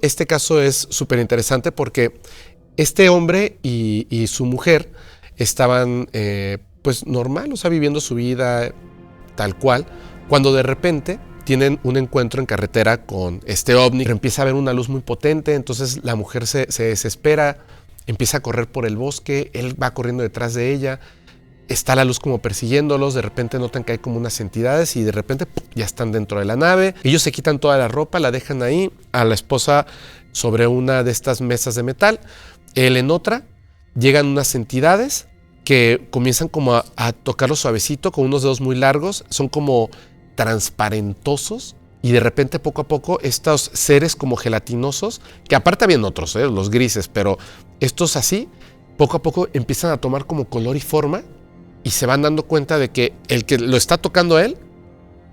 Este caso es súper interesante porque este hombre y su mujer estaban pues normal, o sea, viviendo su vida tal cual, cuando de repente tienen un encuentro en carretera con este ovni, pero empieza a haber una luz muy potente, entonces la mujer se desespera, empieza a correr por el bosque, él va corriendo detrás de ella, está la luz como persiguiéndolos, de repente notan que hay como unas entidades y de repente ¡pum!, ya están dentro de la nave. Ellos se quitan toda la ropa, la dejan ahí, a la esposa sobre una de estas mesas de metal, él en otra. Llegan unas entidades que comienzan como a tocarlo suavecito con unos dedos muy largos, son como transparentosos y de repente poco a poco estos seres como gelatinosos, que aparte habían otros, los grises, pero estos así, poco a poco empiezan a tomar como color y forma y se van dando cuenta de que el que lo está tocando a él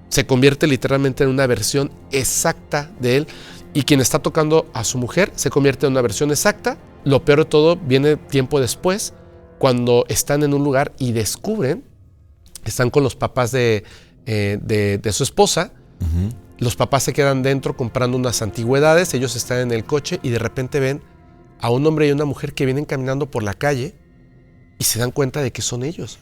se convierte literalmente en una versión exacta de él y quien está tocando a su mujer se convierte en una versión exacta. Lo peor de todo viene tiempo después, cuando están en un lugar y descubren, están con los papás de su esposa. Uh-huh. Los papás se quedan dentro comprando unas antigüedades, ellos están en el coche y de repente ven a un hombre y una mujer que vienen caminando por la calle y se dan cuenta de que son ellos.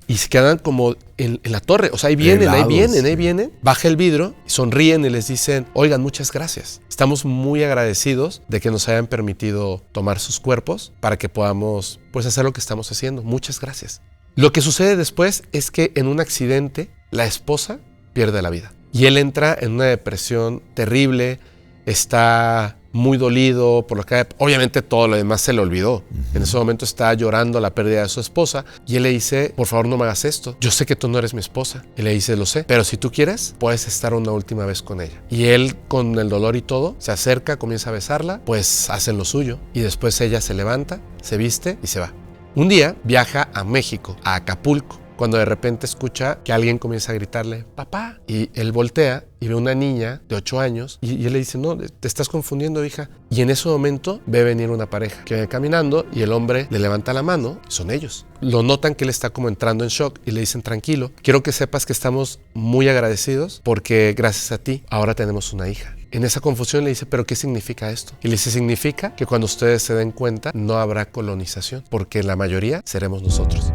Y se quedan como en la torre, o sea, ahí vienen, ahí vienen. Baja el vidrio, sonríen y les dicen, oigan, muchas gracias. Estamos muy agradecidos de que nos hayan permitido tomar sus cuerpos para que podamos pues hacer lo que estamos haciendo. Muchas gracias. Lo que sucede después es que en un accidente la esposa pierde la vida y él entra en una depresión terrible, está muy dolido por lo que obviamente todo lo demás se le olvidó. Uh-huh. En ese momento está llorando la pérdida de su esposa y él le dice, por favor no me hagas esto, yo sé que tú no eres mi esposa. Y le dice, lo sé, pero si tú quieres puedes estar una última vez con ella. Y él, con el dolor y todo, se acerca, comienza a besarla, pues hacen lo suyo y después ella se levanta, se viste y se va. Un día viaja a México, a Acapulco, cuando de repente escucha que alguien comienza a gritarle, papá. Y él voltea y ve una niña de 8 años y él le dice, no, te estás confundiendo, hija. Y en ese momento ve venir una pareja que viene caminando y el hombre le levanta la mano, son ellos. Lo notan que él está como entrando en shock y le dicen, tranquilo, quiero que sepas que estamos muy agradecidos porque gracias a ti ahora tenemos una hija. En esa confusión le dice, ¿pero qué significa esto? Y le dice, significa que cuando ustedes se den cuenta no habrá colonización, porque la mayoría seremos nosotros.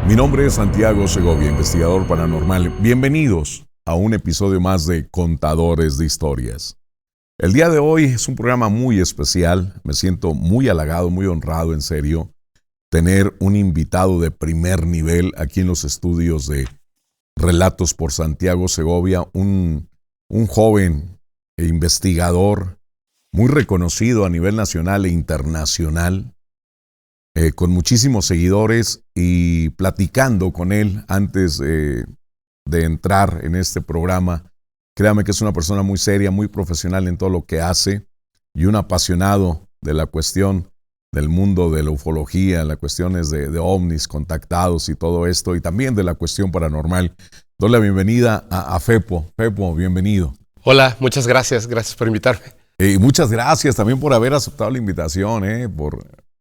Mi nombre es Santiago Segovia, investigador paranormal. Bienvenidos a un episodio más de Contadores de Historias. El día de hoy es un programa muy especial. Me siento muy halagado, muy honrado, en serio, tener un invitado de primer nivel aquí en los estudios de Relatos por Santiago Segovia, un joven investigador muy reconocido a nivel nacional e internacional, con muchísimos seguidores, y platicando con él antes de entrar en este programa, créame que es una persona muy seria, muy profesional en todo lo que hace y un apasionado de la cuestión del mundo de la ufología, las cuestiones de ovnis, contactados y todo esto, y también de la cuestión paranormal. Doy la bienvenida a Fepo. Fepo, bienvenido. Hola, muchas gracias por invitarme. Y muchas gracias también por haber aceptado la invitación,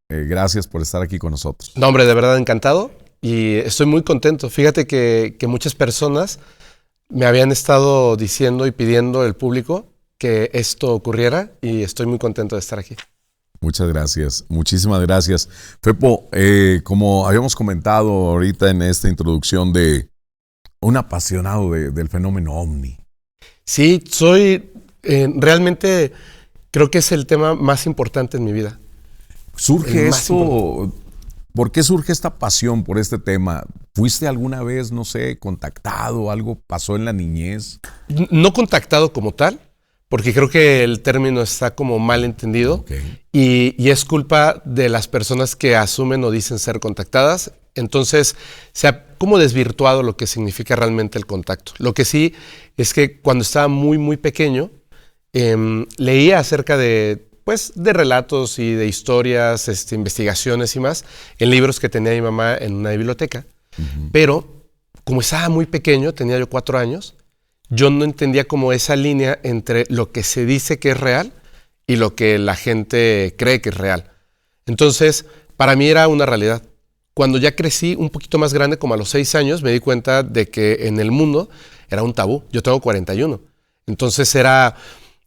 gracias por estar aquí con nosotros. No, hombre, de verdad encantado y estoy muy contento. Fíjate que muchas personas me habían estado diciendo y pidiendo el público que esto ocurriera y estoy muy contento de estar aquí. Muchas gracias, muchísimas gracias. Fepo, como habíamos comentado ahorita en esta introducción, de un apasionado del fenómeno ovni. Sí, soy realmente creo que es el tema más importante en mi vida. ¿Surge esto? ¿Por qué surge esta pasión por este tema? ¿Fuiste alguna vez, no sé, contactado? ¿Algo pasó en la niñez? No contactado como tal, porque creo que el término está como mal entendido. Okay. Y es culpa de las personas que asumen o dicen ser contactadas. Entonces se ha como desvirtuado lo que significa realmente el contacto. Lo que sí es que cuando estaba muy, muy pequeño, leía acerca de relatos y de historias, investigaciones y más, en libros que tenía mi mamá en una biblioteca. Uh-huh. Pero como estaba muy pequeño, tenía yo 4 años, yo no entendía como esa línea entre lo que se dice que es real y lo que la gente cree que es real. Entonces, para mí era una realidad. cuando ya crecí un poquito más grande, como a los 6 años, me di cuenta de que en el mundo era un tabú. Yo tengo 41. Entonces era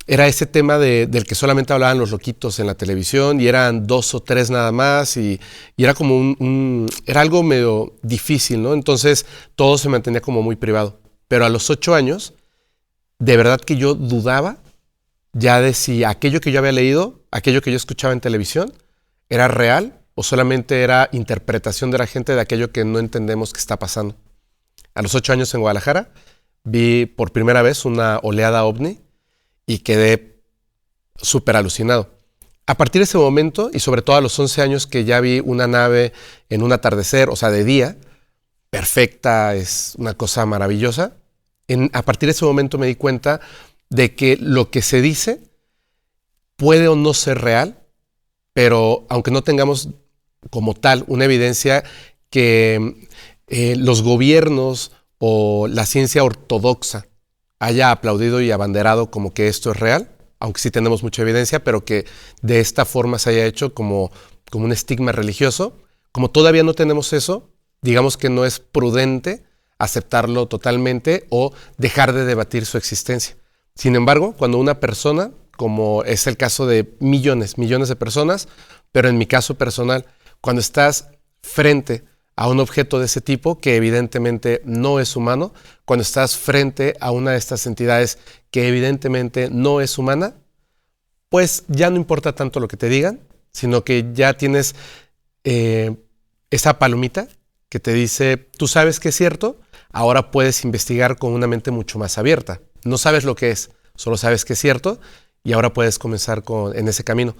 ese tema del que solamente hablaban los loquitos en la televisión y eran 2 o 3 nada más y era como era algo medio difícil, ¿no? Entonces todo se mantenía como muy privado. Pero a los 8 años, de verdad que yo dudaba ya de si aquello que yo había leído, aquello que yo escuchaba en televisión, era real o solamente era interpretación de la gente de aquello que no entendemos que está pasando. A los 8 años en Guadalajara vi por primera vez una oleada ovni y quedé súper alucinado. A partir de ese momento, y sobre todo a los 11 años que ya vi una nave en un atardecer, o sea, de día, perfecta, es una cosa maravillosa, a partir de ese momento me di cuenta de que lo que se dice puede o no ser real, pero aunque no tengamos como tal una evidencia que los gobiernos o la ciencia ortodoxa haya aplaudido y abanderado como que esto es real, aunque sí tenemos mucha evidencia, pero que de esta forma se haya hecho como un estigma religioso, como todavía no tenemos eso, digamos que no es prudente aceptarlo totalmente o dejar de debatir su existencia. Sin embargo, cuando una persona, como es el caso de millones de personas, pero en mi caso personal, cuando estás frente a un objeto de ese tipo que evidentemente no es humano, cuando estás frente a una de estas entidades que evidentemente no es humana, pues ya no importa tanto lo que te digan, sino que ya tienes esa palomita que te dice, tú sabes que es cierto, ahora puedes investigar con una mente mucho más abierta. No sabes lo que es, solo sabes que es cierto y ahora puedes comenzar en ese camino.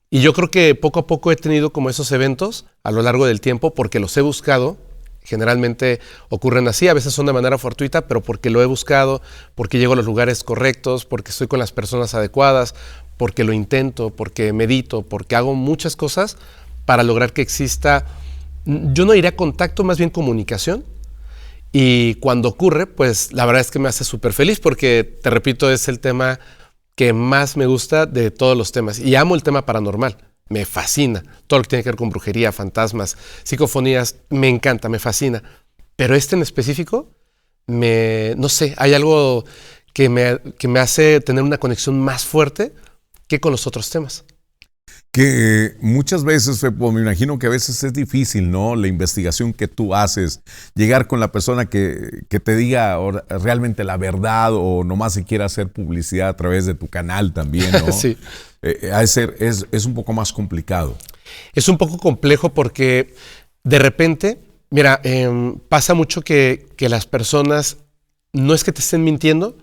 Y yo creo que poco a poco he tenido como esos eventos a lo largo del tiempo porque los he buscado. Generalmente ocurren así, a veces son de manera fortuita, pero porque lo he buscado, porque llego a los lugares correctos, porque estoy con las personas adecuadas, porque lo intento, porque medito, porque hago muchas cosas para lograr que exista, yo no diría contacto, más bien comunicación. Y cuando ocurre, pues la verdad es que me hace súper feliz porque, te repito, es el tema que más me gusta de todos los temas. Y amo el tema paranormal, me fascina. Todo lo que tiene que ver con brujería, fantasmas, psicofonías, me encanta, me fascina. Pero este en específico, no sé, hay algo que me hace tener una conexión más fuerte que con los otros temas. Que muchas veces, Fepo, me imagino que a veces es difícil, ¿no? La investigación que tú haces, llegar con la persona que te diga realmente la verdad o nomás se quiera hacer publicidad a través de tu canal también, ¿no? Sí. Es un poco más complicado. Es un poco complejo porque de repente, mira, pasa mucho que las personas no es que te estén mintiendo,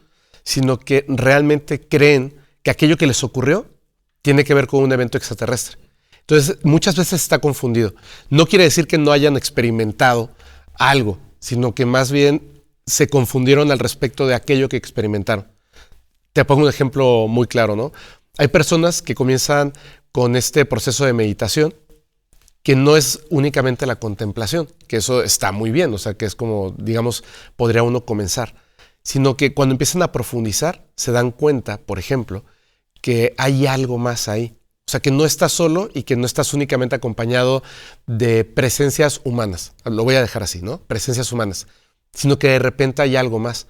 sino que realmente creen que aquello que les ocurrió tiene que ver con un evento extraterrestre. Entonces, muchas veces está confundido. No quiere decir que no hayan experimentado algo, sino que más bien se confundieron al respecto de aquello que experimentaron. Te pongo un ejemplo muy claro, ¿no? Hay personas que comienzan con este proceso de meditación, que no es únicamente la contemplación, que eso está muy bien, o sea, que es como, digamos, podría uno comenzar, sino que cuando empiezan a profundizar, se dan cuenta, por ejemplo, que hay algo más ahí. O sea, que no estás solo y que no estás únicamente acompañado de presencias humanas. Lo voy a dejar así, ¿no? Presencias humanas. Sino que de repente hay algo más.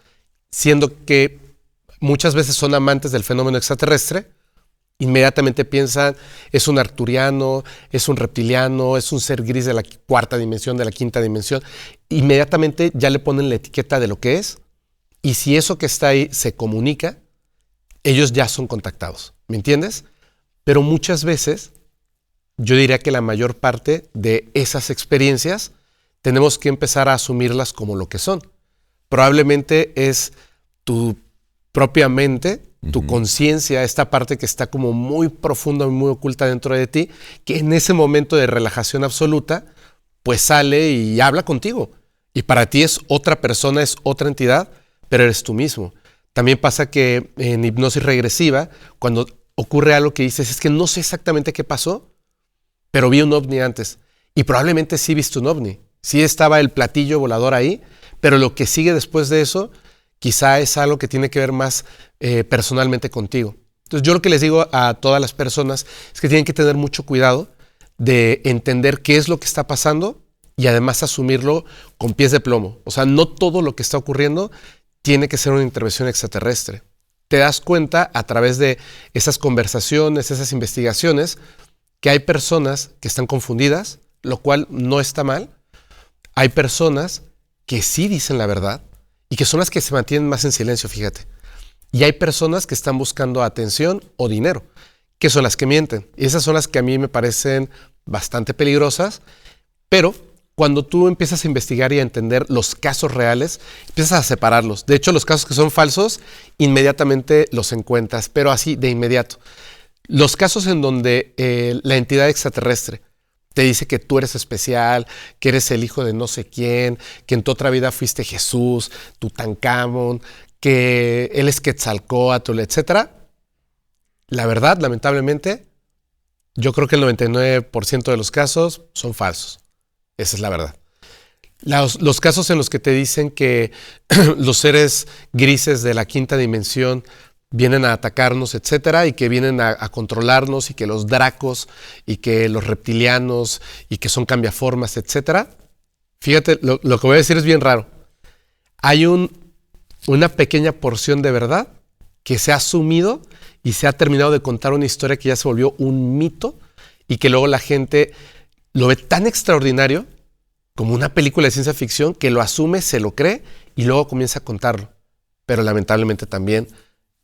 Siendo que muchas veces son amantes del fenómeno extraterrestre, inmediatamente piensan, es un arturiano, es un reptiliano, es un ser gris de la cuarta dimensión, de la quinta dimensión. Inmediatamente ya le ponen la etiqueta de lo que es. Y si eso que está ahí se comunica, ellos ya son contactados, ¿me entiendes? Pero muchas veces, yo diría que la mayor parte de esas experiencias tenemos que empezar a asumirlas como lo que son. Probablemente es tu propia mente, tu conciencia, esta parte que está como muy profunda, muy oculta dentro de ti, que en ese momento de relajación absoluta, pues sale y habla contigo. Y para ti es otra persona, es otra entidad, pero eres tú mismo. También pasa que en hipnosis regresiva, cuando ocurre algo que dices, es que no sé exactamente qué pasó, pero vi un ovni antes. Y probablemente sí viste un ovni. Sí estaba el platillo volador ahí, pero lo que sigue después de eso, quizá es algo que tiene que ver más personalmente contigo. Entonces yo lo que les digo a todas las personas es que tienen que tener mucho cuidado de entender qué es lo que está pasando y además asumirlo con pies de plomo. O sea, no todo lo que está ocurriendo tiene que ser una intervención extraterrestre. Te das cuenta a través de esas conversaciones, esas investigaciones, que hay personas que están confundidas, lo cual no está mal. Hay personas que sí dicen la verdad y que son las que se mantienen más en silencio, fíjate. Y hay personas que están buscando atención o dinero, que son las que mienten. Y esas son las que a mí me parecen bastante peligrosas, pero cuando tú empiezas a investigar y a entender los casos reales, empiezas a separarlos. De hecho, los casos que son falsos, inmediatamente los encuentras, pero así, de inmediato. Los casos en donde la entidad extraterrestre te dice que tú eres especial, que eres el hijo de no sé quién, que en tu otra vida fuiste Jesús, Tutankamón, que él es Quetzalcóatl, etc. La verdad, lamentablemente, yo creo que el 99% de los casos son falsos. Esa es la verdad. Los casos en los que te dicen que los seres grises de la quinta dimensión vienen a atacarnos, etcétera, y que vienen a controlarnos, y que los dracos, y que los reptilianos, y que son cambiaformas, etcétera. Fíjate, lo que voy a decir es bien raro. Hay una pequeña porción de verdad que se ha asumido y se ha terminado de contar una historia que ya se volvió un mito y que luego la gente lo ve tan extraordinario como una película de ciencia ficción que lo asume, se lo cree y luego comienza a contarlo. Pero lamentablemente también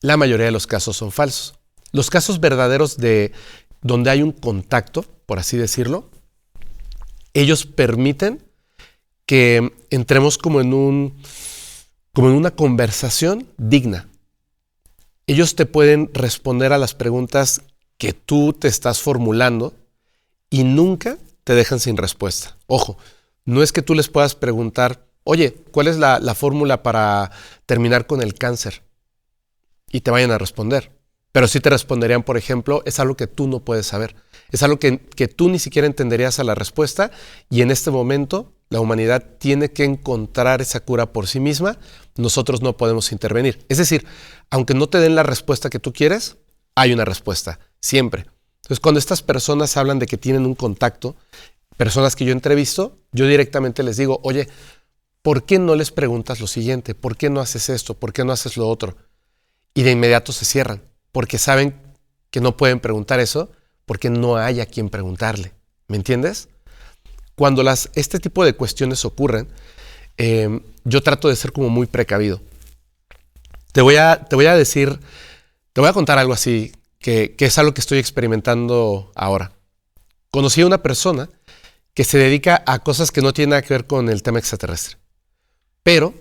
la mayoría de los casos son falsos. Los casos verdaderos de donde hay un contacto, por así decirlo, ellos permiten que entremos como en una conversación digna. Ellos te pueden responder a las preguntas que tú te estás formulando y nunca te dejan sin respuesta. Ojo, no es que tú les puedas preguntar, oye, ¿cuál es la fórmula para terminar con el cáncer? Y te vayan a responder. Pero sí te responderían, por ejemplo, es algo que tú no puedes saber. Es algo que tú ni siquiera entenderías a la respuesta y en este momento la humanidad tiene que encontrar esa cura por sí misma. Nosotros no podemos intervenir. Es decir, aunque no te den la respuesta que tú quieres, hay una respuesta, siempre. Entonces, cuando estas personas hablan de que tienen un contacto, personas que yo entrevisto, yo directamente les digo, oye, ¿por qué no les preguntas lo siguiente? ¿Por qué no haces esto? ¿Por qué no haces lo otro? Y de inmediato se cierran, porque saben que no pueden preguntar eso, porque no hay a quien preguntarle. ¿Me entiendes? Cuando este tipo de cuestiones ocurren, yo trato de ser como muy precavido. Te voy a contar algo así, que es algo que estoy experimentando ahora. Conocí a una persona que se dedica a cosas que no tienen nada que ver con el tema extraterrestre. Pero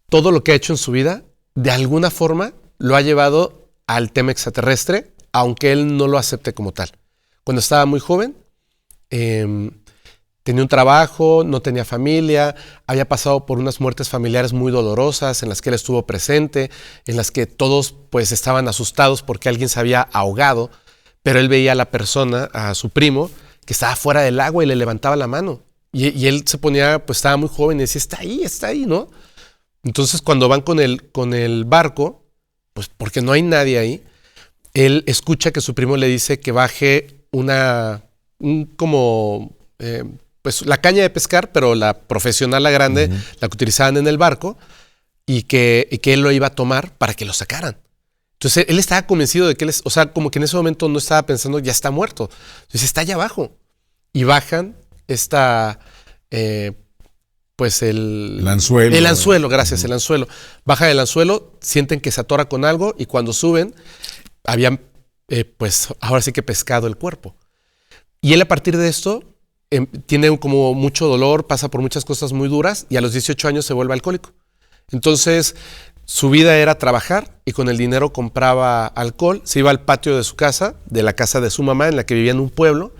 todo lo que ha hecho en su vida, de alguna forma, lo ha llevado al tema extraterrestre, aunque él no lo acepte como tal. Cuando estaba muy joven, tenía un trabajo, no tenía familia, había pasado por unas muertes familiares muy dolorosas en las que él estuvo presente, en las que todos pues estaban asustados porque alguien se había ahogado, pero él veía a la persona, a su primo, que estaba fuera del agua y le levantaba la mano. Y él se ponía, pues estaba muy joven y decía, está ahí, ¿no? Entonces cuando van con el barco, pues porque no hay nadie ahí, él escucha que su primo le dice que baje pues la caña de pescar, pero la profesional, la grande, la que utilizaban en el barco, y que él lo iba a tomar para que lo sacaran. Entonces él estaba convencido de que o sea, como que en ese momento no estaba pensando, ya está muerto. Entonces está allá abajo. Y bajan pues el anzuelo. El anzuelo, gracias, el anzuelo. Bajan el anzuelo, sienten que se atora con algo y cuando suben, habían, pues ahora sí que pescado el cuerpo. Y él a partir de esto tiene como mucho dolor, pasa por muchas cosas muy duras y a los 18 años se vuelve alcohólico. Entonces su vida era trabajar y con el dinero compraba alcohol, se iba al patio de su casa, de la casa de su mamá en la que vivía en un pueblo,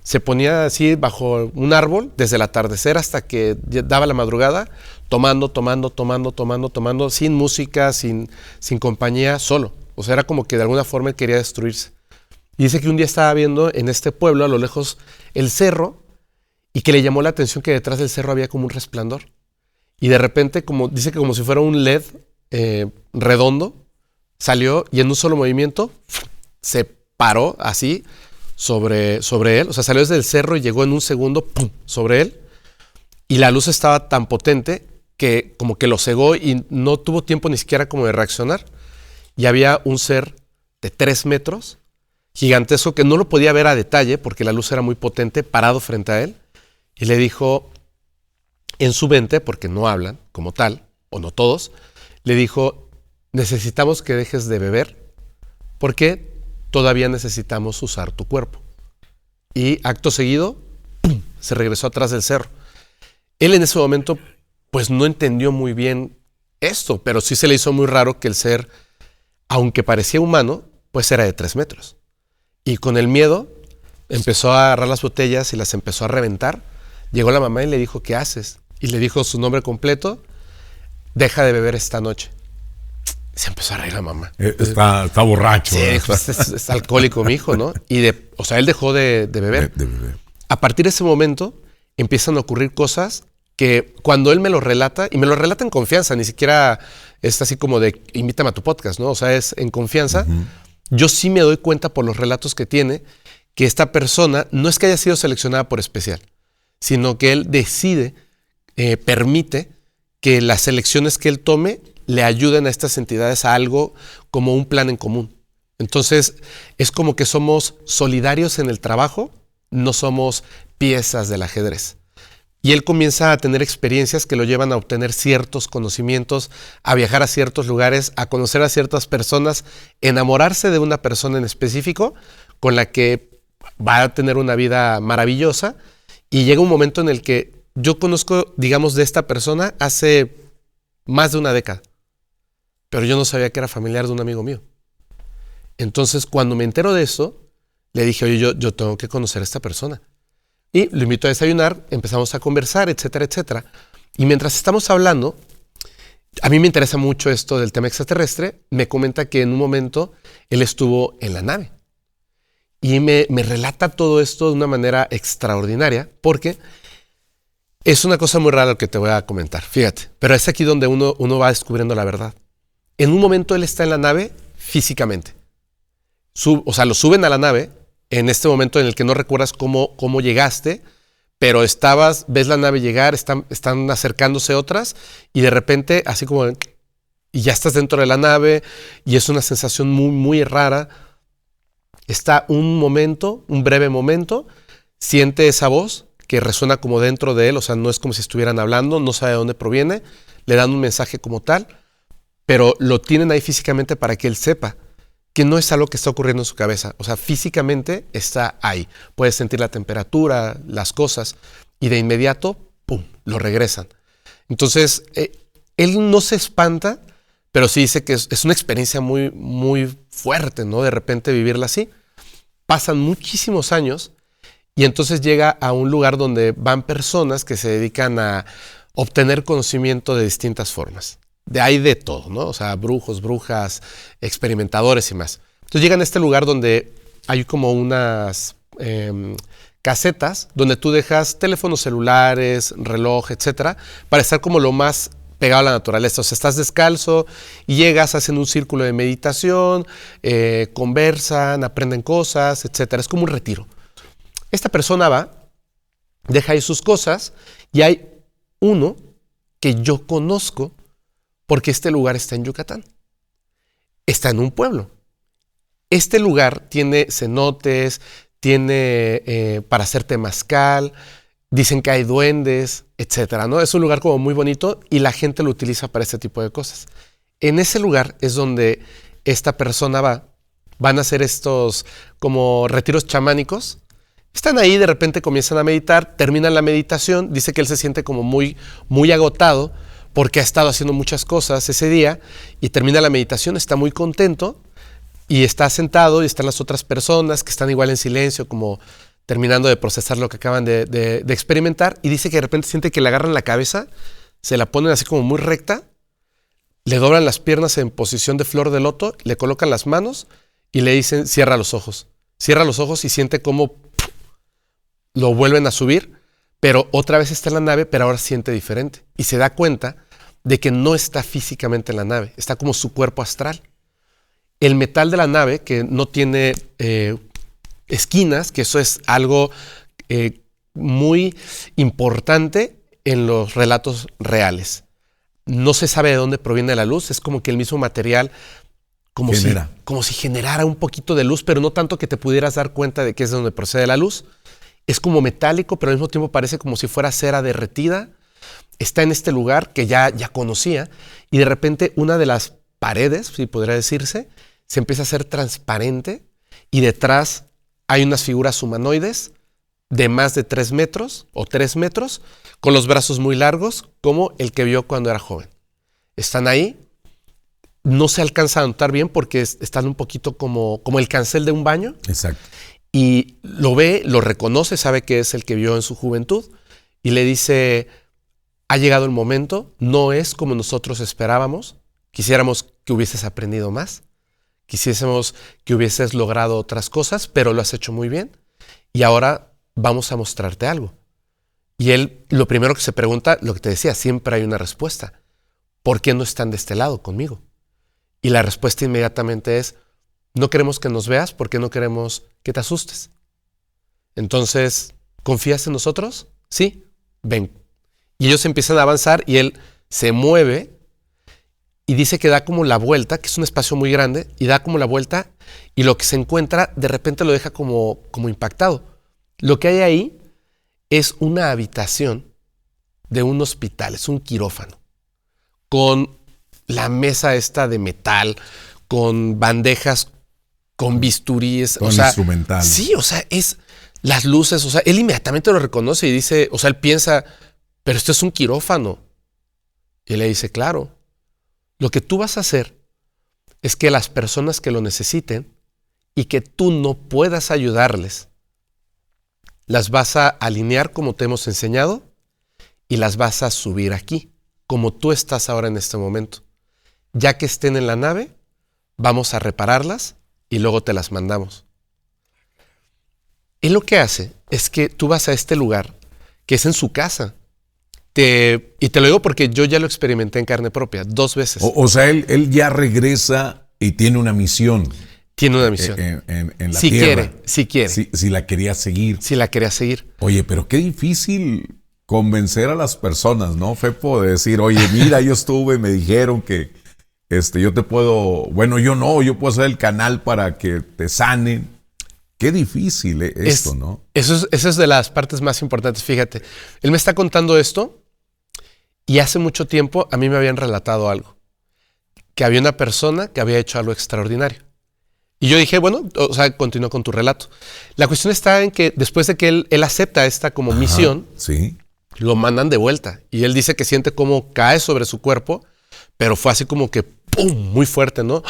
se ponía así bajo un árbol desde el atardecer hasta que daba la madrugada, tomando, sin música, sin compañía, solo. O sea, era como que de alguna forma él quería destruirse. Y dice que un día estaba viendo en este pueblo, a lo lejos, el cerro, y que le llamó la atención que detrás del cerro había como un resplandor. Y de repente, dice que como si fuera un LED redondo, salió y en un solo movimiento se paró así sobre él. O sea, salió desde el cerro y llegó en un segundo ¡pum!, sobre él. y la luz estaba tan potente que como que lo cegó y no tuvo tiempo ni siquiera como de reaccionar. Y había un ser de 3 metros, gigantesco, que no lo podía ver a detalle porque la luz era muy potente, parado frente a él. Y le dijo, en su mente, porque no hablan como tal, o no todos, le dijo, necesitamos que dejes de beber porque todavía necesitamos usar tu cuerpo. Y acto seguido, ¡pum!, se regresó atrás del cerro. Él en ese momento pues no entendió muy bien esto, pero sí se le hizo muy raro que el ser, aunque parecía humano, pues era de 3 metros. Y con el miedo empezó a agarrar las botellas y las empezó a reventar. Llegó la mamá y le dijo, ¿qué haces? Y le dijo su nombre completo, deja de beber esta noche. Se empezó a reír la mamá. Está borracho. Sí, dijo, es alcohólico mi hijo, ¿no? Y o sea, él dejó de beber. De beber. A partir de ese momento empiezan a ocurrir cosas que cuando él me lo relata, y me lo relata en confianza, ni siquiera es así como de invítame a tu podcast, ¿no? O sea, es en confianza. Yo sí me doy cuenta por los relatos que tiene que esta persona no es que haya sido seleccionada por especial, sino que él decide, permite que las elecciones que él tome le ayuden a estas entidades a algo como un plan en común. Entonces, es como que somos solidarios en el trabajo, no somos piezas del ajedrez. Y él comienza a tener experiencias que lo llevan a obtener ciertos conocimientos, a viajar a ciertos lugares, a conocer a ciertas personas, enamorarse de una persona en específico con la que va a tener una vida maravillosa. Y llega un momento en el que yo conozco, digamos, de esta persona hace más de una década, pero yo no sabía que era familiar de un amigo mío. Entonces, cuando me entero de eso, le dije, oye, yo tengo que conocer a esta persona. Y lo invito a desayunar, empezamos a conversar, etcétera, etcétera. Y mientras estamos hablando, a mí me interesa mucho esto del tema extraterrestre. Me comenta que en un momento él estuvo en la nave. Y me relata todo esto de una manera extraordinaria, porque es una cosa muy rara lo que te voy a comentar, fíjate. Pero es aquí donde uno va descubriendo la verdad. En un momento él está en la nave físicamente. O sea, lo suben a la nave en este momento en el que no recuerdas cómo llegaste, pero ves la nave llegar, están acercándose otras y de repente así como, y ya estás dentro de la nave y es una sensación muy, muy rara. Está un breve momento, siente esa voz que resuena como dentro de él, o sea, no es como si estuvieran hablando, no sabe de dónde proviene, le dan un mensaje como tal, pero lo tienen ahí físicamente para que él sepa que no es algo que está ocurriendo en su cabeza. O sea, físicamente está ahí. Puedes sentir la temperatura, las cosas, y de inmediato, ¡pum!, lo regresan. Entonces, él no se espanta, pero sí dice que es una experiencia muy, muy fuerte, ¿no? De repente vivirla así. Pasan muchísimos años y entonces llega a un lugar donde van personas que se dedican a obtener conocimiento de distintas formas. De ahí de todo, ¿no? O sea, brujos, brujas, experimentadores y más. Entonces llegan a este lugar donde hay como unas casetas donde tú dejas teléfonos celulares, reloj, etcétera, para estar como lo más pegado a la naturaleza. O sea, estás descalzo y llegas, hacen un círculo de meditación, conversan, aprenden cosas, etcétera. Es como un retiro. Esta persona va, deja ahí sus cosas y hay uno que yo conozco porque este lugar está en Yucatán. Está en un pueblo. Este lugar tiene cenotes, tiene para hacer temazcal, dicen que hay duendes, etcétera, ¿no? Es un lugar como muy bonito y la gente lo utiliza para este tipo de cosas. En ese lugar es donde esta persona van a hacer estos como retiros chamánicos. Están ahí, de repente comienzan a meditar, terminan la meditación, dice que él se siente como muy, muy agotado porque ha estado haciendo muchas cosas ese día y termina la meditación, está muy contento y está sentado y están las otras personas que están igual en silencio, como terminando de procesar lo que acaban de experimentar, y dice que de repente siente que le agarran la cabeza, se la ponen así como muy recta, le doblan las piernas en posición de flor de loto, le colocan las manos y le dicen cierra los ojos. Cierra los ojos y siente cómo lo vuelven a subir, pero otra vez está en la nave, pero ahora siente diferente. Y se da cuenta de que no está físicamente en la nave, está como su cuerpo astral. El metal de la nave, que no tiene esquinas, que eso es algo muy importante, en los relatos reales. No se sabe de dónde proviene la luz, es como que el mismo material como si generara un poquito de luz, pero no tanto que te pudieras dar cuenta de que es de donde procede la luz. Es como metálico, pero al mismo tiempo parece como si fuera cera derretida. Está en este lugar que ya conocía y de repente una de las paredes, si podría decirse, se empieza a hacer transparente y detrás hay unas figuras humanoides de más de 3 metros o 3 metros con los brazos muy largos como el que vio cuando era joven. Están ahí. No se alcanza a notar bien porque están un poquito como el cancel de un baño. Exacto. Y lo ve, lo reconoce, sabe que es el que vio en su juventud y le dice, ha llegado el momento, no es como nosotros esperábamos, quisiéramos que hubieses aprendido más, quisiésemos que hubieses logrado otras cosas, pero lo has hecho muy bien y ahora vamos a mostrarte algo. Y él, lo primero que se pregunta, lo que te decía, siempre hay una respuesta. ¿Por qué no están de este lado conmigo? Y la respuesta inmediatamente es, no queremos que nos veas porque no queremos que te asustes. Entonces, ¿confías en nosotros? Sí, ven. Y ellos empiezan a avanzar y él se mueve y dice que da como la vuelta, que es un espacio muy grande, y da como la vuelta y lo que se encuentra de repente lo deja como impactado. Lo que hay ahí es una habitación de un hospital, es un quirófano, con la mesa esta de metal, con bandejas, con bisturíes. Con instrumental. Sí, o sea, es las luces, o sea, él inmediatamente lo reconoce y dice, o sea, él piensa, pero esto es un quirófano. Y le dice, claro, lo que tú vas a hacer es que las personas que lo necesiten y que tú no puedas ayudarles, las vas a alinear como te hemos enseñado y las vas a subir aquí, como tú estás ahora en este momento. Ya que estén en la nave, vamos a repararlas y luego te las mandamos. Él lo que hace es que tú vas a este lugar, que es en su casa. Y te lo digo porque yo ya lo experimenté en carne propia, 2 veces. O sea, él ya regresa y tiene una misión. Tiene una misión. En la tierra. Si quiere. Si la quería seguir. Si la quería seguir. Oye, pero qué difícil convencer a las personas, ¿no, Fepo? De decir, oye, mira, yo estuve, me dijeron que yo te puedo, bueno, yo puedo ser el canal para que te sanen. Qué difícil esto, ¿no? Esa es de las partes más importantes, fíjate. Él me está contando esto y hace mucho tiempo a mí me habían relatado algo. Que había una persona que había hecho algo extraordinario. Y yo dije, bueno, o sea, continúa con tu relato. La cuestión está en que después de que él acepta esta como misión, sí, lo mandan de vuelta. Y él dice que siente cómo cae sobre su cuerpo, pero fue así como que ¡pum! Muy fuerte, ¿no?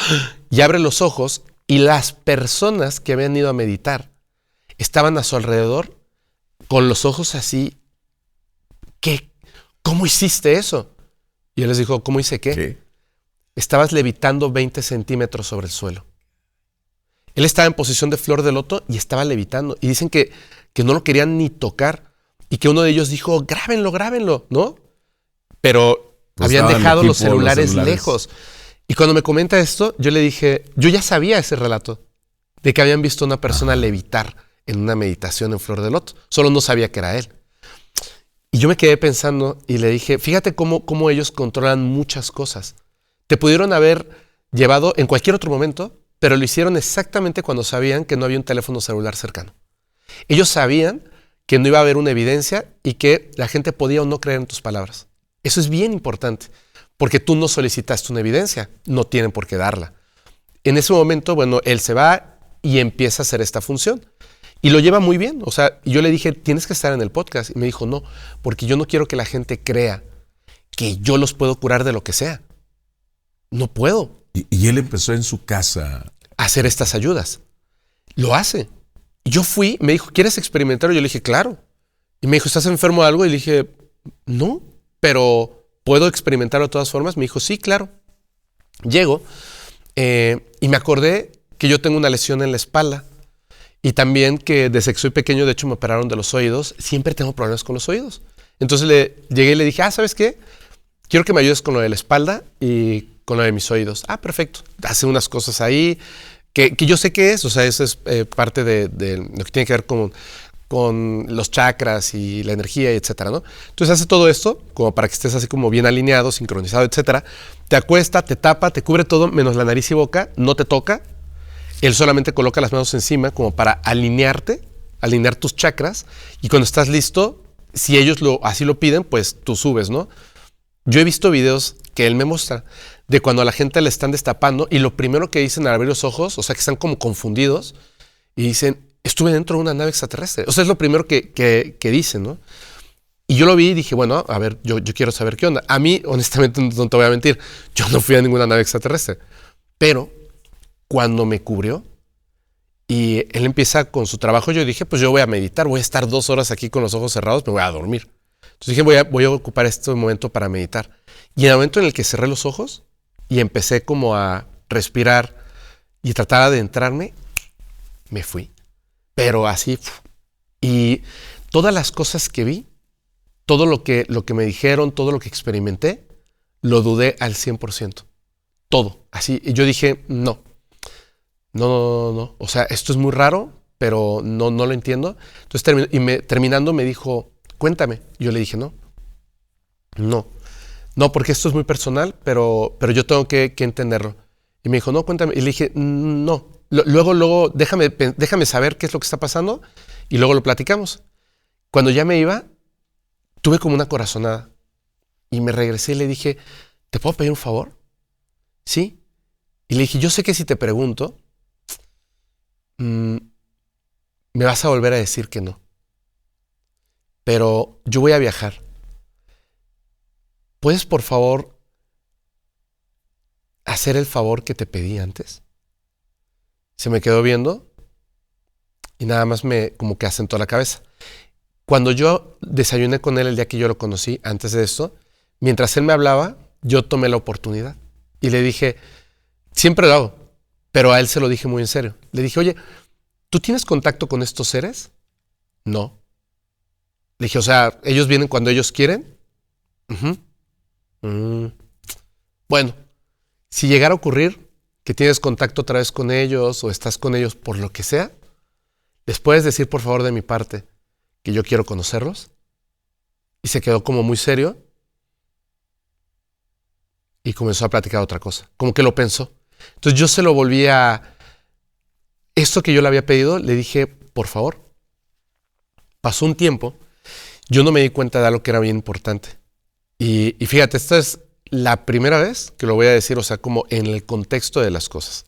Y abre los ojos y las personas que habían ido a meditar estaban a su alrededor con los ojos así. ¿Qué? ¿Cómo hiciste eso? Y él les dijo, ¿cómo hice qué? ¿Qué? Estabas levitando 20 centímetros sobre el suelo. Él estaba en posición de flor de loto y estaba levitando. Y dicen que no lo querían ni tocar. Y que uno de ellos dijo, grábenlo, ¿no? Pero habían dejado los celulares lejos. Y cuando me comenta esto, yo le dije, yo ya sabía ese relato, de que habían visto a una persona levitar en una meditación en flor de loto. Solo no sabía que era él. Y yo me quedé pensando y le dije, fíjate cómo ellos controlan muchas cosas. Te pudieron haber llevado en cualquier otro momento, pero lo hicieron exactamente cuando sabían que no había un teléfono celular cercano. Ellos sabían que no iba a haber una evidencia y que la gente podía o no creer en tus palabras. Eso es bien importante, porque tú no solicitaste una evidencia, no tienen por qué darla. En ese momento, bueno, él se va y empieza a hacer esta función. Y lo lleva muy bien. O sea, yo le dije, tienes que estar en el podcast. Y me dijo, no, porque yo no quiero que la gente crea que yo los puedo curar de lo que sea. No puedo. Y él empezó en su casa a hacer estas ayudas. Lo hace. Y yo fui, me dijo, ¿quieres experimentar? Y yo le dije, claro. Y me dijo, ¿estás enfermo de algo? Y le dije, no, pero ¿puedo experimentar de todas formas? Me dijo, sí, claro. Llego y me acordé que yo tengo una lesión en la espalda y también que desde que soy pequeño, de hecho, me operaron de los oídos. Siempre tengo problemas con los oídos. Entonces llegué y le dije, ¿sabes qué? Quiero que me ayudes con lo de la espalda y con lo de mis oídos. Ah, perfecto. Hace unas cosas ahí que yo sé qué es. O sea, eso es parte de lo que tiene que ver con con los chakras y la energía, etcétera, ¿no? Entonces hace todo esto como para que estés así como bien alineado, sincronizado, etcétera. Te acuesta, te tapa, te cubre todo menos la nariz y boca, no te toca. Él solamente coloca las manos encima como para alinear tus chakras, y cuando estás listo, si ellos así lo piden, pues tú subes, ¿no? Yo he visto videos que él me muestra de cuando a la gente le están destapando y lo primero que dicen al abrir los ojos, o sea, que están como confundidos y dicen, estuve dentro de una nave extraterrestre. O sea, es lo primero que dicen, ¿no? Y yo lo vi y dije, bueno, a ver, yo quiero saber qué onda. A mí, honestamente, no te voy a mentir, yo no fui a ninguna nave extraterrestre. Pero cuando me cubrió y él empieza con su trabajo, yo dije, pues yo voy a meditar, voy a estar 2 horas aquí con los ojos cerrados, me voy a dormir. Entonces dije, voy a ocupar este momento para meditar. Y en el momento en el que cerré los ojos y empecé como a respirar y tratar de adentrarme, me fui. Pero así. Y todas las cosas que vi, todo lo que me dijeron, todo lo que experimenté, lo dudé al 100%. Todo. Así. Y yo dije, no. O sea, esto es muy raro, pero no lo entiendo. Entonces terminando me dijo, cuéntame. Yo le dije, no, porque esto es muy personal, pero yo tengo que entenderlo. Y me dijo, no, cuéntame. Y le dije, no. Luego, déjame saber qué es lo que está pasando y luego lo platicamos. Cuando ya me iba, tuve como una corazonada y me regresé y le dije, ¿te puedo pedir un favor? Sí. Y le dije, yo sé que si te pregunto, me vas a volver a decir que no. Pero yo voy a viajar. ¿Puedes, por favor, hacer el favor que te pedí antes? Se me quedó viendo y nada más como que asentó la cabeza. Cuando yo desayuné con él el día que yo lo conocí, antes de esto, mientras él me hablaba, yo tomé la oportunidad y le dije, siempre lo hago, pero a él se lo dije muy en serio. Le dije, oye, ¿tú tienes contacto con estos seres? No. Le dije, o sea, ¿ellos vienen cuando ellos quieren? Bueno, si llegara a ocurrir que tienes contacto otra vez con ellos o estás con ellos por lo que sea, ¿les puedes decir por favor de mi parte que yo quiero conocerlos? Y se quedó como muy serio y comenzó a platicar otra cosa, como que lo pensó. Entonces yo se lo volví a... Esto que yo le había pedido, le dije, por favor. Pasó un tiempo, yo no me di cuenta de algo que era bien importante. Y fíjate, esta es la primera vez que lo voy a decir, o sea, como en el contexto de las cosas.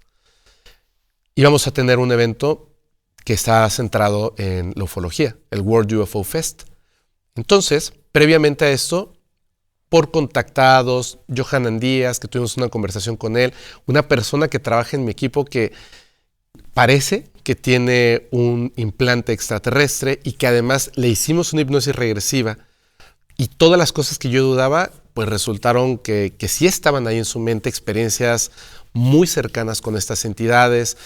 Íbamos a tener un evento que está centrado en la ufología, el World UFO Fest. Entonces, previamente a esto, por contactados, Johanan Díaz, que tuvimos una conversación con él, una persona que trabaja en mi equipo que parece que tiene un implante extraterrestre y que además le hicimos una hipnosis regresiva, y todas las cosas que yo dudaba, pues resultaron que sí estaban ahí en su mente, experiencias muy cercanas con estas entidades.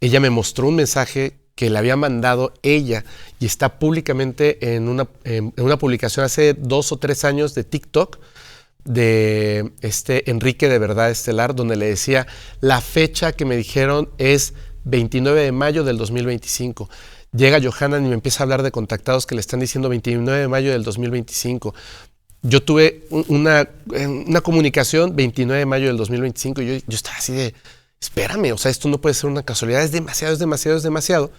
Ella me mostró un mensaje que le había mandado ella y está públicamente en una publicación hace 2 o 3 años de TikTok de Enrique de Verdad Estelar, donde le decía, la fecha que me dijeron es 29 de mayo del 2025. Llega Johanan y me empieza a hablar de contactados que le están diciendo 29 de mayo del 2025. Yo tuve una comunicación 29 de mayo del 2025 y yo estaba así de, espérame, o sea, esto no puede ser una casualidad, es demasiado.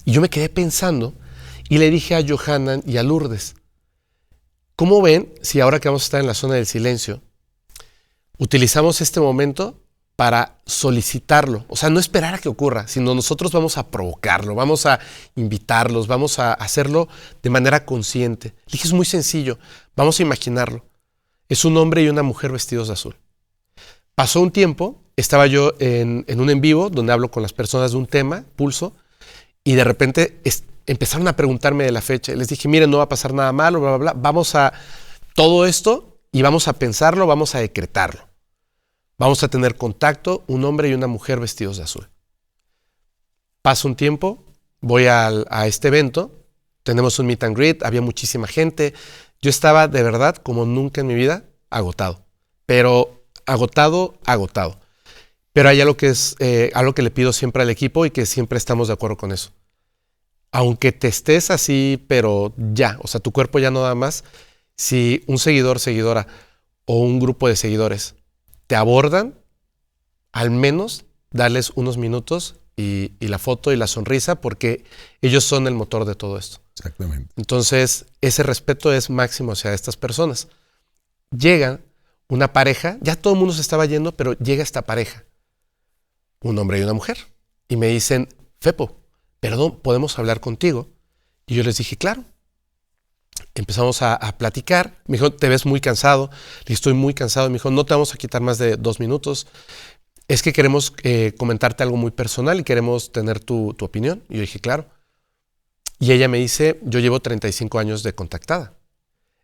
Y yo me quedé pensando y le dije a Johanan y a Lourdes, ¿cómo ven si ahora que vamos a estar en la zona del silencio, utilizamos este momento para solicitarlo? O sea, no esperar a que ocurra, sino nosotros vamos a provocarlo, vamos a invitarlos, vamos a hacerlo de manera consciente. Le dije, es muy sencillo, vamos a imaginarlo. Es un hombre y una mujer vestidos de azul. Pasó un tiempo, estaba yo en un en vivo donde hablo con las personas de un tema, Pulso, y de repente empezaron a preguntarme de la fecha. Les dije, miren, no va a pasar nada malo, bla, bla, bla. Vamos a todo esto y vamos a pensarlo, vamos a decretarlo. Vamos a tener contacto, un hombre y una mujer vestidos de azul. Pasa un tiempo, voy a este evento, tenemos un meet and greet, había muchísima gente. Yo estaba de verdad, como nunca en mi vida, agotado. Pero agotado. Pero hay algo que es algo que le pido siempre al equipo y que siempre estamos de acuerdo con eso. aunque te estés así, pero ya, o sea, tu cuerpo ya no da más, si un seguidor, seguidora o un grupo de seguidores te abordan, al menos darles unos minutos y la foto y la sonrisa, porque ellos son el motor de todo esto. Exactamente. Entonces, ese respeto es máximo hacia estas personas. Llega una pareja, ya todo el mundo se estaba yendo, pero llega esta pareja, un hombre y una mujer, y me dicen, Fepo, perdón, ¿podemos hablar contigo? Y yo les dije, claro. Empezamos a platicar. Me dijo, te ves muy cansado. Le dije, estoy muy cansado. Me dijo, no te vamos a quitar más de 2 minutos. Es que queremos comentarte algo muy personal y queremos tener tu opinión. Y yo dije, claro. Y ella me dice, yo llevo 35 años de contactada.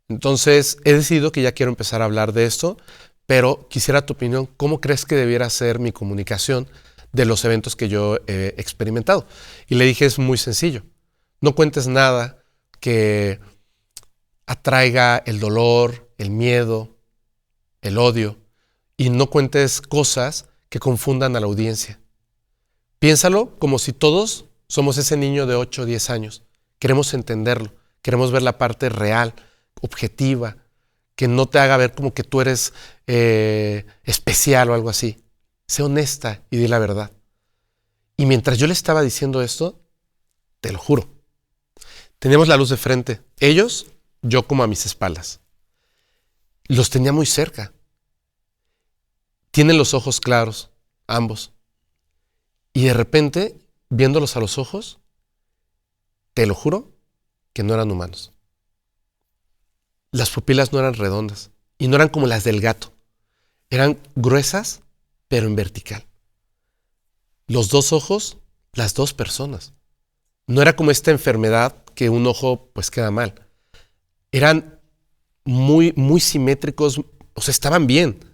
Entonces, he decidido que ya quiero empezar a hablar de esto, pero quisiera tu opinión. ¿Cómo crees que debiera ser mi comunicación de los eventos que yo he experimentado? Y le dije, es muy sencillo. No cuentes nada que atraiga el dolor, el miedo, el odio, y no cuentes cosas que confundan a la audiencia. Piénsalo como si todos somos ese niño de 8 o 10 años. Queremos entenderlo, queremos ver la parte real, objetiva, que no te haga ver como que tú eres especial o algo así. Sé honesta y di la verdad. Y mientras yo le estaba diciendo esto, te lo juro, teníamos la luz de frente. Ellos, yo como a mis espaldas. Los tenía muy cerca. Tienen los ojos claros, ambos. Y de repente, viéndolos a los ojos, te lo juro que no eran humanos. Las pupilas no eran redondas y no eran como las del gato. Eran gruesas, pero en vertical. Los 2 ojos, las 2 personas. No era como esta enfermedad que un ojo pues queda mal. Eran muy, muy simétricos, o sea, estaban bien.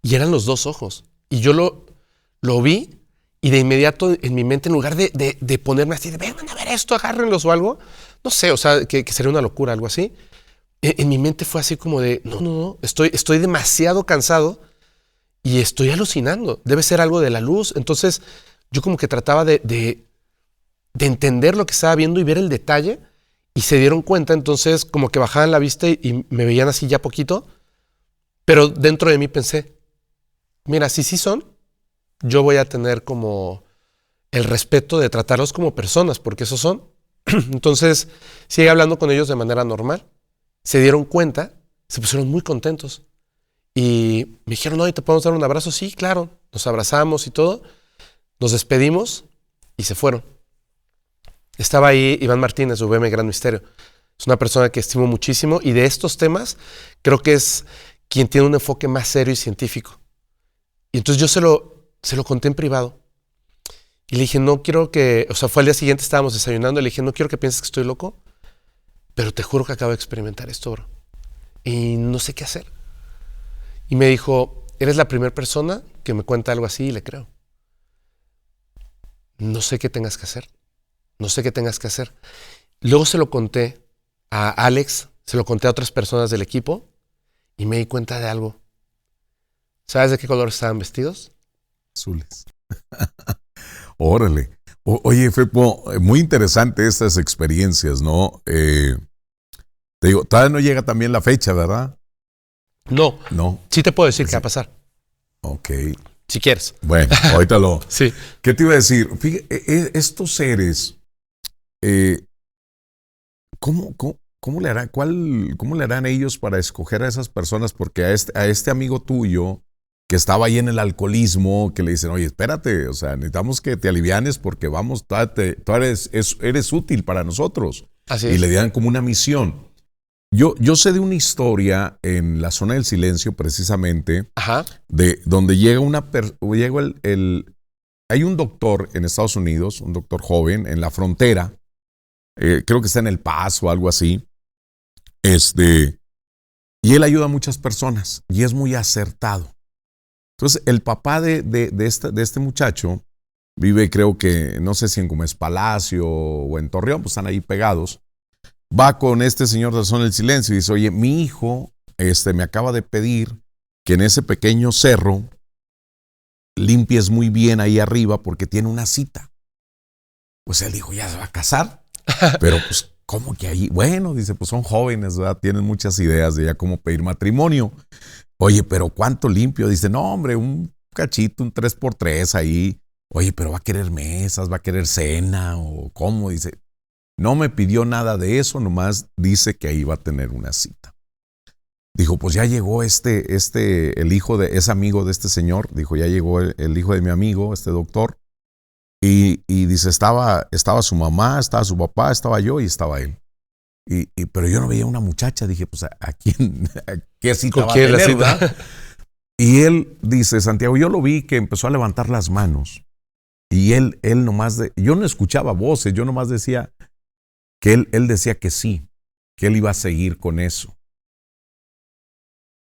Y eran los 2 ojos. Y yo lo vi y de inmediato en mi mente, en lugar de ponerme así, de vengan a ver esto, agárrenlos o algo, no sé, o sea, que sería una locura, algo así. En mi mente fue así como de, no, estoy demasiado cansado y estoy alucinando. Debe ser algo de la luz. Entonces yo como que trataba de entender lo que estaba viendo y ver el detalle. Y se dieron cuenta, entonces como que bajaban la vista y me veían así ya poquito. Pero dentro de mí pensé, mira, si sí son, yo voy a tener como el respeto de tratarlos como personas, porque esos son. Entonces sigue hablando con ellos de manera normal. Se dieron cuenta, se pusieron muy contentos. Y me dijeron, no, ¿y te podemos dar un abrazo? Sí, claro. Nos abrazamos y todo. Nos despedimos y se fueron. Estaba ahí Iván Martínez, de VM Gran Misterio. Es una persona que estimo muchísimo y de estos temas creo que es quien tiene un enfoque más serio y científico. Y entonces yo se lo conté en privado. Y le dije, no quiero que, o sea, fue al día siguiente, estábamos desayunando, y le dije, no quiero que pienses que estoy loco, pero te juro que acabo de experimentar esto, bro. Y no sé qué hacer. Y me dijo, eres la primera persona que me cuenta algo así y le creo. No sé qué tengas que hacer. No sé qué tengas que hacer. Luego se lo conté a Alex, se lo conté a otras personas del equipo y me di cuenta de algo. ¿Sabes de qué color estaban vestidos? Azules. Órale. Oye, Fepo, muy interesante estas experiencias, ¿no? Te digo, todavía no llega también la fecha, ¿verdad? No. No. Sí te puedo decir qué va a pasar. Ok. Si quieres. Bueno, ahorita lo... Sí. ¿Qué te iba a decir? Fíjate, estos seres, ¿cómo le harán, cómo le harán ellos para escoger a esas personas? Porque a este amigo tuyo que estaba ahí en el alcoholismo, que le dicen, oye, espérate, o sea, necesitamos que te alivianes porque vamos, tú eres útil para nosotros. Así y es. le dan como una misión. Yo sé de una historia en la zona del silencio, precisamente, Ajá. de donde llega hay un doctor en Estados Unidos, un doctor joven, en la frontera, creo que está en El Paso o algo así, y él ayuda a muchas personas y es muy acertado. Entonces, el papá de este muchacho vive, creo que, no sé si en Gómez Palacio o en Torreón, pues están ahí pegados. Va con este señor de la zona del silencio y dice, oye, mi hijo me acaba de pedir que en ese pequeño cerro limpies muy bien ahí arriba porque tiene una cita. Pues él dijo, ya se va a casar. Pero pues, ¿cómo que ahí? Bueno, dice, pues son jóvenes, ¿verdad? Tienen muchas ideas de ya cómo pedir matrimonio. Oye, pero ¿cuánto limpio? Dice, no, hombre, un cachito, un 3x3 ahí. Oye, pero ¿va a querer mesas? ¿Va a querer cena? ¿O cómo? Dice, no me pidió nada de eso, nomás dice que ahí va a tener una cita. Dijo, pues ya llegó el hijo de, es amigo de este señor. Dijo, ya llegó el hijo de mi amigo, este doctor. Y dice, estaba su mamá, estaba su papá, estaba yo y estaba él. Pero yo no veía una muchacha. Dije, pues, ¿a qué cita va a tener, verdad? Y él dice, Santiago, yo lo vi que empezó a levantar las manos. Y él nomás, yo no escuchaba voces, yo nomás decía que él decía que sí, que él iba a seguir con eso.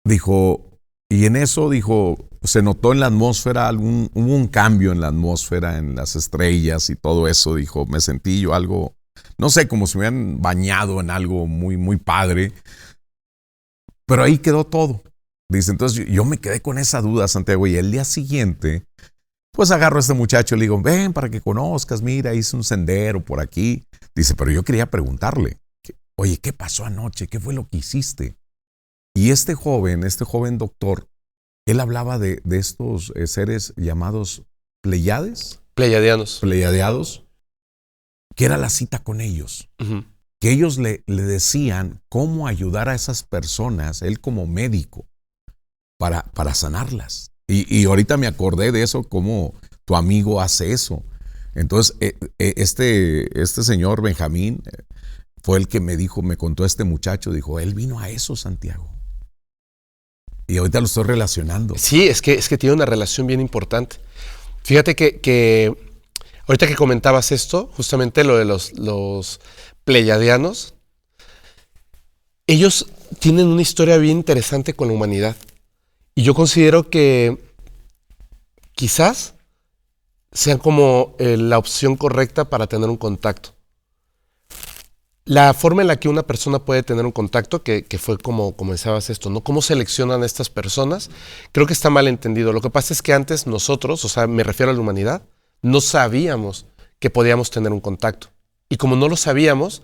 Dijo, y en eso, dijo, se notó en la atmósfera, hubo un cambio en la atmósfera, en las estrellas y todo eso. Dijo, me sentí yo algo, no sé, como si me hubieran bañado en algo muy, muy padre. Pero ahí quedó todo. Dice, entonces yo me quedé con esa duda, Santiago, y el día siguiente, pues agarro a este muchacho y le digo, ven para que conozcas, mira, hice un sendero por aquí. Dice, pero yo quería preguntarle, oye, ¿qué pasó anoche? ¿Qué fue lo que hiciste? Y este joven doctor, él hablaba de estos seres llamados Pleiades. Pleiadianos, que era la cita con ellos. Uh-huh. Que ellos le decían cómo ayudar a esas personas, él como médico, para sanarlas. Y ahorita me acordé de eso, cómo tu amigo hace eso. Entonces, este señor Benjamín fue el que me contó este muchacho, dijo, él vino a eso, Santiago. Y ahorita lo estoy relacionando. Sí, es que tiene una relación bien importante. Fíjate que ahorita que comentabas esto, justamente lo de los pleiadianos, ellos tienen una historia bien interesante con la humanidad. Y yo considero que quizás sean como la opción correcta para tener un contacto. La forma en la que una persona puede tener un contacto, que fue como comenzabas esto, ¿no? ¿Cómo seleccionan a estas personas? Creo que está mal entendido. Lo que pasa es que antes nosotros, o sea, me refiero a la humanidad, no sabíamos que podíamos tener un contacto. Y como no lo sabíamos,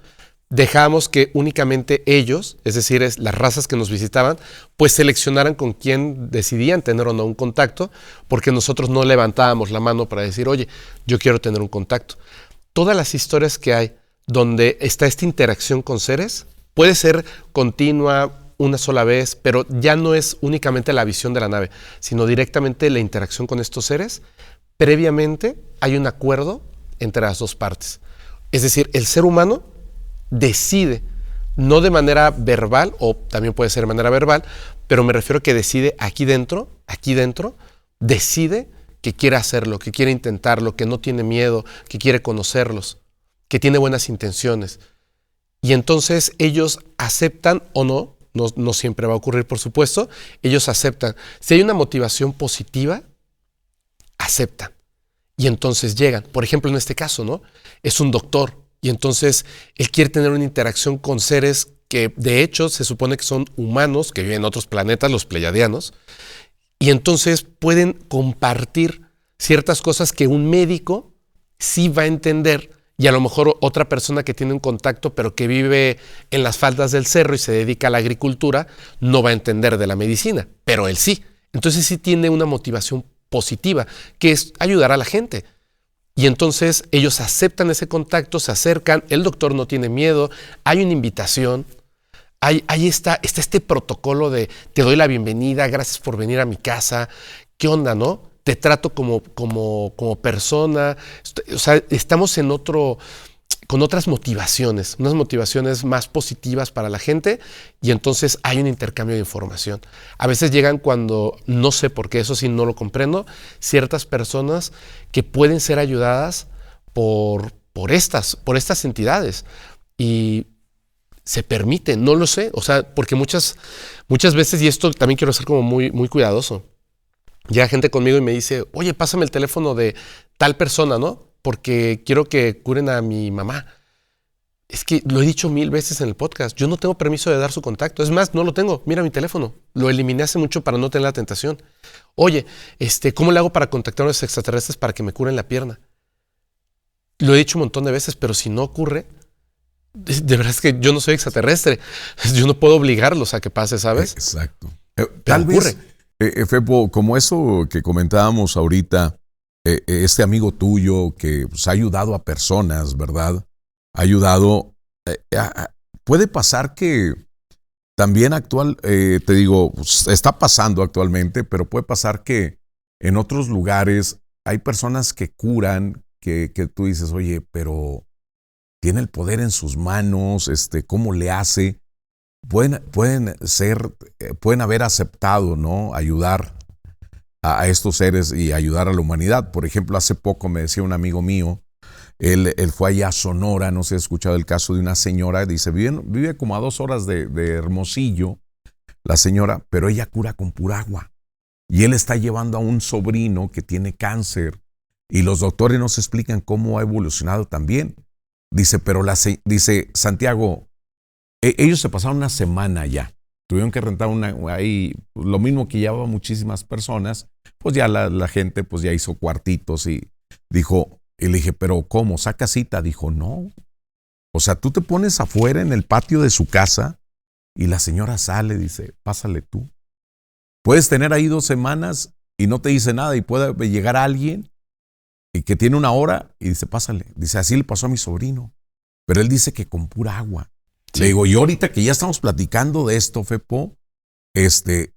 dejábamos que únicamente ellos, es decir, las razas que nos visitaban, pues seleccionaran con quién decidían tener o no un contacto, porque nosotros no levantábamos la mano para decir, oye, yo quiero tener un contacto. Todas las historias que hay donde está esta interacción con seres, puede ser continua una sola vez, pero ya no es únicamente la visión de la nave, sino directamente la interacción con estos seres. Previamente hay un acuerdo entre las dos partes. Es decir, el ser humano decide, no de manera verbal, o también puede ser de manera verbal, pero me refiero a que decide aquí dentro, decide que quiere hacerlo, que quiere intentarlo, que no tiene miedo, que quiere conocerlos, que tiene buenas intenciones. Y entonces ellos aceptan o no siempre va a ocurrir, por supuesto, ellos aceptan. Si hay una motivación positiva, aceptan. Y entonces llegan. Por ejemplo, en este caso, ¿no? Es un doctor y entonces él quiere tener una interacción con seres que de hecho se supone que son humanos, que viven en otros planetas, los pleiadianos, y entonces pueden compartir ciertas cosas que un médico sí va a entender. Y a lo mejor otra persona que tiene un contacto pero que vive en las faldas del cerro y se dedica a la agricultura no va a entender de la medicina, pero él sí. Entonces sí tiene una motivación positiva, que es ayudar a la gente. Y entonces ellos aceptan ese contacto, se acercan, el doctor no tiene miedo, hay una invitación, ahí está este protocolo de te doy la bienvenida, gracias por venir a mi casa, ¿qué onda, no? Te trato como persona, o sea, estamos con otras motivaciones, unas motivaciones más positivas para la gente y entonces hay un intercambio de información. A veces llegan cuando, no sé por qué, eso sí no lo comprendo, ciertas personas que pueden ser ayudadas por estas entidades y se permite, no lo sé, o sea, porque muchas veces, y esto también quiero ser como muy, muy cuidadoso, llega gente conmigo y me dice, oye, pásame el teléfono de tal persona, ¿no? Porque quiero que curen a mi mamá. Es que lo he dicho 1000 veces en el podcast, yo no tengo permiso de dar su contacto. Es más, no lo tengo, mira mi teléfono. Lo eliminé hace mucho para no tener la tentación. Oye, ¿cómo le hago para contactar a los extraterrestres para que me curen la pierna? Lo he dicho un montón de veces, pero si no ocurre, de verdad es que yo no soy extraterrestre. Yo no puedo obligarlos a que pase, ¿sabes? Exacto. Pero Tal ocurre. vez, Fepo, como eso que comentábamos ahorita, este amigo tuyo que pues, ha ayudado a personas, ¿verdad? Ha ayudado. Puede pasar que también te digo, pues, está pasando actualmente, pero puede pasar que en otros lugares hay personas que curan, que tú dices, oye, pero tiene el poder en sus manos, ¿cómo le hace? Pueden haber aceptado, ¿no? Ayudar a estos seres y ayudar a la humanidad. Por ejemplo, hace poco me decía un amigo mío, él fue allá a Sonora, no sé si has escuchado el caso de una señora, dice, vive como a 2 horas de Hermosillo, la señora, pero ella cura con pura agua. Y él está llevando a un sobrino que tiene cáncer y los doctores nos explican cómo ha evolucionado también. Dice, dice Santiago, ellos se pasaron una semana allá. Tuvieron que rentar ahí, lo mismo que llevaba muchísimas personas, pues ya la gente pues ya hizo cuartitos y dijo, y le dije, pero ¿cómo? ¿Saca cita? Dijo, no. O sea, tú te pones afuera en el patio de su casa y la señora sale, dice, pásale tú. Puedes tener ahí 2 semanas y no te dice nada y puede llegar alguien y que tiene 1 hora y dice, pásale. Dice, así le pasó a mi sobrino. Pero él dice que con pura agua. Sí. Le digo, y ahorita que ya estamos platicando de esto, Fepo,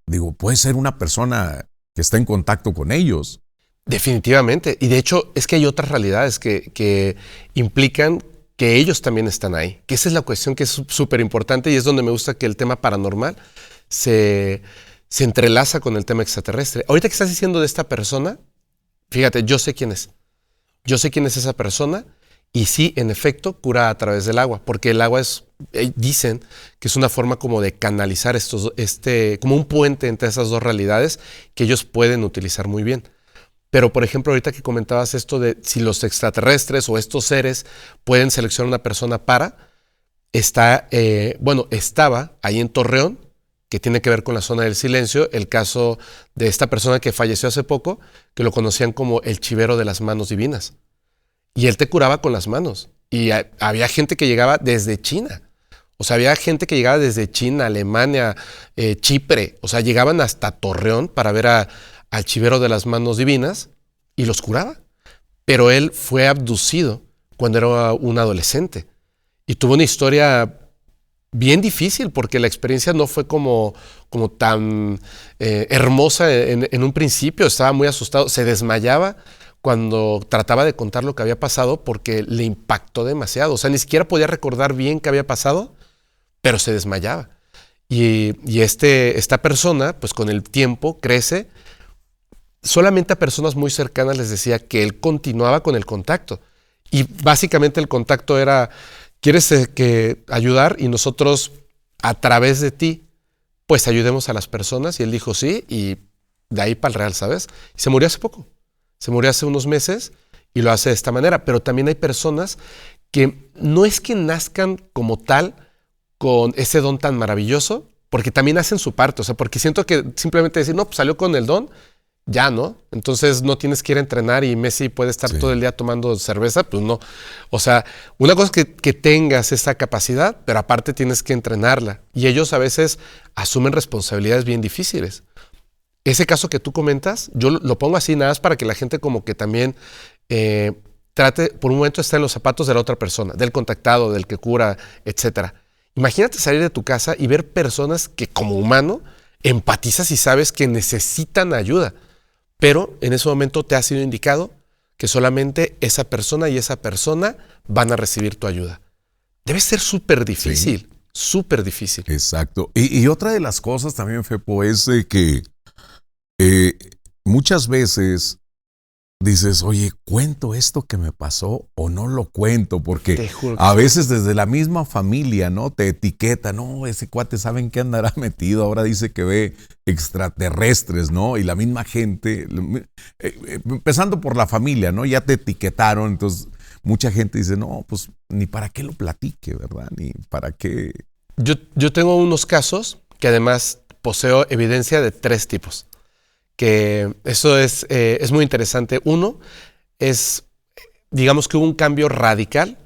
digo, puede ser una persona que está en contacto con ellos. Definitivamente. Y de hecho, es que hay otras realidades que implican que ellos también están ahí. Que esa es la cuestión que es súper importante y es donde me gusta que el tema paranormal se entrelaza con el tema extraterrestre. Ahorita que estás diciendo de esta persona, fíjate, yo sé quién es. Yo sé quién es esa persona y sí, en efecto, cura a través del agua, porque el agua dicen que es una forma como de canalizar como un puente entre esas dos realidades que ellos pueden utilizar muy bien. Pero, por ejemplo, ahorita que comentabas esto de si los extraterrestres o estos seres pueden seleccionar una persona estaba ahí en Torreón, que tiene que ver con la zona del silencio, el caso de esta persona que falleció hace poco, que lo conocían como el chivero de las manos divinas. Y él te curaba con las manos. Y había gente que llegaba desde China. O sea, había gente que llegaba desde China, Alemania, Chipre. O sea, llegaban hasta Torreón para ver al chivero de las manos divinas y los curaba. Pero él fue abducido cuando era un adolescente. Y tuvo una historia bien difícil porque la experiencia no fue como tan hermosa en un principio. Estaba muy asustado, se desmayaba cuando trataba de contar lo que había pasado porque le impactó demasiado. O sea, ni siquiera podía recordar bien qué había pasado, pero se desmayaba. Y esta persona, pues con el tiempo crece. Solamente a personas muy cercanas les decía que él continuaba con el contacto. Y básicamente el contacto era, ¿quieres ayudar? Y nosotros, a través de ti, pues ayudemos a las personas. Y él dijo sí, y de ahí para el real, ¿sabes? Y se murió hace poco. Se murió hace unos meses y lo hace de esta manera. Pero también hay personas que no es que nazcan como tal con ese don tan maravilloso, porque también hacen su parte. O sea, porque siento que simplemente decir, no, pues salió con el don, ya, ¿no? Entonces no tienes que ir a entrenar y Messi puede estar todo el día tomando cerveza, pues no. O sea, una cosa es que tengas esa capacidad, pero aparte tienes que entrenarla. Y ellos a veces asumen responsabilidades bien difíciles. Ese caso que tú comentas, yo lo pongo así nada más para que la gente como que también trate por un momento de estar en los zapatos de la otra persona, del contactado, del que cura, etcétera. Imagínate salir de tu casa y ver personas que como humano empatizas y sabes que necesitan ayuda. Pero en ese momento te ha sido indicado que solamente esa persona y esa persona van a recibir tu ayuda. Debe ser súper difícil, súper difícil. Exacto. Y otra de las cosas también, Fepo, es de que muchas veces dices, oye, ¿cuento esto que me pasó o no lo cuento? Porque a veces desde la misma familia, ¿no? Te etiquetan, no, ese cuate, ¿saben qué andará metido? Ahora dice que ve extraterrestres, ¿no? Y la misma gente, empezando por la familia, ¿no? Ya te etiquetaron, entonces mucha gente dice, no, pues ni para qué lo platique, ¿verdad? Ni para qué. Yo tengo unos casos que además poseo evidencia de 3 tipos. Que eso es muy interesante. Uno es digamos que hubo un cambio radical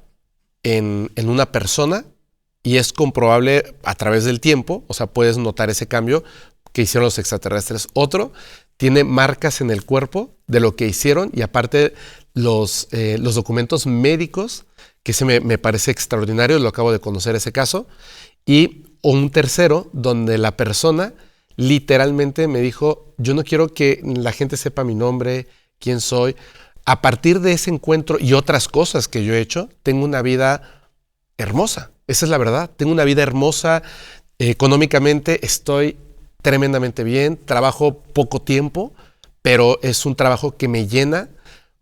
en una persona y es comprobable a través del tiempo, o sea, puedes notar ese cambio que hicieron los extraterrestres. Otro tiene marcas en el cuerpo de lo que hicieron y aparte los documentos médicos, que me parece extraordinario, lo acabo de conocer ese caso, y un tercero donde la persona literalmente me dijo, yo no quiero que la gente sepa mi nombre, quién soy. A partir de ese encuentro y otras cosas que yo he hecho, tengo una vida hermosa. Esa es la verdad. Tengo una vida hermosa. Económicamente estoy tremendamente bien. Trabajo poco tiempo, pero es un trabajo que me llena.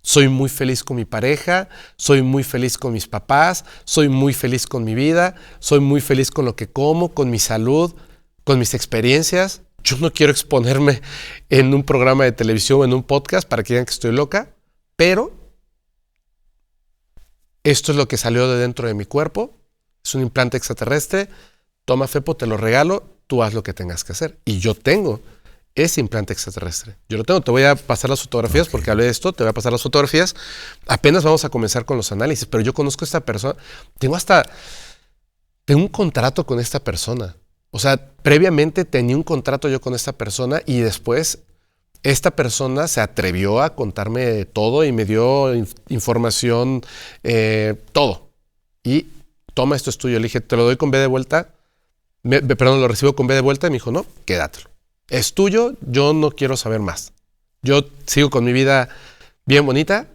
Soy muy feliz con mi pareja. Soy muy feliz con mis papás. Soy muy feliz con mi vida. Soy muy feliz con lo que como, con mi salud, con mis experiencias. Yo no quiero exponerme en un programa de televisión o en un podcast para que digan que estoy loca. Pero esto es lo que salió de dentro de mi cuerpo. Es un implante extraterrestre. Toma, Fepo, te lo regalo. Tú haz lo que tengas que hacer. Y yo tengo ese implante extraterrestre. Yo lo tengo. Te voy a pasar las fotografías porque hablé de esto. Te voy a pasar las fotografías. Apenas vamos a comenzar con los análisis. Pero yo conozco a esta persona. Tengo un contrato con esta persona. O sea, previamente tenía un contrato yo con esta persona y después esta persona se atrevió a contarme todo y me dio información, todo. Y toma, esto es tuyo. Le dije, te lo doy con B de vuelta. Perdón, lo recibo con B de vuelta y me dijo, no, quédatelo. Es tuyo, yo no quiero saber más. Yo sigo con mi vida bien bonita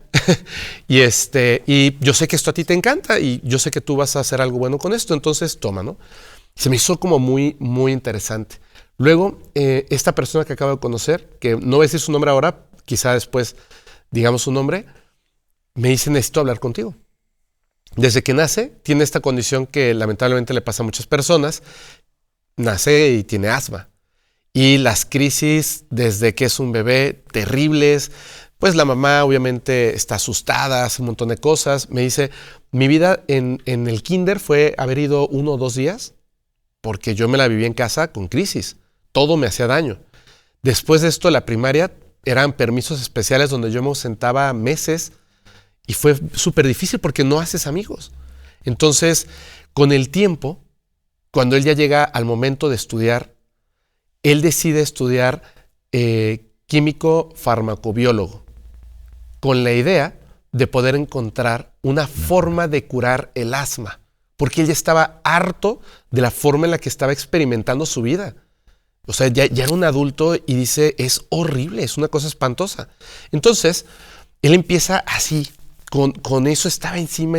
y yo sé que esto a ti te encanta y yo sé que tú vas a hacer algo bueno con esto, entonces toma, ¿no? Se me hizo como muy, muy interesante. Luego, esta persona que acabo de conocer, que no voy a decir su nombre ahora, quizá después digamos su nombre, me dice, necesito hablar contigo. Desde que nace, tiene esta condición que lamentablemente le pasa a muchas personas. Nace y tiene asma. Y las crisis, desde que es un bebé, terribles. Pues la mamá obviamente está asustada, hace un montón de cosas. Me dice, mi vida en el kinder fue haber ido 1 o 2 días, porque yo me la viví en casa con crisis. Todo me hacía daño. Después de esto, la primaria eran permisos especiales donde yo me ausentaba meses y fue súper difícil porque no haces amigos. Entonces, con el tiempo, cuando él ya llega al momento de estudiar, él decide estudiar químico farmacobiólogo con la idea de poder encontrar una forma de curar el asma, porque él ya estaba harto de la forma en la que estaba experimentando su vida. O sea, ya era un adulto y dice, es horrible, es una cosa espantosa. Entonces, él empieza así, con eso estaba encima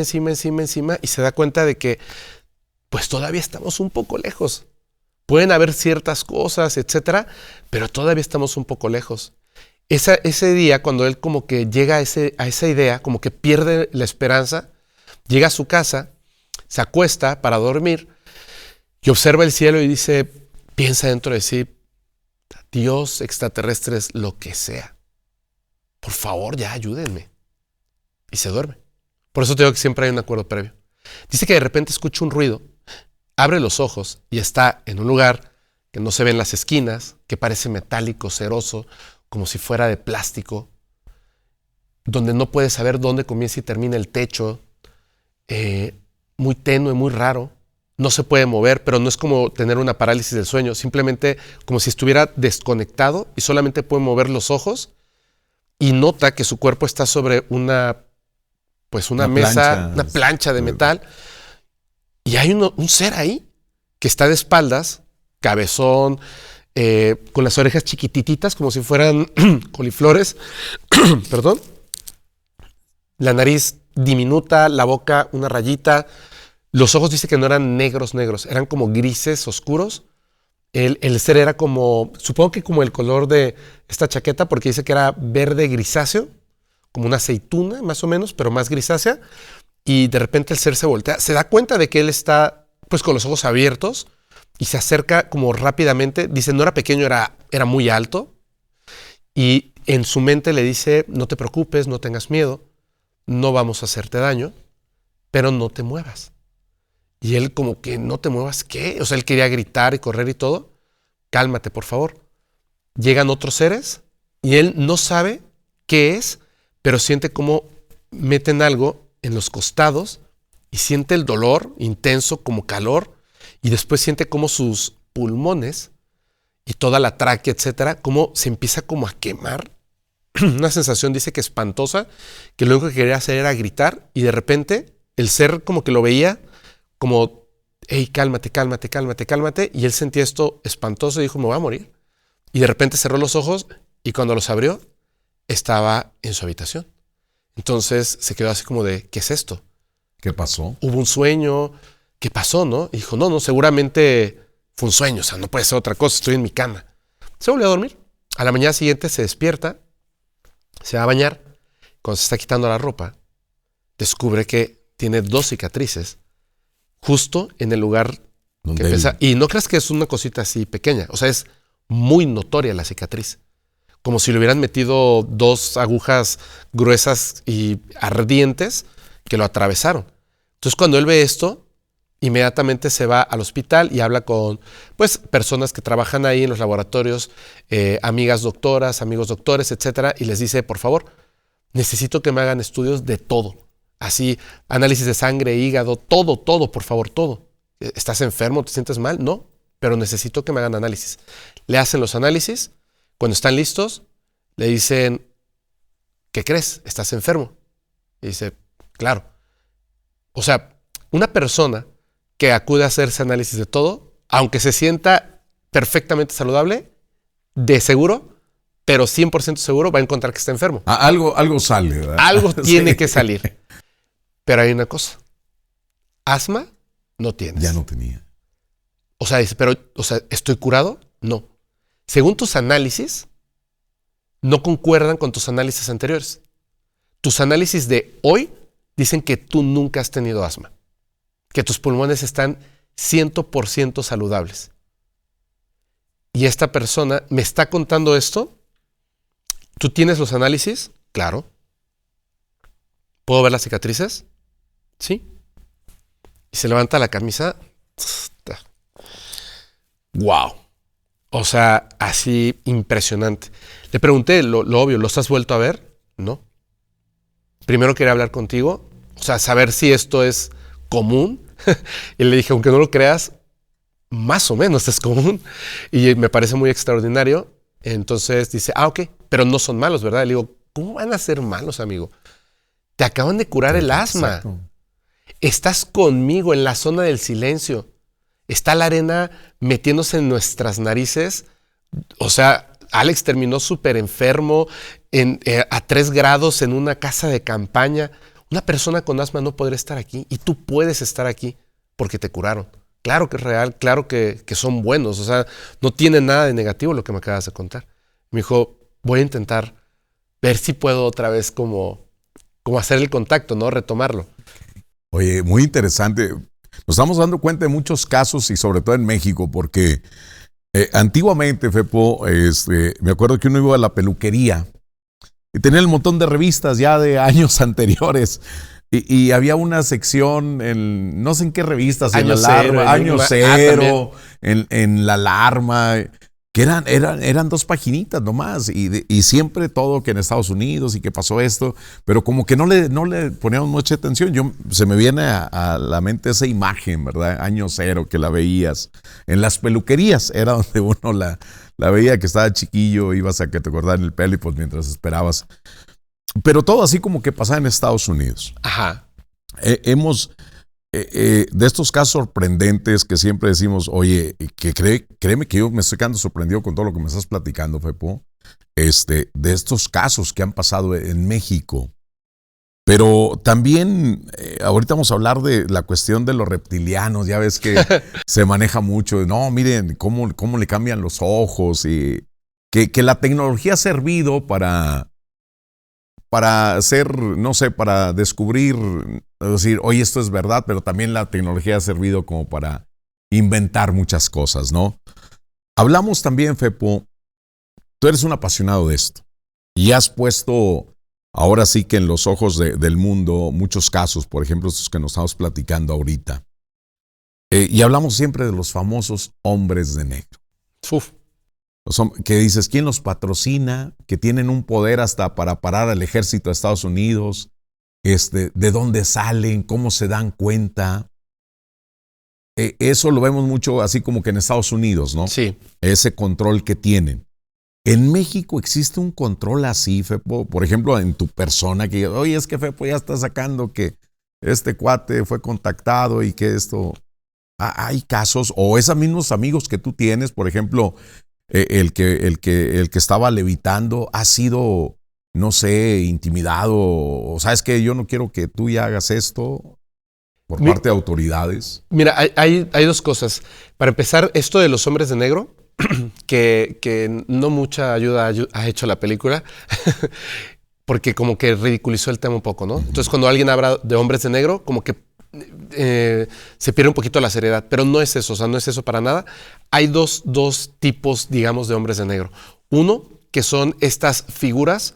y se da cuenta de que pues todavía estamos un poco lejos. Pueden haber ciertas cosas, etcétera, pero todavía estamos un poco lejos. Ese día, cuando él como que llega a esa idea, como que pierde la esperanza, llega a su casa, se acuesta para dormir y observa el cielo y dice, piensa dentro de sí, Dios, extraterrestres, lo que sea. Por favor, ya ayúdenme. Y se duerme. Por eso te digo que siempre hay un acuerdo previo. Dice que de repente escucha un ruido, abre los ojos y está en un lugar que no se ven las esquinas, que parece metálico, ceroso, como si fuera de plástico, donde no puede saber dónde comienza y termina el techo, muy tenue, muy raro. No se puede mover, pero no es como tener una parálisis del sueño, simplemente como si estuviera desconectado y solamente puede mover los ojos y nota que su cuerpo está sobre una mesa, una plancha de metal y hay un ser ahí que está de espaldas, cabezón, con las orejas chiquititas como si fueran coliflores, perdón, la nariz diminuta, la boca una rayita. Los ojos dice que no eran negros, eran como grises, oscuros. El ser era como, supongo que como el color de esta chaqueta, porque dice que era verde grisáceo, como una aceituna más o menos, pero más grisácea. Y de repente el ser se voltea, se da cuenta de que él está pues con los ojos abiertos y se acerca como rápidamente. Dice, no era pequeño, era muy alto. Y en su mente le dice, no te preocupes, no tengas miedo, no vamos a hacerte daño, pero no te muevas. Y él como que no te muevas, ¿qué? O sea, él quería gritar y correr y todo. Cálmate, por favor. Llegan otros seres y él no sabe qué es, pero siente como meten algo en los costados y siente el dolor intenso como calor y después siente como sus pulmones y toda la tráquea, etcétera, como se empieza como a quemar. Una sensación, dice, que espantosa, que lo único que quería hacer era gritar y de repente el ser como que lo veía como, hey, cálmate, cálmate, cálmate, cálmate, y él sentía esto espantoso y dijo, me voy a morir. Y de repente cerró los ojos y cuando los abrió estaba en su habitación. Entonces se quedó así como de, ¿qué es esto? ¿Qué pasó? Hubo un sueño, ¿qué pasó, no? Y dijo, no, seguramente fue un sueño, o sea, no puede ser otra cosa, estoy en mi cama. Se volvió a dormir. A la mañana siguiente se despierta, se va a bañar. Cuando se está quitando la ropa, descubre que tiene 2 cicatrices justo en el lugar que empieza. Y no creas que es una cosita así pequeña, o sea, es muy notoria la cicatriz. Como si le hubieran metido 2 agujas gruesas y ardientes que lo atravesaron. Entonces, cuando él ve esto, inmediatamente se va al hospital y habla con, pues, personas que trabajan ahí en los laboratorios, amigas doctoras, amigos doctores, etcétera, y les dice, por favor, necesito que me hagan estudios de todo. Así, análisis de sangre, hígado, todo, por favor, todo. ¿Estás enfermo? ¿Te sientes mal? No, pero necesito que me hagan análisis. Le hacen los análisis. Cuando están listos, le dicen, ¿qué crees? ¿Estás enfermo? Y dice, claro. O sea, una persona que acude a hacerse análisis de todo, aunque se sienta perfectamente saludable, de seguro, pero 100% seguro, va a encontrar que está enfermo. Algo sale, ¿verdad? Algo tiene que salir. Pero hay una cosa. Asma no tienes. Ya no tenía. O sea, dice, pero, ¿estoy curado? No. Según tus análisis, no concuerdan con tus análisis anteriores. Tus análisis de hoy dicen que tú nunca has tenido asma, que tus pulmones están 100% saludables. Y esta persona me está contando esto. ¿Tú tienes los análisis? Claro. ¿Puedo ver las cicatrices? Sí. Y se levanta la camisa. ¡Wow! O sea, así impresionante. Le pregunté lo obvio, ¿los has vuelto a ver? No. Primero quería hablar contigo, o sea, saber si esto es común. Y le dije, aunque no lo creas, más o menos es común. Y me parece muy extraordinario. Entonces dice, ok, pero no son malos, ¿verdad? Le digo, ¿cómo van a ser malos, amigo? Te acaban de curar el asma. Exacto. Estás conmigo en la zona del silencio. Está la arena metiéndose en nuestras narices. O sea, Alex terminó súper enfermo a 3 grados en una casa de campaña. Una persona con asma no podría estar aquí y tú puedes estar aquí porque te curaron. Claro que es real, claro que son buenos. O sea, no tiene nada de negativo lo que me acabas de contar. Me dijo, voy a intentar ver si puedo otra vez como hacer el contacto, ¿no? Retomarlo. Oye, muy interesante. Nos estamos dando cuenta de muchos casos y sobre todo en México porque antiguamente, Fepo, me acuerdo que uno iba a la peluquería y tenía el montón de revistas ya de años anteriores y había una sección en no sé en qué revistas, en La Alarma, Año Cero, en La Alarma, que eran 2 paginitas nomás y siempre todo que en Estados Unidos y que pasó esto, pero como que no le poníamos mucha atención. Se me viene a la mente esa imagen, ¿verdad? Año Cero, que la veías en las peluquerías, era donde uno la veía que estaba chiquillo, ibas a que te cortaran el pelo y pues mientras esperabas. Pero todo así como que pasaba en Estados Unidos. Ajá. De estos casos sorprendentes que siempre decimos, oye, que créeme que yo me estoy quedando sorprendido con todo lo que me estás platicando, Fepo, de estos casos que han pasado en México. Pero también, ahorita vamos a hablar de la cuestión de los reptilianos, ya ves que se maneja mucho, no, miren cómo le cambian los ojos y que la tecnología ha servido para hacer, no sé, para descubrir, decir, oye, esto es verdad, pero también la tecnología ha servido como para inventar muchas cosas, ¿no? Hablamos también, Fepo, tú eres un apasionado de esto y has puesto ahora sí que en los ojos del mundo muchos casos, por ejemplo, estos que nos estamos platicando ahorita. Y hablamos siempre de los famosos hombres de negro. Uf. Que dices, ¿quién los patrocina? Que tienen un poder hasta para parar al ejército de Estados Unidos. de dónde salen, cómo se dan cuenta. Eso lo vemos mucho así como que en Estados Unidos, ¿no? Sí. Ese control que tienen. ¿En México existe un control así, Fepo? Por ejemplo, en tu persona, que oye, es que Fepo ya está sacando que este cuate fue contactado y que esto... ¿Hay casos o esos mismos amigos que tú tienes, por ejemplo, el que estaba levitando ha sido, no sé, intimidado, o sabes que yo no quiero que tú ya hagas esto por parte de autoridades? Mira, hay dos cosas. Para empezar, esto de los hombres de negro, que no mucha ayuda ha hecho la película, porque como que ridiculizó el tema un poco, ¿no? Entonces, cuando alguien habla de hombres de negro, como que se pierde un poquito la seriedad, pero no es eso, o sea, no es eso para nada. Hay dos tipos, digamos, de hombres de negro. Uno, que son estas figuras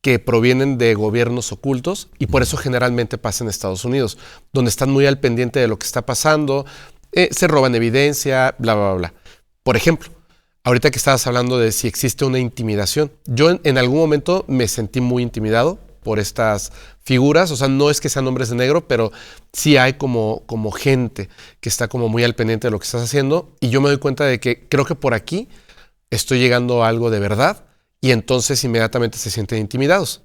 que provienen de gobiernos ocultos y por eso generalmente pasa en Estados Unidos, donde están muy al pendiente de lo que está pasando, se roban evidencia, bla, bla, bla. Por ejemplo, ahorita que estabas hablando de si existe una intimidación, yo en algún momento me sentí muy intimidado por estas figuras, o sea, no es que sean hombres de negro, pero sí hay como gente que está como muy al pendiente de lo que estás haciendo y yo me doy cuenta de que creo que por aquí estoy llegando a algo de verdad y entonces inmediatamente se sienten intimidados.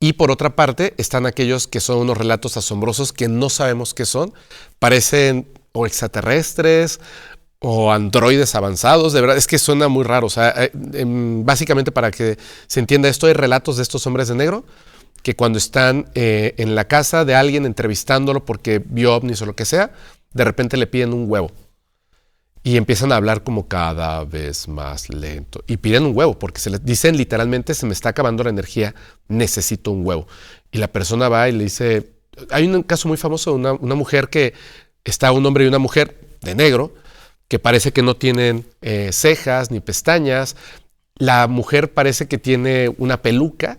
Y por otra parte están aquellos que son unos relatos asombrosos que no sabemos qué son, parecen o extraterrestres o androides avanzados, de verdad, es que suena muy raro. O sea, básicamente para que se entienda esto, hay relatos de estos hombres de negro que cuando están en la casa de alguien entrevistándolo porque vio ovnis o lo que sea, de repente le piden un huevo y empiezan a hablar como cada vez más lento y piden un huevo porque se les dicen literalmente se me está acabando la energía, necesito un huevo. Y la persona va y le dice, hay un caso muy famoso de una mujer que está un hombre y una mujer de negro que parece que no tienen cejas ni pestañas. La mujer parece que tiene una peluca,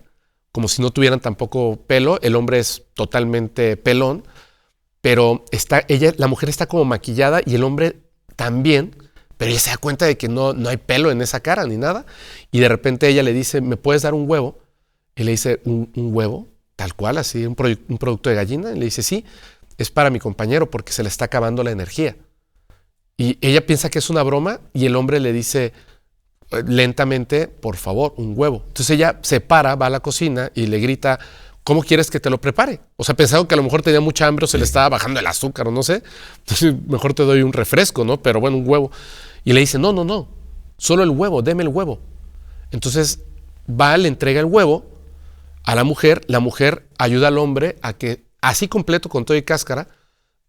como si no tuvieran tampoco pelo. El hombre es totalmente pelón, pero la mujer está como maquillada y el hombre también, pero ella se da cuenta de que no hay pelo en esa cara ni nada. Y de repente ella le dice, ¿me puedes dar un huevo? Y le dice, ¿un huevo? Tal cual, así, un producto de gallina. Y le dice, sí, es para mi compañero porque se le está acabando la energía. Y ella piensa que es una broma y el hombre le dice lentamente, por favor, un huevo. Entonces ella se para, va a la cocina y le grita, ¿cómo quieres que te lo prepare? O sea, pensando que a lo mejor tenía mucha hambre o se le estaba bajando el azúcar o no sé. Entonces mejor te doy un refresco, ¿no? Pero bueno, un huevo. Y le dice, no, solo el huevo, deme el huevo. Entonces va, le entrega el huevo a la mujer ayuda al hombre a que, así completo con todo y cáscara,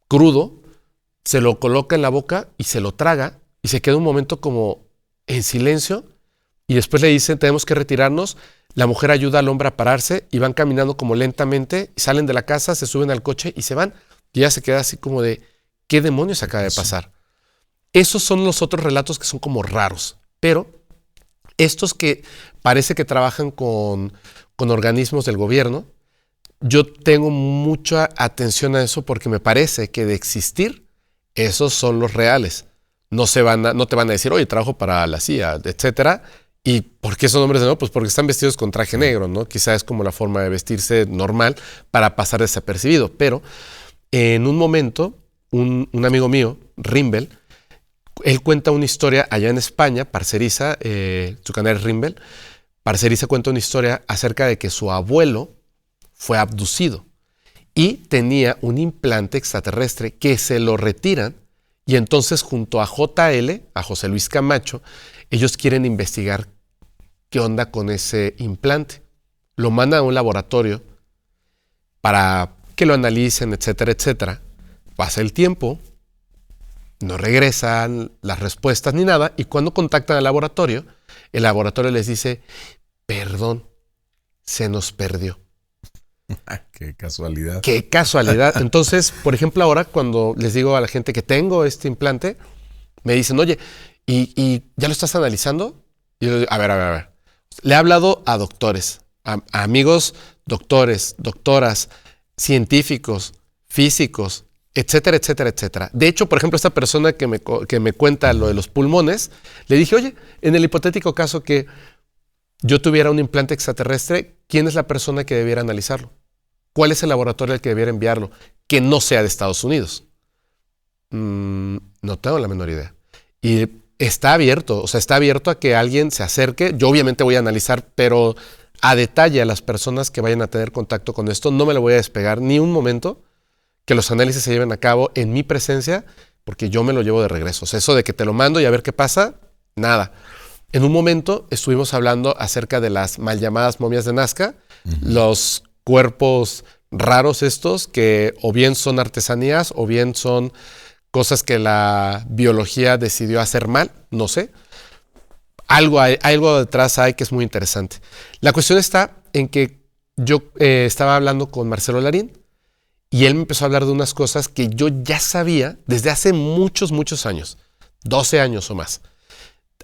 crudo, se lo coloca en la boca y se lo traga y se queda un momento como en silencio y después le dicen tenemos que retirarnos. La mujer ayuda al hombre a pararse y van caminando como lentamente, salen de la casa, se suben al coche y se van y ella se queda así como de ¿qué demonios acaba de pasar? Esos son los otros relatos que son como raros, pero estos que parece que trabajan con organismos del gobierno, yo tengo mucha atención a eso porque me parece que de existir esos son los reales. No te van a decir, oye, trabajo para la CIA, etcétera. ¿Y por qué son hombres de negro? Pues porque están vestidos con traje negro, ¿no? Quizás es como la forma de vestirse normal para pasar desapercibido. Pero en un momento, un amigo mío, Rimbel, él cuenta una historia allá en España, Parceriza, su canal es Rimbel. Parceriza cuenta una historia acerca de que su abuelo fue abducido y tenía un implante extraterrestre que se lo retiran y entonces junto a JL, a José Luis Camacho, ellos quieren investigar qué onda con ese implante. Lo mandan a un laboratorio para que lo analicen, etcétera, etcétera. Pasa el tiempo, no regresan las respuestas ni nada y cuando contactan al laboratorio, el laboratorio les dice, perdón, se nos perdió. Qué casualidad. Qué casualidad. Entonces, por ejemplo, ahora cuando les digo a la gente que tengo este implante, me dicen, oye, ¿y ya lo estás analizando? Y yo digo, a ver. Le he hablado a doctores, a amigos doctores, doctoras, científicos, físicos, etcétera, etcétera, etcétera. De hecho, por ejemplo, esta persona que me cuenta lo de los pulmones, le dije, oye, en el hipotético caso que yo tuviera un implante extraterrestre, ¿quién es la persona que debiera analizarlo? ¿Cuál es el laboratorio al que debiera enviarlo? Que no sea de Estados Unidos. No tengo la menor idea. Y está abierto, o sea, está abierto a que alguien se acerque. Yo obviamente voy a analizar, pero a detalle a las personas que vayan a tener contacto con esto. No me lo voy a despegar ni un momento, que los análisis se lleven a cabo en mi presencia, porque yo me lo llevo de regreso. O sea, eso de que te lo mando y a ver qué pasa, nada. En un momento estuvimos hablando acerca de las mal llamadas momias de Nazca, los cuerpos raros estos que o bien son artesanías o bien son cosas que la biología decidió hacer mal, no sé. Algo detrás hay que es muy interesante. La cuestión está en que yo estaba hablando con Marcelo Larín y él me empezó a hablar de unas cosas que yo ya sabía desde hace muchos, muchos años, 12 años o más,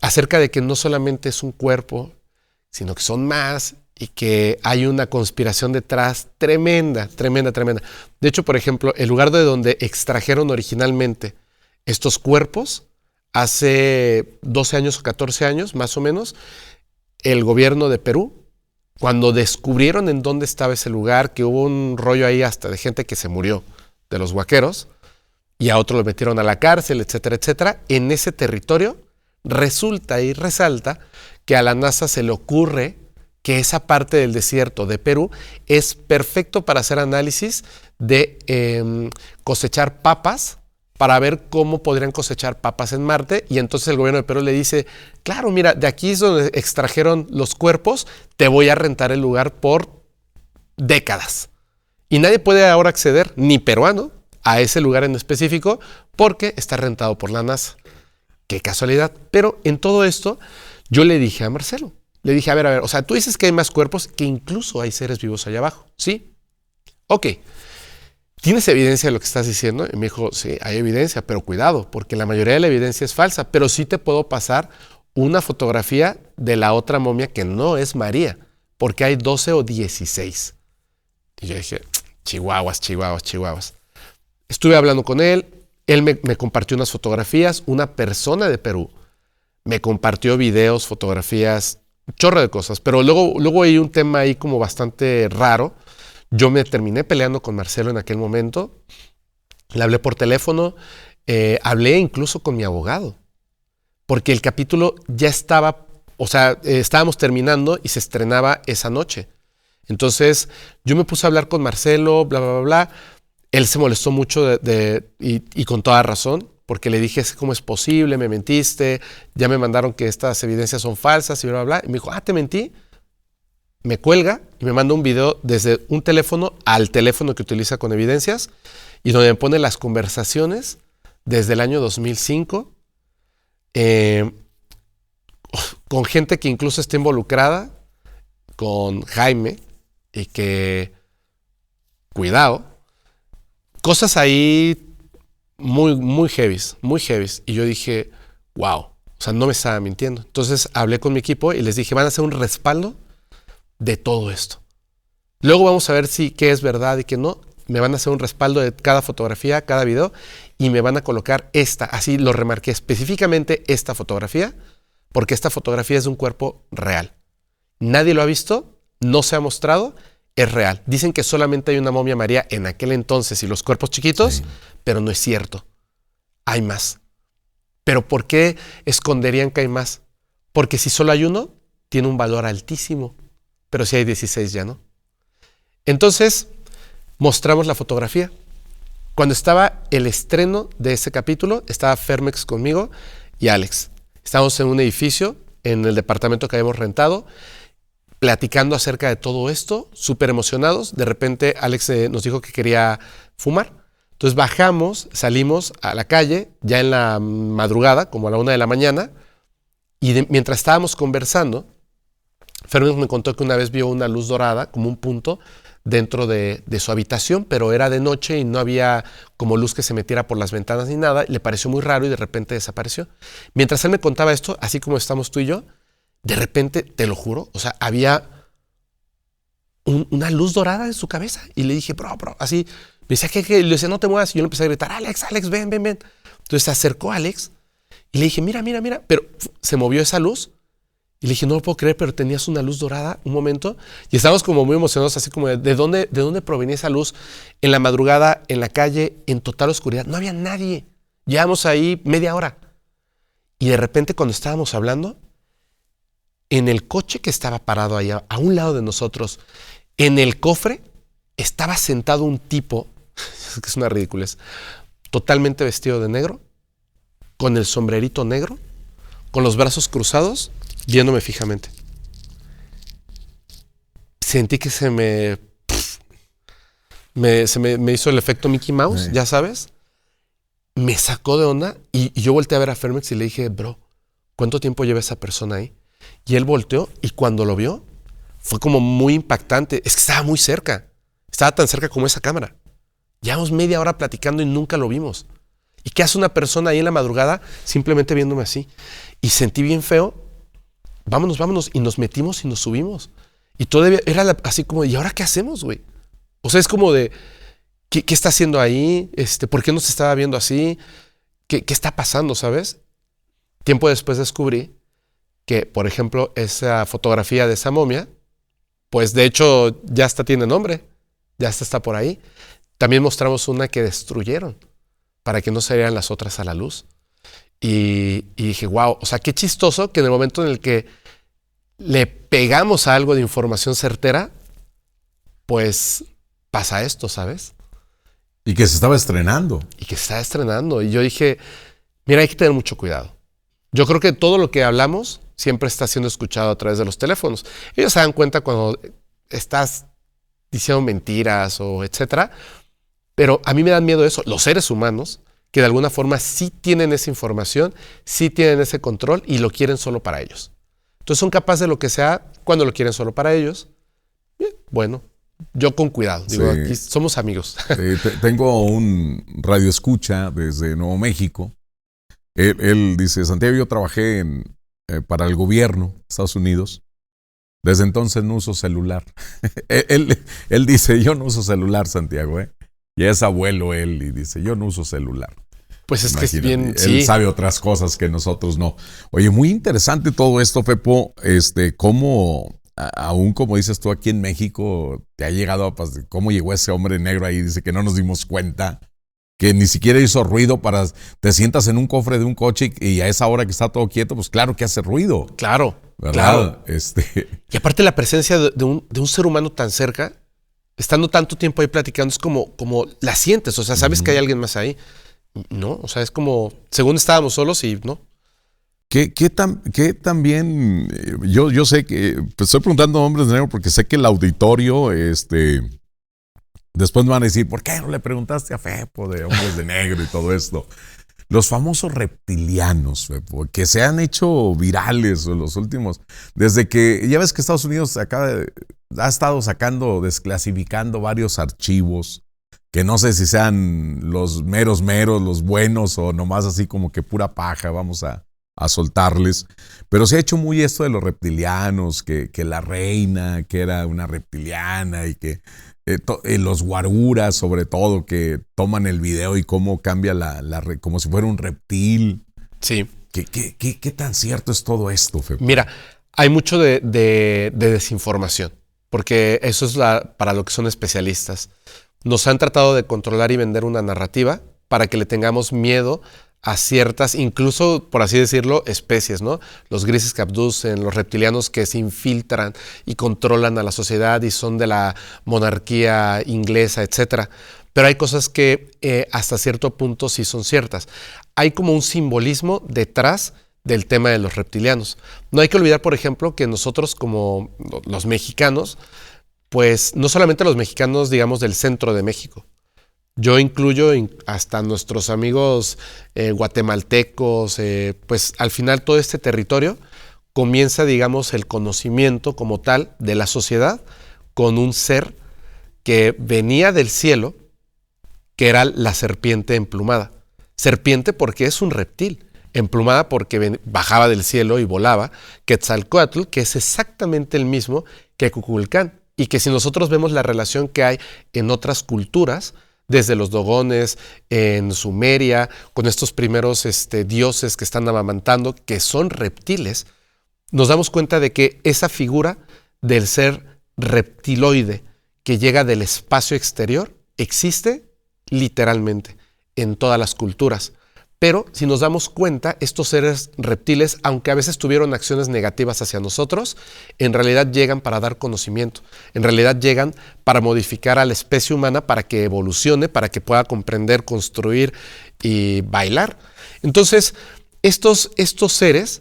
acerca de que no solamente es un cuerpo, sino que son más y que hay una conspiración detrás tremenda, tremenda, tremenda. De hecho, por ejemplo, el lugar de donde extrajeron originalmente estos cuerpos, hace 12 años o 14 años, más o menos, el gobierno de Perú, cuando descubrieron en dónde estaba ese lugar, que hubo un rollo ahí hasta de gente que se murió, de los huaqueros, y a otro lo metieron a la cárcel, etcétera, etcétera, en ese territorio resulta y resalta que a la NASA se le ocurre que esa parte del desierto de Perú es perfecto para hacer análisis de cosechar papas, para ver cómo podrían cosechar papas en Marte. Y entonces el gobierno de Perú le dice, claro, mira, de aquí es donde extrajeron los cuerpos, te voy a rentar el lugar por décadas. Y nadie puede ahora acceder, ni peruano, a ese lugar en específico, porque está rentado por la NASA. Qué casualidad. Pero en todo esto, yo le dije a Marcelo, le dije, a ver, o sea, tú dices que hay más cuerpos, que incluso hay seres vivos allá abajo, ¿sí? Ok. ¿Tienes evidencia de lo que estás diciendo? Y me dijo, sí, hay evidencia, pero cuidado, porque la mayoría de la evidencia es falsa, pero sí te puedo pasar una fotografía de la otra momia que no es María, porque hay 12 o 16. Y yo dije, chihuahuas, chihuahuas, chihuahuas. Estuve hablando con él me compartió unas fotografías, una persona de Perú me compartió videos, fotografías, un chorro de cosas, pero luego hay un tema ahí como bastante raro. Yo me terminé peleando con Marcelo en aquel momento, le hablé por teléfono, hablé incluso con mi abogado, porque el capítulo ya estaba, o sea, estábamos terminando y se estrenaba esa noche. Entonces yo me puse a hablar con Marcelo, bla, bla, bla, bla. Él se molestó mucho y con toda razón, porque le dije, ¿cómo es posible? Me mentiste, ya me mandaron que estas evidencias son falsas y bla, bla, bla. Y me dijo, ¿te mentí? Me cuelga y me manda un video desde un teléfono al teléfono que utiliza con evidencias y donde me pone las conversaciones desde el año 2005 con gente que incluso está involucrada con Jaime y que, cuidado, cosas ahí muy heavies, muy heavies. Y yo dije, wow, o sea, no me estaba mintiendo. Entonces hablé con mi equipo y les dije, van a hacer un respaldo de todo esto. Luego vamos a ver qué es verdad y qué no. Me van a hacer un respaldo de cada fotografía, cada video, y me van a colocar esta, así lo remarqué específicamente, esta fotografía, porque esta fotografía es de un cuerpo real. Nadie lo ha visto, no se ha mostrado, es real. Dicen que solamente hay una momia María en aquel entonces y los cuerpos chiquitos, sí, pero no es cierto. Hay más. ¿Pero por qué esconderían que hay más? Porque si solo hay uno, tiene un valor altísimo. Pero si hay 16 ya no. Entonces, mostramos la fotografía. Cuando estaba el estreno de ese capítulo, estaba Fermex conmigo y Alex. Estábamos en un edificio, en el departamento que habíamos rentado, platicando acerca de todo esto, súper emocionados. De repente, Alex nos dijo que quería fumar. Entonces bajamos, salimos a la calle, ya en la madrugada, como a la 1 de la mañana, y mientras estábamos conversando, Fernández me contó que una vez vio una luz dorada, como un punto, dentro de su habitación, pero era de noche y no había como luz que se metiera por las ventanas ni nada. Le pareció muy raro y de repente desapareció. Mientras él me contaba esto, así como estamos tú y yo, de repente, te lo juro, o sea, había una luz dorada en su cabeza. Y le dije, bro, así. Me decía, ¿qué? Y le decía, no te muevas. Y yo le empecé a gritar, Alex, ven. Entonces se acercó Alex y le dije, mira. Pero se movió esa luz. Y le dije, no lo puedo creer, pero tenías una luz dorada un momento. Y estábamos como muy emocionados, así como ¿de dónde provenía esa luz? En la madrugada, en la calle, en total oscuridad. No había nadie. Llevamos ahí media hora. Y de repente cuando estábamos hablando, en el coche que estaba parado allá, a un lado de nosotros, en el cofre, estaba sentado un tipo, que es una ridiculez, totalmente vestido de negro, con el sombrerito negro, con los brazos cruzados, viéndome fijamente. Sentí que me hizo el efecto Mickey Mouse, ya sabes. Me sacó de onda y yo volteé a ver a Fermex y le dije, bro, ¿cuánto tiempo lleva esa persona ahí? Y él volteó y cuando lo vio, fue como muy impactante. Es que estaba muy cerca. Estaba tan cerca como esa cámara. Llevamos media hora platicando y nunca lo vimos. ¿Y qué hace una persona ahí en la madrugada simplemente viéndome así? Y sentí bien feo. Vámonos. Y nos metimos y nos subimos. Y todavía era así como, ¿y ahora qué hacemos, güey? O sea, es como de, ¿qué está haciendo ahí? ¿Por qué nos estaba viendo así? ¿Qué está pasando, sabes? Tiempo después descubrí que, por ejemplo, esa fotografía de esa momia, pues de hecho ya hasta tiene nombre. Ya hasta está por ahí. También mostramos una que destruyeron para que no salieran las otras a la luz. Y dije, wow, o sea, qué chistoso que en el momento en el que le pegamos a algo de información certera, pues pasa esto, ¿sabes? Y que se estaba estrenando. Y yo dije, mira, hay que tener mucho cuidado. Yo creo que todo lo que hablamos siempre está siendo escuchado a través de los teléfonos. Ellos se dan cuenta cuando estás diciendo mentiras o etcétera. Pero a mí me dan miedo eso, los seres humanos, que de alguna forma sí tienen esa información, sí tienen ese control y lo quieren solo para ellos. Entonces son capaces de lo que sea cuando lo quieren solo para ellos. Bien, bueno, yo con cuidado, digo, Sí. aquí somos amigos. Tengo un radioescucha desde Nuevo México. Él dice, Santiago, yo trabajé para el gobierno de Estados Unidos. Desde entonces no uso celular. él dice, yo no uso celular, Santiago, Ya es abuelo él y dice, yo no uso celular. Pues es Imagínate, que es bien, él sí. sabe otras cosas que nosotros no. Oye, muy interesante todo esto, Fepo, cómo, aún como dices tú aquí en México, te ha llegado cómo llegó ese hombre negro ahí, dice que no nos dimos cuenta, que ni siquiera hizo ruido te sientas en un cofre de un coche y a esa hora que está todo quieto, pues claro que hace ruido. Claro, ¿Verdad? claro. Y aparte la presencia de un ser humano tan cerca, estando tanto tiempo ahí platicando, es como la sientes, o sea, sabes que hay alguien más ahí. No, o sea, es como, según estábamos solos y no. ¿Qué también? Yo sé que, pues estoy preguntando a hombres de negro porque sé que el auditorio, después me van a decir, ¿por qué no le preguntaste a Fepo de hombres de negro y todo esto? Los famosos reptilianos, Fepo, que se han hecho virales en los últimos, desde que, ya ves que Estados Unidos ha estado desclasificando varios archivos, que no sé si sean los meros, los buenos o nomás así como que pura paja, vamos a soltarles. Pero se ha hecho muy esto de los reptilianos, que la reina, que era una reptiliana y que los guaruras sobre todo, que toman el video y cómo cambia como si fuera un reptil. Sí. ¿Qué tan cierto es todo esto, Fepo? Mira, hay mucho de desinformación, porque eso es para lo que son especialistas. Nos han tratado de controlar y vender una narrativa para que le tengamos miedo a ciertas, incluso, por así decirlo, especies, ¿no? Los grises que abducen, los reptilianos que se infiltran y controlan a la sociedad y son de la monarquía inglesa, etcétera. Pero hay cosas que hasta cierto punto sí son ciertas. Hay como un simbolismo detrás del tema de los reptilianos. No hay que olvidar, por ejemplo, que nosotros como los mexicanos, pues no solamente los mexicanos, digamos, del centro de México. Yo incluyo hasta nuestros amigos guatemaltecos, pues al final todo este territorio comienza, digamos, el conocimiento como tal de la sociedad con un ser que venía del cielo, que era la serpiente emplumada. Serpiente porque es un reptil, emplumada porque bajaba del cielo y volaba, Quetzalcóatl, que es exactamente el mismo que Kukulcán. Y que si nosotros vemos la relación que hay en otras culturas, desde los dogones, en Sumeria, con estos primeros dioses que están amamantando, que son reptiles, nos damos cuenta de que esa figura del ser reptiloide que llega del espacio exterior existe literalmente en todas las culturas. Pero si nos damos cuenta, estos seres reptiles, aunque a veces tuvieron acciones negativas hacia nosotros, en realidad llegan para dar conocimiento, en realidad llegan para modificar a la especie humana para que evolucione, para que pueda comprender, construir y bailar. Entonces, estos seres,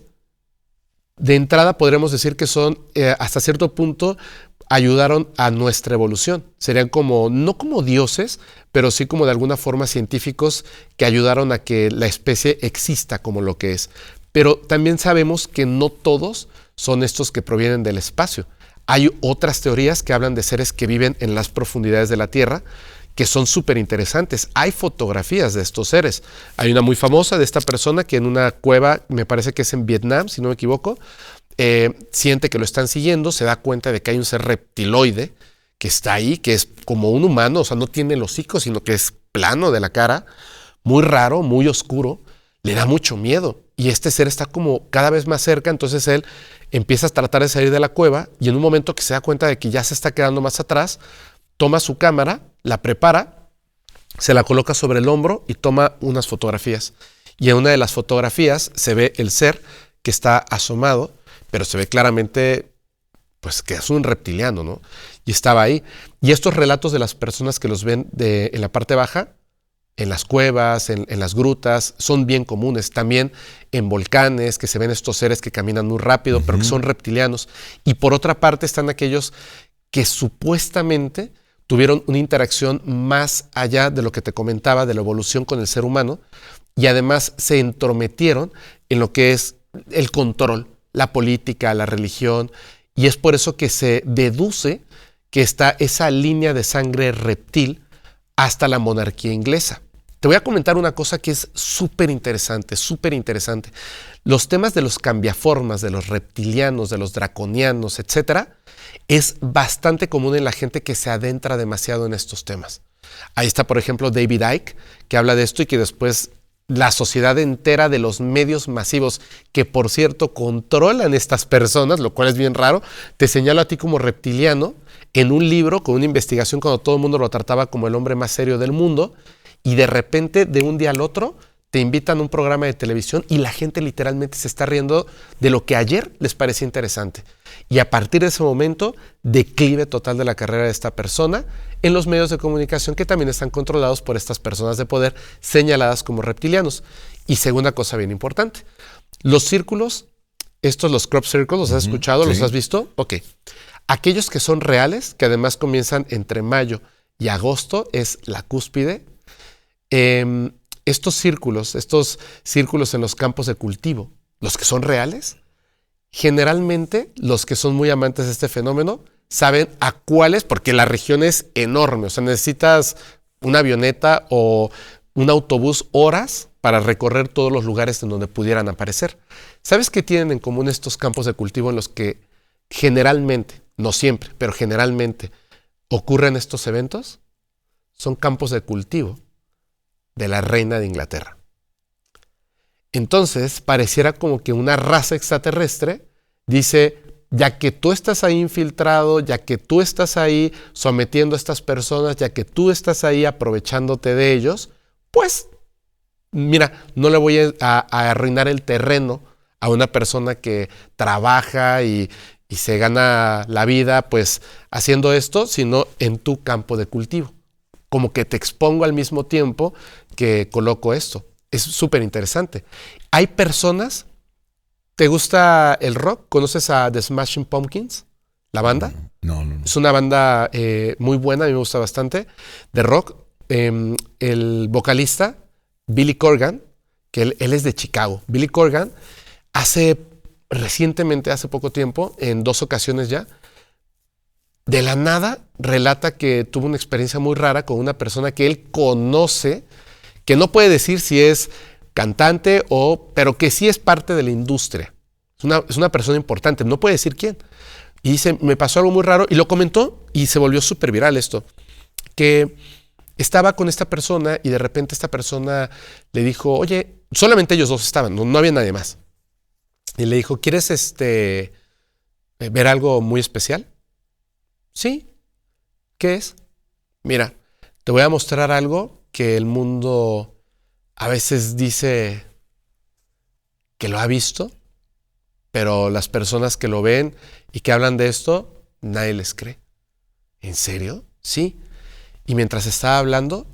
de entrada podremos decir que son, hasta cierto punto, ayudaron a nuestra evolución. Serían como, no como dioses, pero sí como de alguna forma científicos que ayudaron a que la especie exista como lo que es. Pero también sabemos que no todos son estos que provienen del espacio. Hay otras teorías que hablan de seres que viven en las profundidades de la Tierra, que son súper interesantes. Hay fotografías de estos seres. Hay una muy famosa de esta persona que en una cueva, me parece que es en Vietnam, si no me equivoco, siente que lo están siguiendo, se da cuenta de que hay un ser reptiloide que está ahí, que es como un humano, o sea, no tiene el hocico, sino que es plano de la cara, muy raro, muy oscuro, le da mucho miedo. Y este ser está como cada vez más cerca, entonces él empieza a tratar de salir de la cueva y en un momento que se da cuenta de que ya se está quedando más atrás, toma su cámara, la prepara, se la coloca sobre el hombro y toma unas fotografías. Y en una de las fotografías se ve el ser que está asomado, pero se ve claramente pues que es un reptiliano, ¿no? Y estaba ahí. Y estos relatos de las personas que los ven en la parte baja, en las cuevas, en las grutas, son bien comunes. También en volcanes, que se ven estos seres que caminan muy rápido, pero que son reptilianos. Y por otra parte están aquellos que supuestamente tuvieron una interacción más allá de lo que te comentaba, de la evolución con el ser humano, y además se entrometieron en lo que es el control, la política, la religión, y es por eso que se deduce que está esa línea de sangre reptil hasta la monarquía inglesa. Te voy a comentar una cosa que es súper interesante, súper interesante. Los temas de los cambiaformas, de los reptilianos, de los draconianos, etcétera, es bastante común en la gente que se adentra demasiado en estos temas. Ahí está, por ejemplo, David Icke, que habla de esto y que después la sociedad entera de los medios masivos, que por cierto controlan estas personas, lo cual es bien raro, te señala a ti como reptiliano en un libro con una investigación cuando todo el mundo lo trataba como el hombre más serio del mundo, y de repente, de un día al otro, te invitan a un programa de televisión y la gente literalmente se está riendo de lo que ayer les parecía interesante. Y a partir de ese momento, declive total de la carrera de esta persona en los medios de comunicación que también están controlados por estas personas de poder señaladas como reptilianos. Y segunda cosa bien importante, los círculos, los crop circles, ¿los has escuchado? Sí. ¿Los has visto? Ok. Aquellos que son reales, que además comienzan entre mayo y agosto, es la cúspide. Estos círculos en los campos de cultivo, los que son reales, generalmente los que son muy amantes de este fenómeno saben a cuáles, porque la región es enorme, o sea, necesitas una avioneta o un autobús horas para recorrer todos los lugares en donde pudieran aparecer. ¿Sabes qué tienen en común estos campos de cultivo en los que generalmente, no siempre, pero generalmente ocurren estos eventos? Son campos de cultivo de la reina de Inglaterra. Entonces, pareciera como que una raza extraterrestre dice, ya que tú estás ahí infiltrado, ya que tú estás ahí sometiendo a estas personas, ya que tú estás ahí aprovechándote de ellos, pues, mira, no le voy a arruinar el terreno a una persona que trabaja y se gana la vida, pues, haciendo esto, sino en tu campo de cultivo. Como que te expongo al mismo tiempo que coloco esto. Es súper interesante. Hay personas, ¿te gusta el rock? ¿Conoces a The Smashing Pumpkins? ¿La banda? No. Es una banda muy buena, a mí me gusta bastante, de rock. El vocalista, Billy Corgan, que él es de Chicago. Billy Corgan, recientemente, hace poco tiempo, en 2 ocasiones ya, de la nada relata que tuvo una experiencia muy rara con una persona que él conoce, que no puede decir si es cantante pero que sí es parte de la industria. Es una persona importante, no puede decir quién. Y dice, me pasó algo muy raro, y lo comentó, y se volvió súper viral esto, que estaba con esta persona, y de repente esta persona le dijo, oye, solamente ellos dos estaban, no había nadie más. Y le dijo, ¿quieres ver algo muy especial? Sí. ¿Qué es? Mira, te voy a mostrar algo que el mundo a veces dice que lo ha visto, pero las personas que lo ven y que hablan de esto, nadie les cree. ¿En serio? Sí. Y mientras estaba hablando,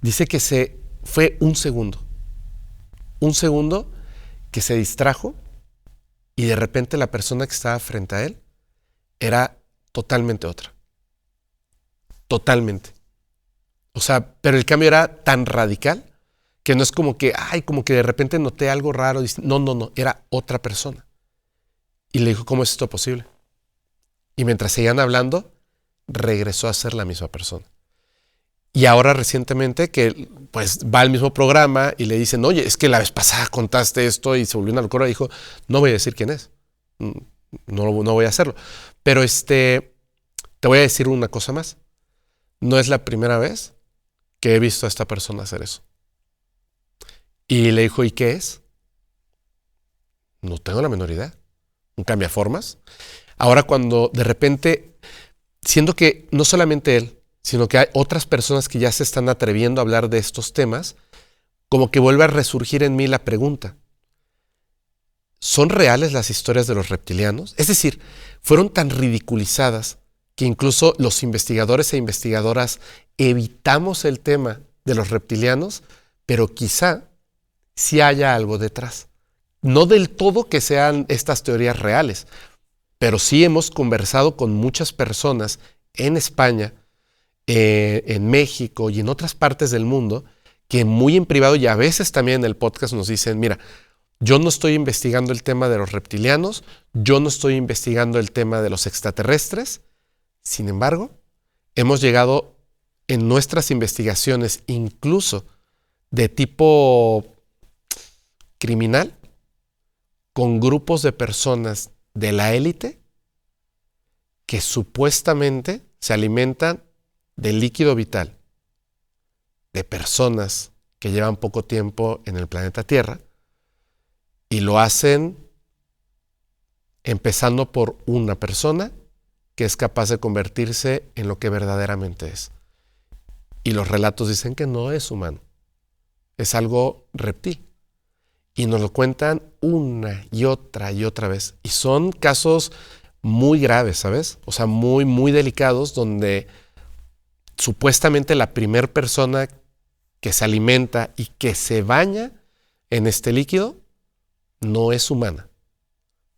dice que fue un segundo que se distrajo y de repente la persona que estaba frente a él era totalmente otra. Totalmente. O sea, pero el cambio era tan radical que no es como que, como que de repente noté algo raro. No, era otra persona. Y le dijo, ¿cómo es esto posible? Y mientras seguían hablando, regresó a ser la misma persona. Y ahora recientemente que pues va al mismo programa y le dicen, oye, es que la vez pasada contaste esto y se volvió una locura. Dijo, no voy a decir quién es. No voy a hacerlo. Pero te voy a decir una cosa más. No es la primera vez que he visto a esta persona hacer eso. Y le dijo, ¿y qué es? No tengo la menor idea. Un cambiaformas. Ahora cuando de repente, siendo que no solamente él, sino que hay otras personas que ya se están atreviendo a hablar de estos temas, como que vuelve a resurgir en mí la pregunta. ¿Son reales las historias de los reptilianos? Es decir, fueron tan ridiculizadas que incluso los investigadores e investigadoras evitamos el tema de los reptilianos, pero quizá sí haya algo detrás. No del todo que sean estas teorías reales, pero sí hemos conversado con muchas personas en España, en México y en otras partes del mundo, que muy en privado y a veces también en el podcast nos dicen, mira, yo no estoy investigando el tema de los reptilianos, yo no estoy investigando el tema de los extraterrestres. Sin embargo, hemos llegado en nuestras investigaciones, incluso de tipo criminal, con grupos de personas de la élite que supuestamente se alimentan del líquido vital de personas que llevan poco tiempo en el planeta Tierra y lo hacen empezando por una persona que es capaz de convertirse en lo que verdaderamente es. Y los relatos dicen que no es humano, es algo reptil. Y nos lo cuentan una y otra vez. Y son casos muy graves, ¿sabes? O sea, muy, muy delicados, donde supuestamente la primer persona que se alimenta y que se baña en este líquido no es humana.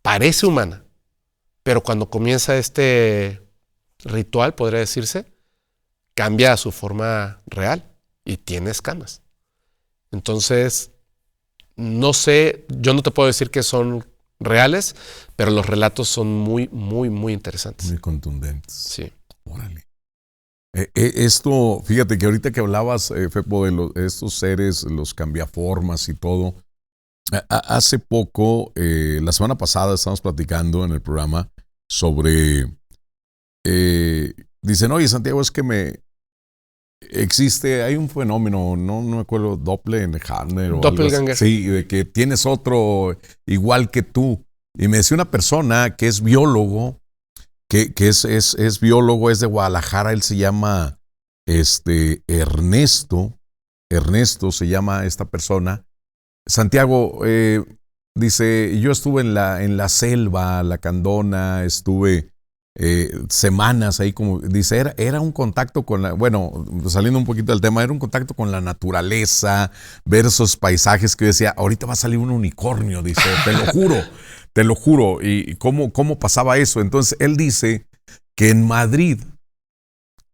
Parece humana, pero cuando comienza este ritual, podría decirse, cambia a su forma real y tiene escamas. Entonces, no sé, yo no te puedo decir que son reales, pero los relatos son muy, muy, muy interesantes. Muy contundentes. Sí. Órale. Esto, fíjate que ahorita que hablabas, Fepo, de estos seres, los cambiaformas y todo, hace poco, la semana pasada estábamos platicando en el programa sobre, dicen, oye Santiago, es que hay un fenómeno, no me acuerdo, Doppelganger o Doppelganger. Sí, de que tienes otro igual que tú. Y me decía una persona que es biólogo, que es biólogo, es de Guadalajara, él se llama Ernesto se llama esta persona. Santiago, dice, yo estuve en la selva, la Candona, estuve semanas ahí, como dice, era un contacto con saliendo un poquito del tema, era un contacto con la naturaleza, ver esos paisajes que yo decía, ahorita va a salir un unicornio, dice, te lo juro, y cómo pasaba eso. Entonces él dice que en Madrid,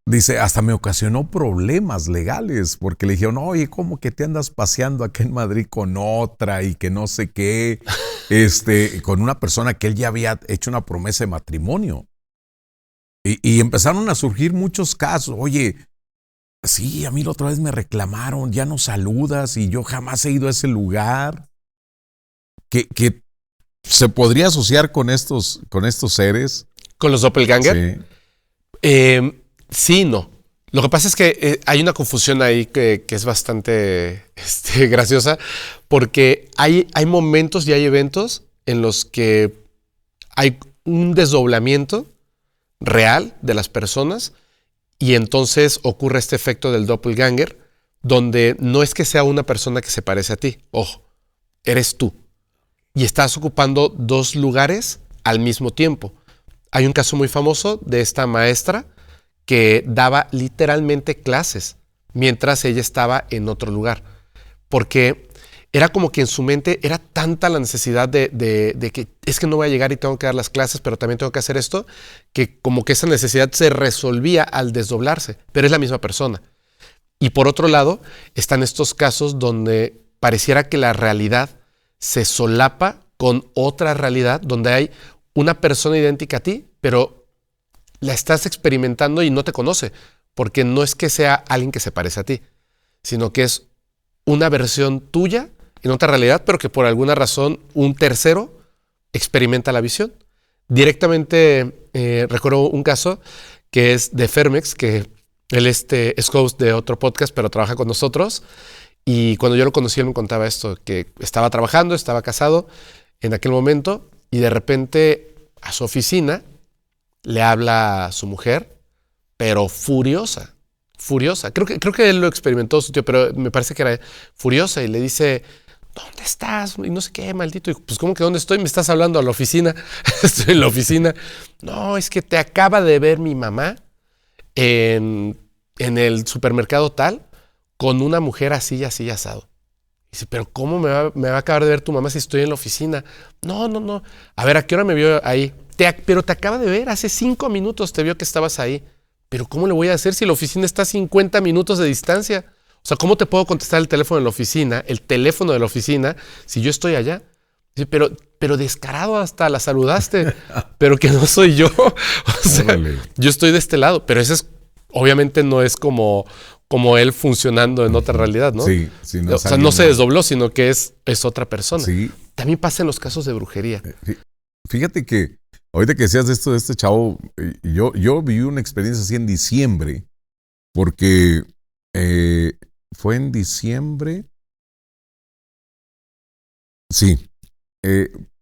dice, hasta me ocasionó problemas legales, porque le dijeron, oye, ¿cómo que te andas paseando acá en Madrid con otra y que no sé qué? Con una persona que él ya había hecho una promesa de matrimonio. Y empezaron a surgir muchos casos. Oye, sí, a mí la otra vez me reclamaron, ya no saludas y yo jamás he ido a ese lugar. Que se podría asociar con estos seres. ¿Con los Doppelganger? Sí. Sí, no. Lo que pasa es que hay una confusión ahí que es bastante graciosa, porque hay momentos y hay eventos en los que hay un desdoblamiento real de las personas y entonces ocurre este efecto del doppelganger, donde no es que sea una persona que se parece a ti, ojo, eres tú y estás ocupando dos lugares al mismo tiempo. Hay un caso muy famoso de esta maestra que daba literalmente clases mientras ella estaba en otro lugar, porque era como que en su mente era tanta la necesidad de que es que no voy a llegar y tengo que dar las clases, pero también tengo que hacer esto, que como que esa necesidad se resolvía al desdoblarse, pero es la misma persona. Y por otro lado, están estos casos donde pareciera que la realidad se solapa con otra realidad, donde hay una persona idéntica a ti, pero la estás experimentando y no te conoce, porque no es que sea alguien que se parece a ti, sino que es una versión tuya en otra realidad, pero que por alguna razón un tercero experimenta la visión. Directamente recuerdo un caso que es de Fermex, que él es host de otro podcast, pero trabaja con nosotros. Y cuando yo lo conocí, él me contaba esto, que estaba trabajando, estaba casado en aquel momento, y de repente a su oficina le habla a su mujer, pero furiosa, furiosa. Creo que él lo experimentó su tío, pero me parece que era furiosa y le dice, ¿dónde estás? Y no sé qué, maldito. Y pues, ¿cómo que dónde estoy? Me estás hablando a la oficina. Estoy en la oficina. No, es que te acaba de ver mi mamá en el supermercado tal con una mujer así y así asado. Dice, pero ¿cómo me va a acabar de ver tu mamá si estoy en la oficina? No. A ver, ¿a qué hora me vio ahí? Pero te acaba de ver, hace 5 minutos te vio que estabas ahí. Pero ¿cómo le voy a hacer si la oficina está a 50 minutos de distancia? O sea, ¿cómo te puedo contestar el teléfono de la oficina, el teléfono de la oficina, si yo estoy allá? Dice, pero descarado hasta la saludaste, pero que no soy yo. O sea, yo estoy de este lado, pero ese es, obviamente no es como él funcionando en otra realidad, ¿no? Sí, no, o sea, no se desdobló, sino que es otra persona. Sí. También pasa en los casos de brujería. Fíjate que ahorita que decías esto de este chavo, yo viví una experiencia así en diciembre, porque fue en diciembre. Sí.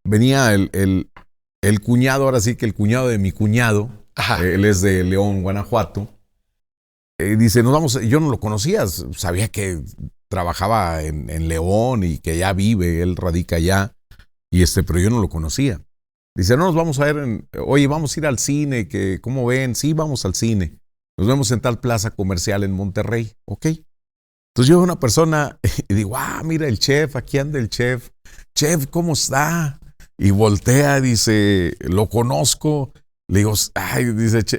Venía el cuñado, ahora sí que el cuñado de mi cuñado, él es de León, Guanajuato. Dice, nos vamos, yo no lo conocía, sabía que trabajaba en León y que ya vive, él radica allá, pero yo no lo conocía. Dice, no, nos vamos a ver, oye, vamos a ir al cine, que ¿cómo ven? Sí, vamos al cine. Nos vemos en tal plaza comercial en Monterrey, ¿ok? Entonces yo veo a una persona y digo, mira el chef, aquí anda el chef. Chef, ¿cómo está? Y voltea, dice, lo conozco. Le digo,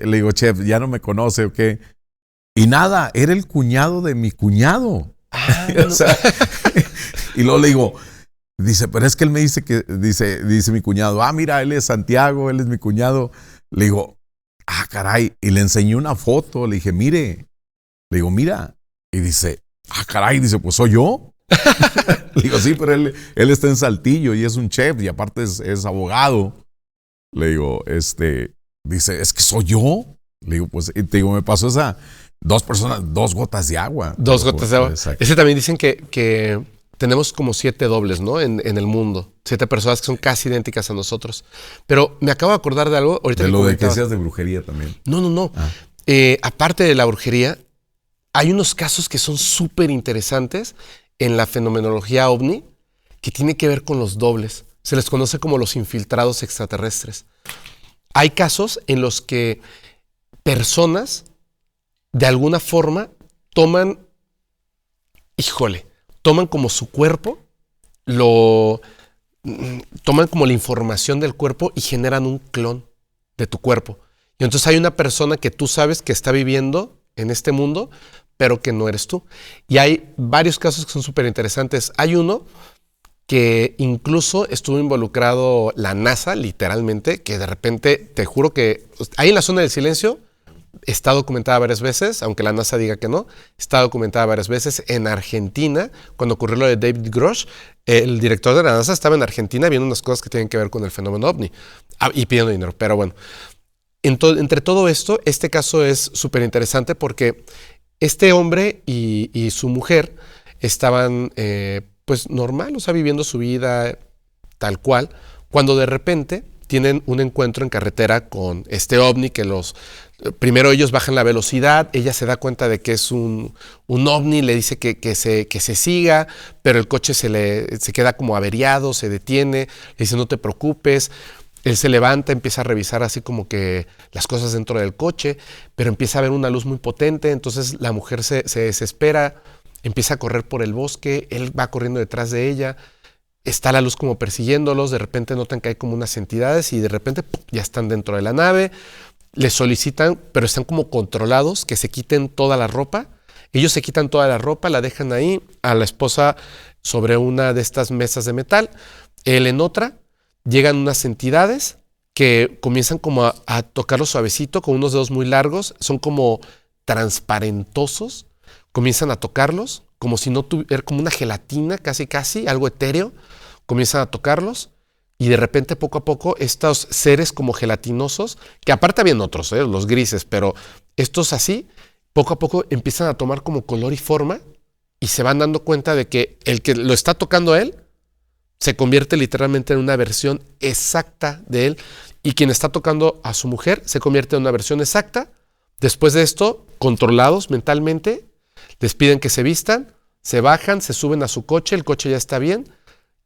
le digo, chef, ya no me conoce, ¿ok? Y nada, era el cuñado de mi cuñado. O sea, y luego le digo, dice, pero es que él me dice que, dice mi cuñado, mira, él es Santiago, él es mi cuñado. Le digo, caray, y le enseñé una foto, le dije, mire, le digo, mira, y dice, caray, dice, pues soy yo. Le digo, sí, pero él está en Saltillo y es un chef y aparte es abogado. Le digo, dice, es que soy yo. Le digo, pues, y te digo, me pasó esa, 2 personas, 2 gotas de agua. 2 gotas de agua. Exacto. Ese también dicen que tenemos como 7 dobles, ¿no? En el mundo. 7 personas que son casi idénticas a nosotros. Pero me acabo de acordar de algo. Ahorita de lo de que decías de brujería también. No. Aparte de la brujería, hay unos casos que son súper interesantes en la fenomenología ovni que tiene que ver con los dobles. Se les conoce como los infiltrados extraterrestres. Hay casos en los que personas de alguna forma toman como su cuerpo, toman como la información del cuerpo y generan un clon de tu cuerpo. Y entonces hay una persona que tú sabes que está viviendo en este mundo, pero que no eres tú. Y hay varios casos que son súper interesantes. Hay uno que incluso estuvo involucrado la NASA, literalmente, que de repente, te juro que ahí en la zona del silencio está documentada varias veces, aunque la NASA diga que no, está documentada varias veces en Argentina, cuando ocurrió lo de David Grosh, el director de la NASA estaba en Argentina viendo unas cosas que tienen que ver con el fenómeno ovni y pidiendo dinero, pero bueno. Entre todo esto, este caso es súper interesante porque este hombre y su mujer estaban pues normal, o sea, viviendo su vida tal cual, cuando de repente tienen un encuentro en carretera con este ovni que primero ellos bajan la velocidad, ella se da cuenta de que es un ovni, le dice que se siga, pero el coche se queda como averiado, se detiene, le dice no te preocupes. Él se levanta, empieza a revisar así como que las cosas dentro del coche, pero empieza a ver una luz muy potente, entonces la mujer se desespera, empieza a correr por el bosque, él va corriendo detrás de ella, está la luz como persiguiéndolos, de repente notan que hay como unas entidades y de repente ¡pum!, ya están dentro de la nave, les solicitan, pero están como controlados, que se quiten toda la ropa. Ellos se quitan toda la ropa, la dejan ahí, a la esposa sobre una de estas mesas de metal, él en otra. Llegan unas entidades que comienzan como a tocarlo suavecito con unos dedos muy largos, son como transparentosos, comienzan a tocarlos como si no tuviera, como una gelatina casi, algo etéreo, comienzan a tocarlos y de repente poco a poco estos seres como gelatinosos, que aparte habían otros, los grises, pero estos así, poco a poco empiezan a tomar como color y forma y se van dando cuenta de que el que lo está tocando a él se convierte literalmente en una versión exacta de él y quien está tocando a su mujer se convierte en una versión exacta. Después de esto, controlados mentalmente, les piden que se vistan, se bajan, se suben a su coche, el coche ya está bien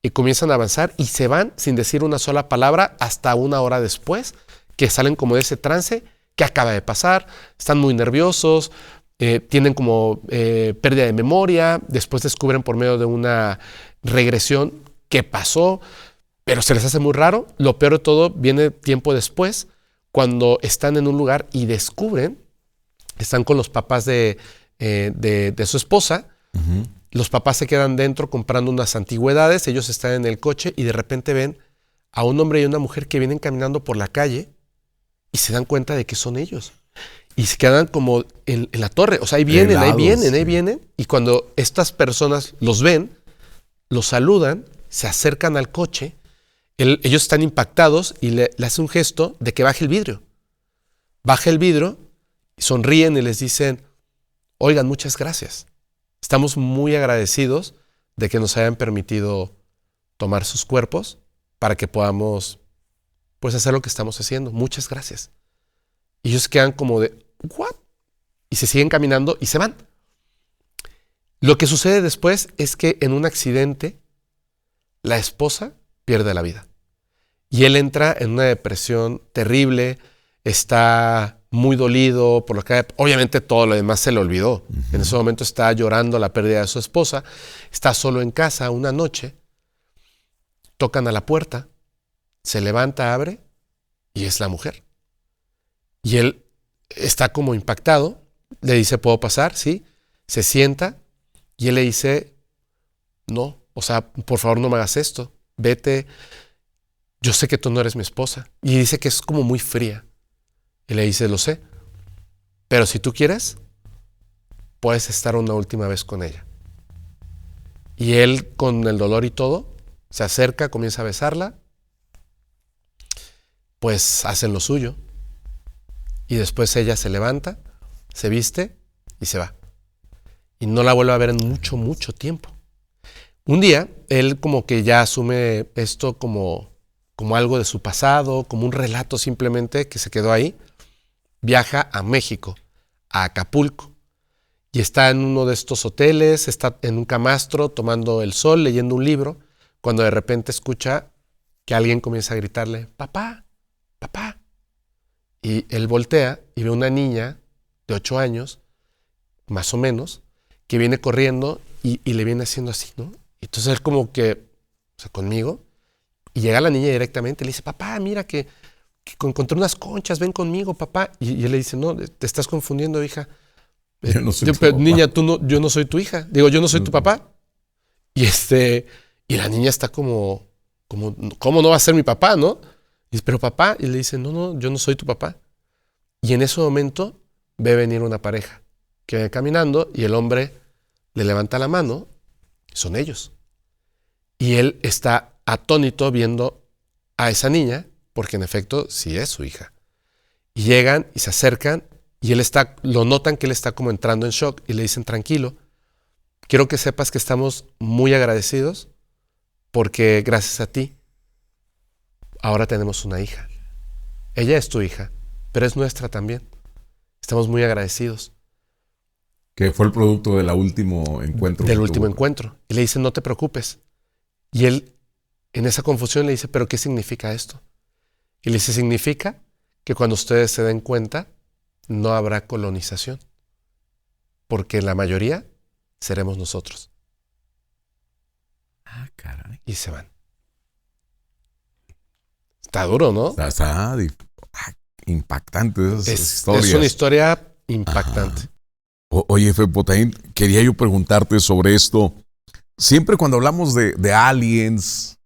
y comienzan a avanzar y se van sin decir una sola palabra hasta una hora después, que salen como de ese trance que acaba de pasar, están muy nerviosos, tienen como pérdida de memoria, después descubren por medio de una regresión qué pasó, pero se les hace muy raro. Lo peor de todo viene tiempo después, cuando están en un lugar y descubren, están con los papás de su esposa, los papás se quedan dentro comprando unas antigüedades, ellos están en el coche y de repente ven a un hombre y una mujer que vienen caminando por la calle y se dan cuenta de que son ellos. Y se quedan como en la torre, o sea, ahí vienen, ahí vienen, y cuando estas personas los ven, los saludan, se acercan al coche, ellos están impactados y le hace un gesto de que baje el vidrio. Baja el vidrio, sonríen y les dicen, oigan, muchas gracias. Estamos muy agradecidos de que nos hayan permitido tomar sus cuerpos para que podamos pues hacer lo que estamos haciendo. Muchas gracias. Y ellos quedan como de, ¿what? Y se siguen caminando y se van. Lo que sucede después es que en un accidente la esposa pierde la vida y él entra en una depresión terrible, está muy dolido por lo que obviamente todo lo demás se le olvidó. En ese momento está llorando la pérdida de su esposa, está solo en casa una noche, tocan a la puerta, se levanta, abre y es la mujer. Y él está como impactado, le dice, ¿puedo pasar? Sí, se sienta y él le dice, no. O sea, por favor no me hagas esto, vete, yo sé que tú no eres mi esposa. Y dice que es como muy fría. Y le dice, lo sé, pero si tú quieres, puedes estar una última vez con ella. Y él, con el dolor y todo, se acerca, comienza a besarla, pues hacen lo suyo. Y después ella se levanta, se viste y se va. Y no la vuelve a ver en mucho, mucho tiempo. Un día, él como que ya asume esto como algo de su pasado, como un relato simplemente que se quedó ahí. Viaja a México, a Acapulco, y está en uno de estos hoteles, está en un camastro tomando el sol, leyendo un libro, cuando de repente escucha que alguien comienza a gritarle, papá, papá. Y él voltea y ve una niña de 8 años, más o menos, que viene corriendo y le viene haciendo así, ¿no? Entonces él como que, o sea, conmigo, y llega la niña directamente, le dice, papá, mira que encontré unas conchas, ven conmigo, papá. Y él le dice, no, te estás confundiendo, hija. Yo no soy tu papá. Niña, yo no soy tu hija. Digo, yo no soy tu papá. Y y la niña está como, ¿cómo no va a ser mi papá, no? Y dice, pero papá, y le dice, no, yo no soy tu papá. Y en ese momento ve venir una pareja que viene caminando y el hombre le levanta la mano, son ellos. Y él está atónito viendo a esa niña, porque en efecto sí es su hija. Y llegan y se acercan y lo notan que él está como entrando en shock y le dicen, tranquilo, quiero que sepas que estamos muy agradecidos porque gracias a ti ahora tenemos una hija. Ella es tu hija, pero es nuestra también. Estamos muy agradecidos. Que fue el producto del último encuentro. Del último encuentro. Y le dice, no te preocupes. Y él, en esa confusión, le dice, ¿pero qué significa esto? Y le dice, significa que cuando ustedes se den cuenta, no habrá colonización. Porque la mayoría seremos nosotros. Ah, caray. Y se van. Está duro, ¿no? Está impactante esas historias. Es una historia impactante. Oye, Fepo, también quería yo preguntarte sobre esto. Siempre cuando hablamos de aliens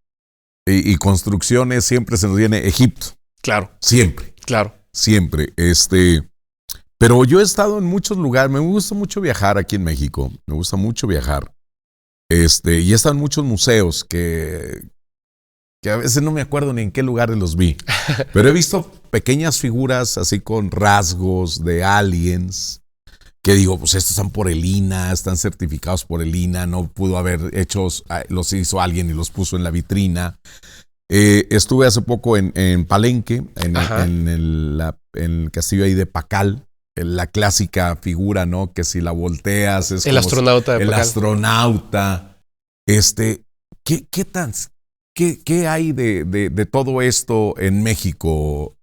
y construcciones, siempre se nos viene Egipto. Claro. Siempre. Claro. Siempre. Pero yo he estado en muchos lugares. Me gusta mucho viajar aquí en México. Me gusta mucho viajar. Y he estado en muchos museos que a veces no me acuerdo ni en qué lugares los vi. Pero he visto pequeñas figuras así con rasgos de aliens. Que digo, pues estos están por el INAH, están certificados por el INAH, no pudo haber hechos, los hizo alguien y los puso en la vitrina. Estuve hace poco en Palenque, en el castillo ahí de Pacal, la clásica figura, ¿no? Que si la volteas es el astronauta de el Pacal. Astronauta. ¿Qué hay de todo esto en México?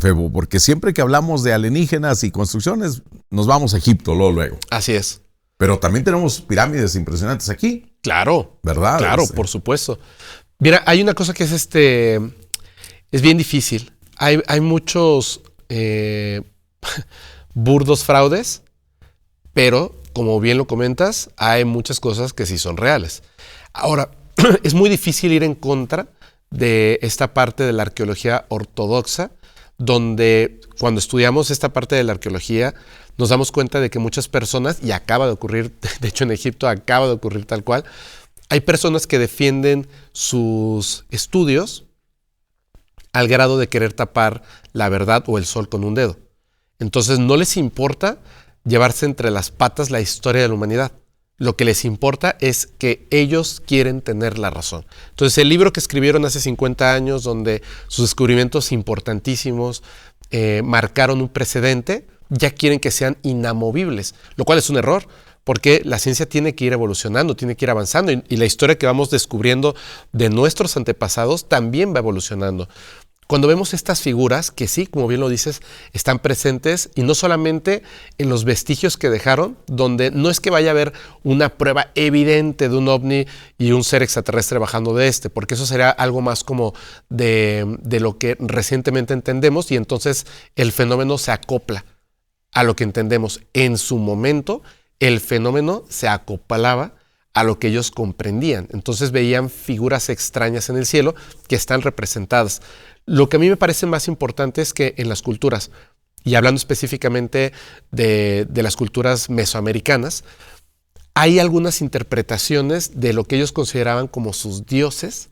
Febo, porque siempre que hablamos de alienígenas y construcciones, nos vamos a Egipto luego. Así es. Pero también tenemos pirámides impresionantes aquí. Claro. ¿Verdad? Claro, por supuesto. Mira, hay una cosa que es bien difícil. Hay muchos burdos fraudes, pero como bien lo comentas, hay muchas cosas que sí son reales. Ahora, es muy difícil ir en contra de esta parte de la arqueología ortodoxa, donde cuando estudiamos esta parte de la arqueología nos damos cuenta de que muchas personas, y acaba de ocurrir, de hecho en Egipto acaba de ocurrir tal cual, hay personas que defienden sus estudios al grado de querer tapar la verdad o el sol con un dedo. Entonces no les importa llevarse entre las patas la historia de la humanidad. Lo que les importa es que ellos quieren tener la razón. Entonces, el libro que escribieron hace 50 años, donde sus descubrimientos importantísimos marcaron un precedente, ya quieren que sean inamovibles, lo cual es un error, porque la ciencia tiene que ir evolucionando, tiene que ir avanzando, y la historia que vamos descubriendo de nuestros antepasados también va evolucionando. Cuando vemos estas figuras, que sí, como bien lo dices, están presentes, y no solamente en los vestigios que dejaron, donde no es que vaya a haber una prueba evidente de un ovni y un ser extraterrestre bajando de porque eso sería algo más como de lo que recientemente entendemos, y entonces el fenómeno se acopla a lo que entendemos. En su momento, el fenómeno se acoplaba a lo que ellos comprendían. Entonces veían figuras extrañas en el cielo que están representadas. Lo que a mí me parece más importante es que en las culturas, y hablando específicamente de las culturas mesoamericanas, hay algunas interpretaciones de lo que ellos consideraban como sus dioses,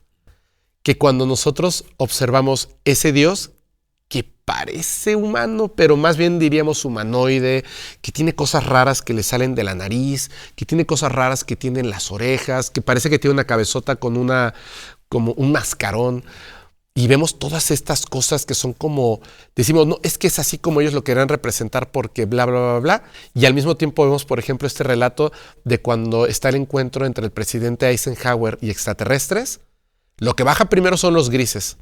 que cuando nosotros observamos ese dios que parece humano, pero más bien diríamos humanoide, que tiene cosas raras que le salen de la nariz, que tiene cosas raras que tiene en las orejas, que parece que tiene una cabezota como un mascarón. Y vemos todas estas cosas que son como, decimos, no, es que es así como ellos lo querían representar porque bla, bla, bla, bla. Y al mismo tiempo vemos, por ejemplo, este relato de cuando está el encuentro entre el presidente Eisenhower y extraterrestres. Lo que baja primero son los grises.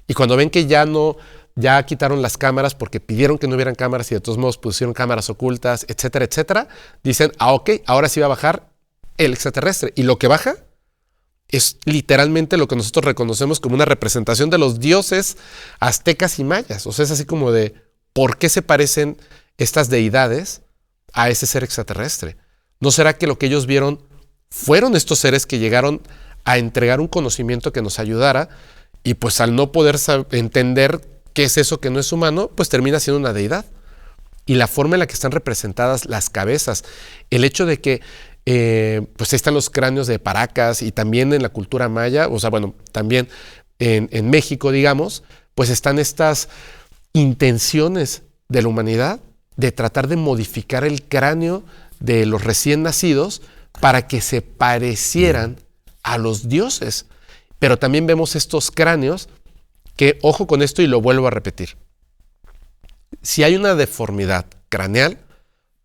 Y cuando ven que ya quitaron las cámaras porque pidieron que no hubieran cámaras y de todos modos pusieron cámaras ocultas, etcétera, etcétera, dicen, ok, ahora sí va a bajar el extraterrestre. Y lo que baja es literalmente lo que nosotros reconocemos como una representación de los dioses aztecas y mayas. O sea, es así como de ¿por qué se parecen estas deidades a ese ser extraterrestre? ¿No será que lo que ellos vieron fueron estos seres que llegaron a entregar un conocimiento que nos ayudara, y pues al no poder entender qué es eso que no es humano, pues termina siendo una deidad? Y la forma en la que están representadas las cabezas, el hecho de que pues ahí están los cráneos de Paracas, y también en la cultura maya, o sea, bueno, también en México, digamos, pues están estas intenciones de la humanidad de tratar de modificar el cráneo de los recién nacidos para que se parecieran a los dioses. Pero también vemos estos cráneos Que ojo con esto y lo vuelvo a repetir. Si hay una deformidad craneal,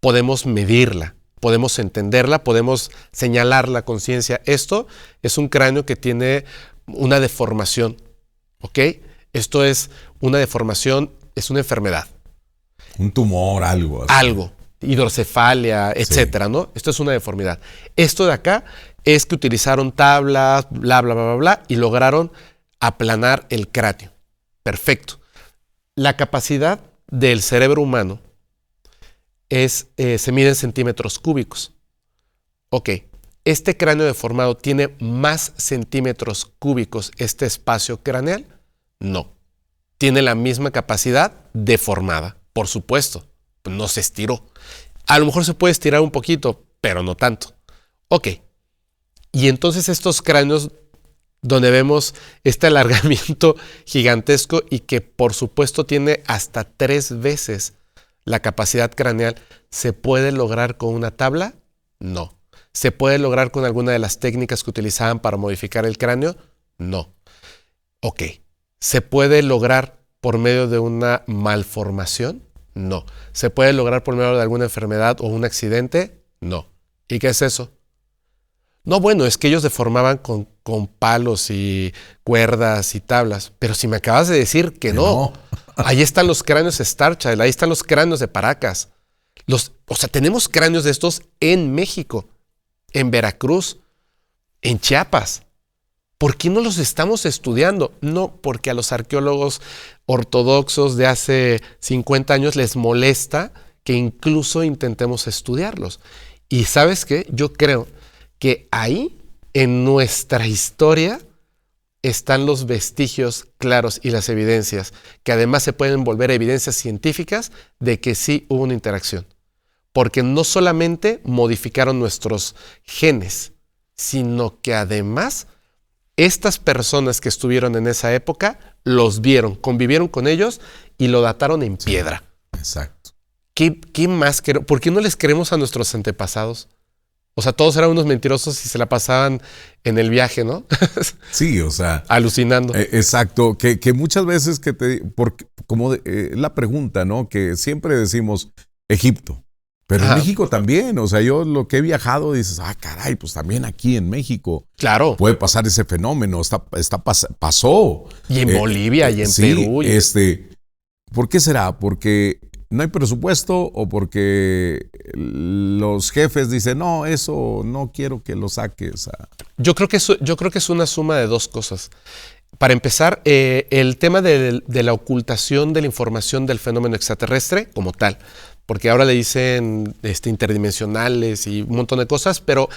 podemos medirla, podemos entenderla, podemos señalar la conciencia. Esto es un cráneo que tiene una deformación, ¿ok? Esto es una deformación, es una enfermedad. Un tumor, algo así. Algo, hidrocefalia, etcétera, Sí. ¿no? Esto es una deformidad. Esto de acá es que utilizaron tablas, bla, bla, bla, bla, bla, y lograron aplanar el cráneo. Perfecto. La capacidad del cerebro humano se mide en centímetros cúbicos. Ok, ¿este cráneo deformado tiene más centímetros cúbicos este espacio craneal? No. Tiene la misma capacidad deformada, por supuesto. No se estiró. A lo mejor se puede estirar un poquito, pero no tanto. Ok. Y entonces estos cráneos donde vemos este alargamiento gigantesco y que por supuesto tiene hasta 3 veces la capacidad craneal, ¿se puede lograr con una tabla? No. ¿Se puede lograr con alguna de las técnicas que utilizaban para modificar el cráneo? No. Ok. ¿Se puede lograr por medio de una malformación? No. ¿Se puede lograr por medio de alguna enfermedad o un accidente? No. ¿Y qué es eso? No, bueno, es que ellos deformaban con palos y cuerdas y tablas. Pero si me acabas de decir que no. Ahí están los cráneos Star Child, ahí están los cráneos de Paracas. O sea, tenemos cráneos de estos en México, en Veracruz, en Chiapas. ¿Por qué no los estamos estudiando? No, porque a los arqueólogos ortodoxos de hace 50 años les molesta que incluso intentemos estudiarlos. Y ¿sabes qué? Yo creo que ahí, en nuestra historia, están los vestigios claros y las evidencias, que además se pueden volver evidencias científicas de que sí hubo una interacción. Porque no solamente modificaron nuestros genes, sino que además estas personas que estuvieron en esa época los vieron, convivieron con ellos y lo dataron en piedra. Exacto. ¿Qué más queremos? ¿Por qué no les creemos a nuestros antepasados? O sea, todos eran unos mentirosos y se la pasaban en el viaje, ¿no? Sí, o sea. Alucinando. Exacto. Que muchas veces la pregunta, ¿no? Que siempre decimos Egipto. Pero en México también, o sea, yo lo que he viajado dices, caray, pues también aquí en México claro, puede pasar ese fenómeno, pasó. Y en Bolivia y en Perú. ¿Por qué será? ¿Porque no hay presupuesto o porque los jefes dicen, no, eso no quiero que lo saques? Yo creo que es una suma de dos cosas. Para empezar, el tema de la ocultación de la información del fenómeno extraterrestre como tal, porque ahora le dicen interdimensionales y un montón de cosas, pero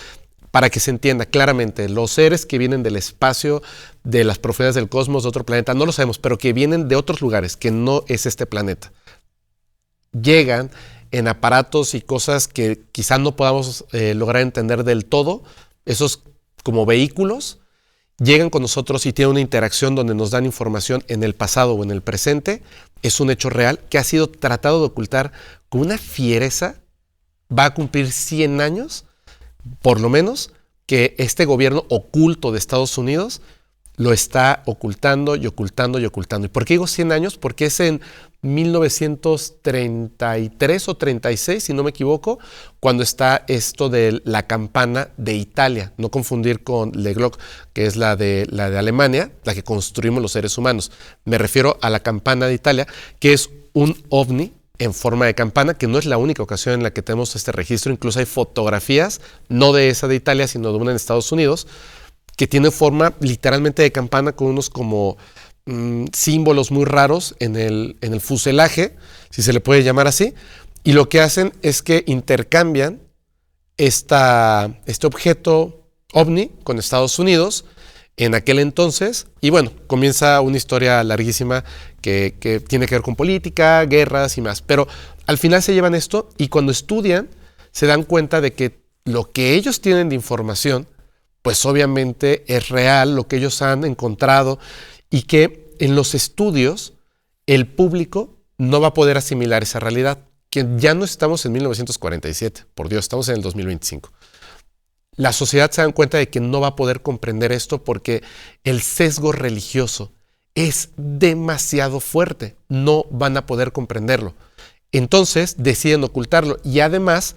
para que se entienda claramente, los seres que vienen del espacio, de las profundidades del cosmos, de otro planeta, no lo sabemos, pero que vienen de otros lugares, que no es este planeta, llegan en aparatos y cosas que quizás no podamos lograr entender del todo, esos como vehículos, llegan con nosotros y tienen una interacción donde nos dan información en el pasado o en el presente. Es un hecho real que ha sido tratado de ocultar con una fiereza. Va a cumplir 100 años, por lo menos, que este gobierno oculto de Estados Unidos lo está ocultando y ocultando y ocultando. ¿Y por qué digo 100 años? Porque es en 1933 o 36, si no me equivoco, cuando está esto de la campana de Italia. No confundir con Le Glock, que es la de Alemania, la que construimos los seres humanos. Me refiero a la campana de Italia, que es un ovni en forma de campana, que no es la única ocasión en la que tenemos este registro. Incluso hay fotografías, no de esa de Italia, sino de una en Estados Unidos, que tiene forma literalmente de campana con unos como símbolos muy raros en el fuselaje, si se le puede llamar así, y lo que hacen es que intercambian este objeto ovni con Estados Unidos en aquel entonces, y bueno, comienza una historia larguísima que tiene que ver con política, guerras y más, pero al final se llevan esto y cuando estudian se dan cuenta de que lo que ellos tienen de información pues obviamente es real lo que ellos han encontrado y que en los estudios el público no va a poder asimilar esa realidad, que ya no estamos en 1947, por Dios, estamos en el 2025. La sociedad se da cuenta de que no va a poder comprender esto porque el sesgo religioso, es demasiado fuerte. No van a poder comprenderlo. Entonces deciden ocultarlo. Y además,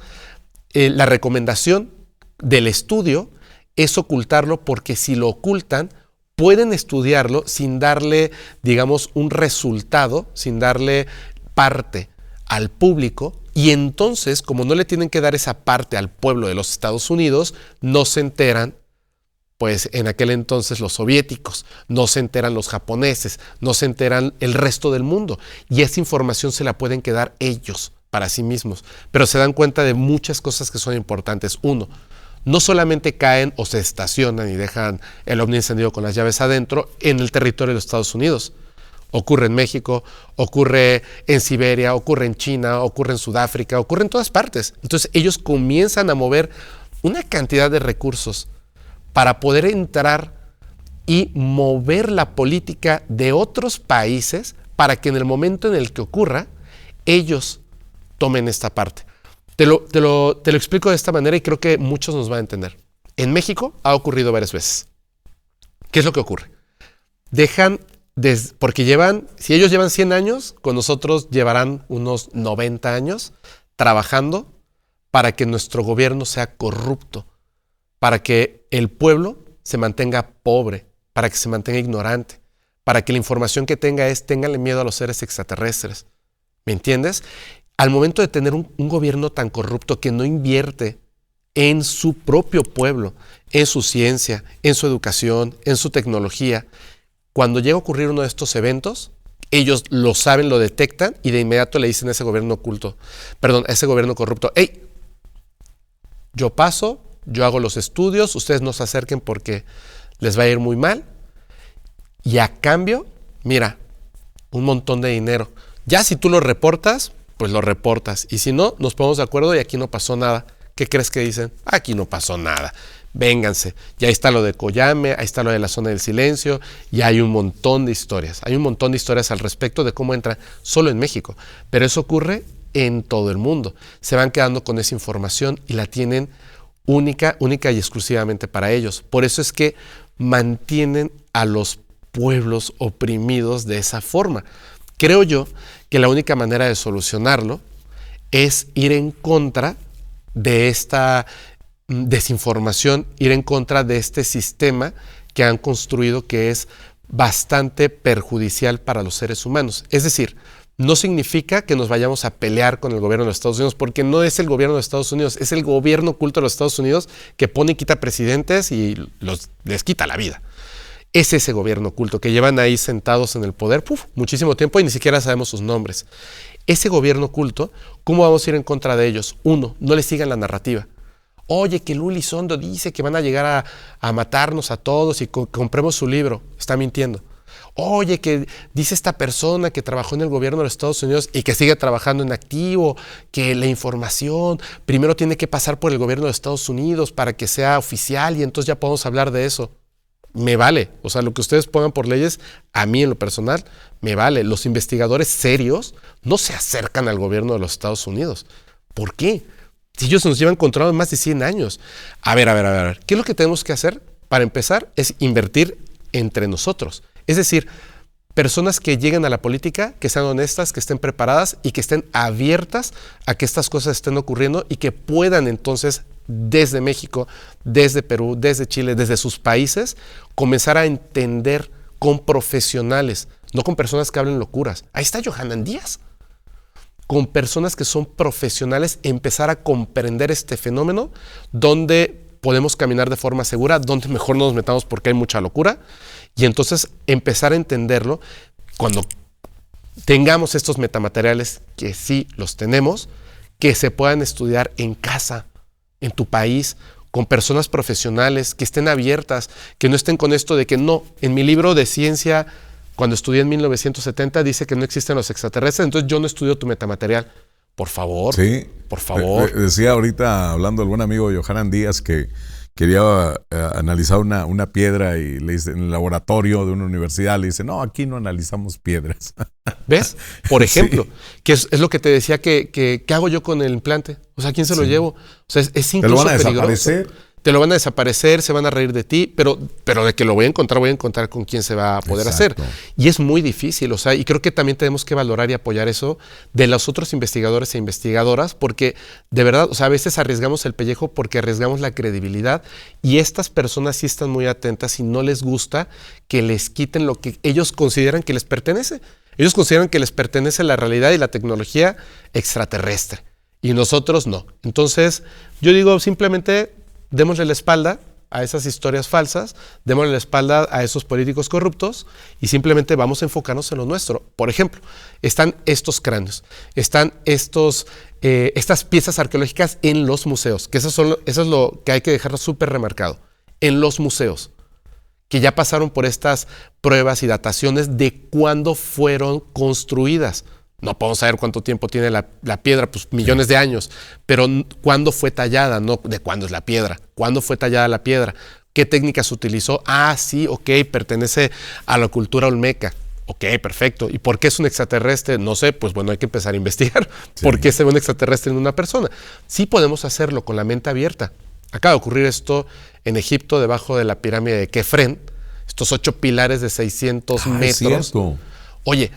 la recomendación del estudio es ocultarlo, porque si lo ocultan, pueden estudiarlo sin darle, digamos, un resultado, sin darle parte al público, y entonces, como no le tienen que dar esa parte al pueblo de los Estados Unidos, no se enteran, pues en aquel entonces los soviéticos, no se enteran los japoneses, no se enteran el resto del mundo, y esa información se la pueden quedar ellos para sí mismos, pero se dan cuenta de muchas cosas que son importantes. Uno, no solamente caen o se estacionan y dejan el ovni encendido con las llaves adentro en el territorio de los Estados Unidos. Ocurre en México, ocurre en Siberia, ocurre en China, ocurre en Sudáfrica, ocurre en todas partes. Entonces ellos comienzan a mover una cantidad de recursos para poder entrar y mover la política de otros países para que en el momento en el que ocurra, ellos tomen esta parte. Te lo explico de esta manera y creo que muchos nos van a entender. En México ha ocurrido varias veces. ¿Qué es lo que ocurre? Porque si ellos llevan 100 años, con nosotros llevarán unos 90 años trabajando para que nuestro gobierno sea corrupto, para que el pueblo se mantenga pobre, para que se mantenga ignorante, para que la información que téngale miedo a los seres extraterrestres. ¿Me entiendes? Al momento de tener un gobierno tan corrupto que no invierte en su propio pueblo, en su ciencia, en su educación, en su tecnología, cuando llega a ocurrir uno de estos eventos, ellos lo saben, lo detectan y de inmediato le dicen a ese gobierno a ese gobierno corrupto: hey, yo paso, yo hago los estudios, ustedes no se acerquen porque les va a ir muy mal, y a cambio, mira, un montón de dinero. Ya si tú lo reportas, pues lo reportas, y si no, nos ponemos de acuerdo y aquí no pasó nada. ¿Qué crees que dicen? Aquí no pasó nada. Vénganse. Y ahí está lo de Coyame, ahí está lo de la zona del silencio, y hay un montón de historias. Hay un montón de historias al respecto de cómo entra solo en México. Pero eso ocurre en todo el mundo. Se van quedando con esa información y la tienen única y exclusivamente para ellos. Por eso es que mantienen a los pueblos oprimidos de esa forma. Creo yo que la única manera de solucionarlo es ir en contra de esta desinformación, ir en contra de este sistema que han construido, que es bastante perjudicial para los seres humanos. Es decir, no significa que nos vayamos a pelear con el gobierno de los Estados Unidos, porque no es el gobierno de los Estados Unidos, es el gobierno oculto de los Estados Unidos que pone y quita presidentes y les quita la vida. Es ese gobierno oculto que llevan ahí sentados en el poder muchísimo tiempo y ni siquiera sabemos sus nombres. Ese gobierno oculto, ¿cómo vamos a ir en contra de ellos? Uno, no les sigan la narrativa. Oye, que Luli Sondo dice que van a llegar a matarnos a todos y compremos su libro. Está mintiendo. Oye, que dice esta persona que trabajó en el gobierno de los Estados Unidos y que sigue trabajando en activo, que la información primero tiene que pasar por el gobierno de los Estados Unidos para que sea oficial y entonces ya podemos hablar de eso. Me vale. O sea, lo que ustedes pongan por leyes, a mí en lo personal, me vale. Los investigadores serios no se acercan al gobierno de los Estados Unidos. ¿Por qué? Si ellos nos llevan controlado más de 100 años. A ver. ¿Qué es lo que tenemos que hacer? Para empezar, es invertir entre nosotros. Es decir, personas que lleguen a la política, que sean honestas, que estén preparadas y que estén abiertas a que estas cosas estén ocurriendo y que puedan entonces, desde México, desde Perú, desde Chile, desde sus países, comenzar a entender con profesionales, no con personas que hablen locuras. Ahí está Johanan Díaz. Con personas que son profesionales, empezar a comprender este fenómeno, donde podemos caminar de forma segura, donde mejor no nos metamos porque hay mucha locura, y entonces empezar a entenderlo. Cuando tengamos estos metamateriales, que sí los tenemos, que se puedan estudiar en casa, en tu país, con personas profesionales, que estén abiertas, que no estén con esto de que no, en mi libro de ciencia, cuando estudié en 1970, dice que no existen los extraterrestres, entonces yo no estudio tu metamaterial. Por favor, sí, por favor. Decía ahorita, hablando del buen amigo Johanan Díaz, que quería analizar una piedra y le dice, en el laboratorio de una universidad, le dice, no, aquí no analizamos piedras. ¿Ves? Por ejemplo, sí. Que es lo que te decía, que ¿qué hago yo con el implante? O sea, ¿a quién se lo llevo? O sea, es incluso ¿Te lo van a peligroso. desaparecer? te lo van a desaparecer, se van a reír de ti, pero de que lo voy a encontrar con quién se va a poder hacer. Y es muy difícil, o sea, y creo que también tenemos que valorar y apoyar eso de los otros investigadores e investigadoras, porque de verdad, o sea, a veces arriesgamos el pellejo porque arriesgamos la credibilidad, y estas personas sí están muy atentas y no les gusta que les quiten lo que ellos consideran que les pertenece. Ellos consideran que les pertenece la realidad y la tecnología extraterrestre, y nosotros no. Entonces, yo digo simplemente, démosle la espalda a esas historias falsas, démosle la espalda a esos políticos corruptos y simplemente vamos a enfocarnos en lo nuestro. Por ejemplo, están estos cráneos, están estas piezas arqueológicas en los museos, que eso es lo que hay que dejarlo súper remarcado, en los museos, que ya pasaron por estas pruebas y dataciones de cuándo fueron construidas. No podemos saber cuánto tiempo tiene la piedra, pues millones de años, pero cuándo fue tallada, no de cuándo es la piedra, cuándo fue tallada la piedra, qué técnicas utilizó. Ah, sí, ok, pertenece a la cultura olmeca. Ok, perfecto. ¿Y por qué es un extraterrestre? No sé, pues bueno, hay que empezar a investigar. Sí. ¿Por qué se ve un extraterrestre en una persona? Sí podemos hacerlo con la mente abierta. Acaba de ocurrir esto en Egipto, debajo de la pirámide de Kefren, estos 8 pilares de 600 metros. Es cierto. Oye,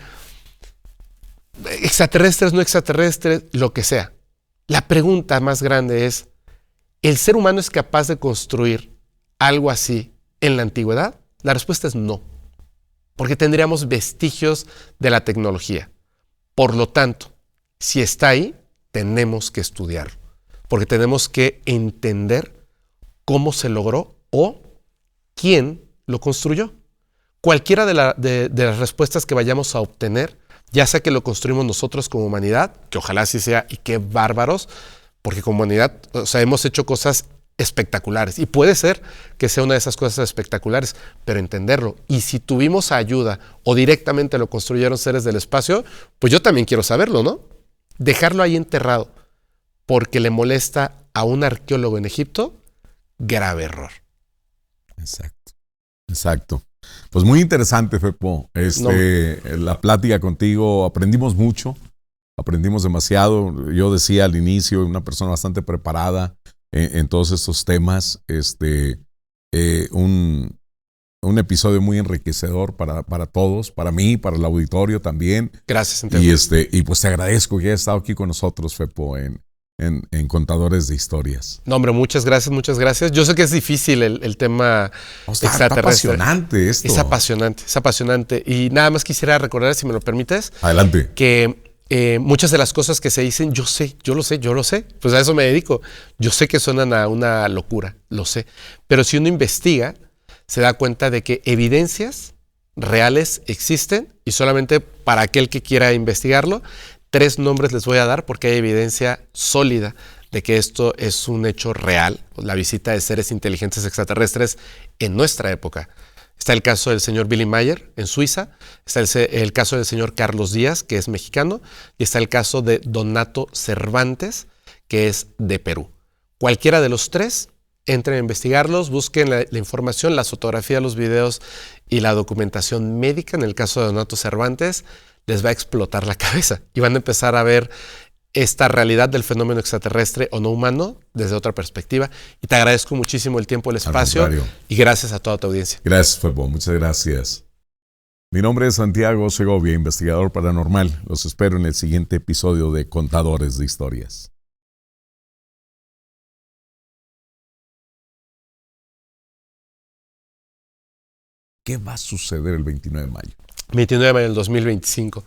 extraterrestres, no extraterrestres, lo que sea. La pregunta más grande es, ¿el ser humano es capaz de construir algo así en la antigüedad? La respuesta es no, porque tendríamos vestigios de la tecnología. Por lo tanto, si está ahí, tenemos que estudiarlo, porque tenemos que entender cómo se logró o quién lo construyó. Cualquiera de las respuestas que vayamos a obtener, ya sea que lo construimos nosotros como humanidad, que ojalá así sea, y qué bárbaros, porque como humanidad, o sea, hemos hecho cosas espectaculares, y puede ser que sea una de esas cosas espectaculares, pero entenderlo. Y si tuvimos ayuda o directamente lo construyeron seres del espacio, pues yo también quiero saberlo, ¿no? Dejarlo ahí enterrado porque le molesta a un arqueólogo en Egipto, grave error. Exacto. Pues muy interesante, Fepo. La plática contigo, aprendimos mucho, aprendimos demasiado. Yo decía al inicio, una persona bastante preparada en todos estos temas. Un episodio muy enriquecedor para todos, para mí, para el auditorio también. Gracias, Santiago. Y pues te agradezco que hayas estado aquí con nosotros, Fepo, en Contadores de Historias. No, hombre, muchas gracias, muchas gracias. Yo sé que es difícil el tema extraterrestre. Está apasionante esto. Es apasionante. Y nada más quisiera recordar, si me lo permites, adelante, que muchas de las cosas que se dicen, yo lo sé, pues a eso me dedico. Yo sé que suenan a una locura, lo sé. Pero si uno investiga, se da cuenta de que evidencias reales existen, y solamente para aquel que quiera investigarlo, 3 nombres les voy a dar porque hay evidencia sólida de que esto es un hecho real, la visita de seres inteligentes extraterrestres en nuestra época. Está el caso del señor Billy Mayer en Suiza, está el caso del señor Carlos Díaz, que es mexicano, y está el caso de Donato Cervantes, que es de Perú. Cualquiera de los 3, entren a investigarlos, busquen la información, las fotografías, los videos y la documentación médica. En el caso de Donato Cervantes, les va a explotar la cabeza y van a empezar a ver esta realidad del fenómeno extraterrestre o no humano desde otra perspectiva. Y te agradezco muchísimo el tiempo, el espacio, y gracias a toda tu audiencia. Gracias, Fepo, muchas gracias. Mi nombre es Santiago Segovia, investigador paranormal. Los espero en el siguiente episodio de Contadores de Historias. ¿Qué va a suceder el 29 de mayo? 29 de mayo del 2025.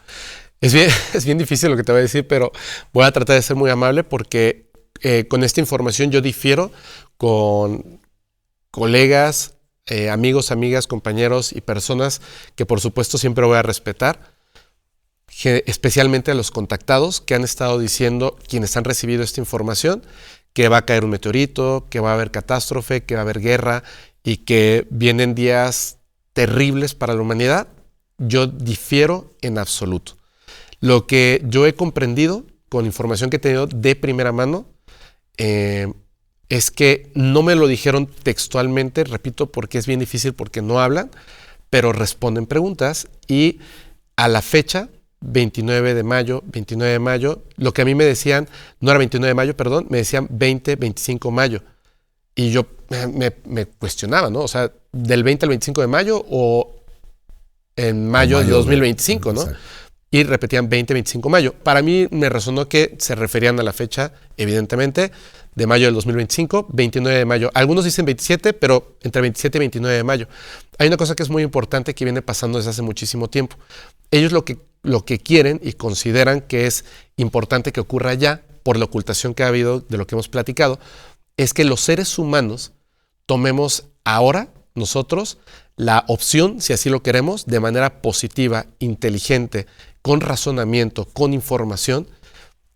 Es bien difícil lo que te voy a decir, pero voy a tratar de ser muy amable porque con esta información yo difiero con colegas, amigos, amigas, compañeros y personas que por supuesto siempre voy a respetar, especialmente a los contactados que han estado diciendo, quienes han recibido esta información, que va a caer un meteorito, que va a haber catástrofe, que va a haber guerra y que vienen días terribles para la humanidad. Yo difiero en absoluto. Lo que yo he comprendido con información que he tenido de primera mano es que no me lo dijeron textualmente, repito, porque es bien difícil porque no hablan, pero responden preguntas, y a la fecha 29 de mayo, lo que a mí me decían, no era 29 de mayo, perdón, me decían 25 de mayo. Y yo me cuestionaba, ¿no? O sea, del 20 al 25 de mayo o en mayo de 2025, ¿no? Exacto. Y repetían 20-25 de mayo. Para mí me resonó que se referían a la fecha, evidentemente, de mayo del 2025, 29 de mayo. Algunos dicen 27, pero entre 27 y 29 de mayo. Hay una cosa que es muy importante que viene pasando desde hace muchísimo tiempo. Ellos lo que quieren y consideran que es importante que ocurra ya, por la ocultación que ha habido de lo que hemos platicado, es que los seres humanos tomemos ahora, nosotros, la opción, si así lo queremos, de manera positiva, inteligente, con razonamiento, con información,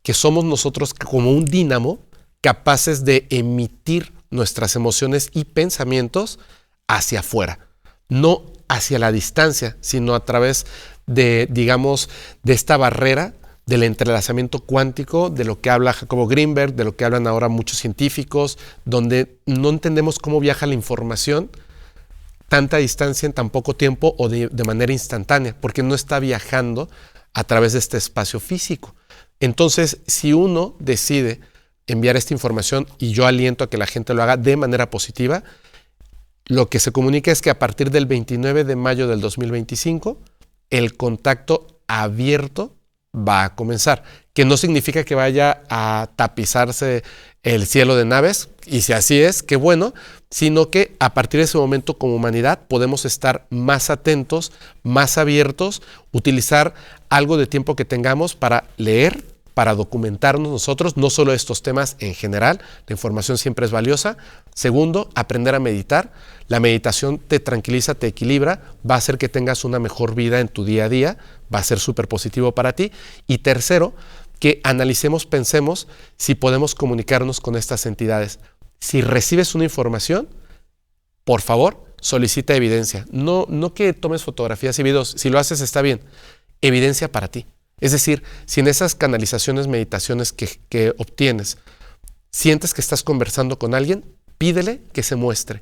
que somos nosotros como un dínamo capaces de emitir nuestras emociones y pensamientos hacia afuera, no hacia la distancia, sino a través de, digamos, de esta barrera del entrelazamiento cuántico, de lo que habla Jacobo Greenberg, de lo que hablan ahora muchos científicos, donde no entendemos cómo viaja la información tanta distancia en tan poco tiempo o de manera instantánea, porque no está viajando a través de este espacio físico. Entonces, si uno decide enviar esta información, y yo aliento a que la gente lo haga de manera positiva, lo que se comunica es que a partir del 29 de mayo del 2025, el contacto abierto va a comenzar, que no significa que vaya a tapizarse el cielo de naves, y si así es, qué bueno, sino que a partir de ese momento como humanidad podemos estar más atentos, más abiertos, utilizar algo de tiempo que tengamos para leer, para documentarnos nosotros, no solo estos temas en general, la información siempre es valiosa. Segundo, aprender a meditar. La meditación te tranquiliza, te equilibra, va a hacer que tengas una mejor vida en tu día a día, va a ser súper positivo para ti. Y tercero, que analicemos, pensemos si podemos comunicarnos con estas entidades. Si recibes una información, por favor, solicita evidencia. No que tomes fotografías y videos, si lo haces está bien. Evidencia para ti. Es decir, si en esas canalizaciones, meditaciones que obtienes, sientes que estás conversando con alguien, pídele que se muestre.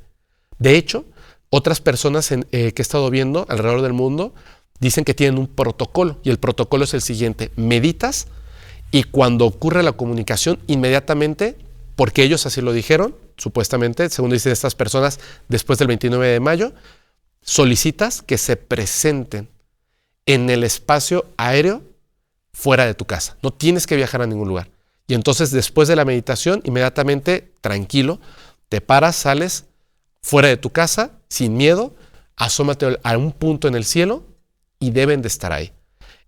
De hecho, otras personas que he estado viendo alrededor del mundo dicen que tienen un protocolo, y el protocolo es el siguiente: meditas y cuando ocurre la comunicación, inmediatamente, porque ellos así lo dijeron, supuestamente, según dicen estas personas, después del 29 de mayo, solicitas que se presenten en el espacio aéreo fuera de tu casa. No tienes que viajar a ningún lugar. Y entonces, después de la meditación, inmediatamente, tranquilo, te paras, sales fuera de tu casa, sin miedo, asómate a un punto en el cielo y deben de estar ahí.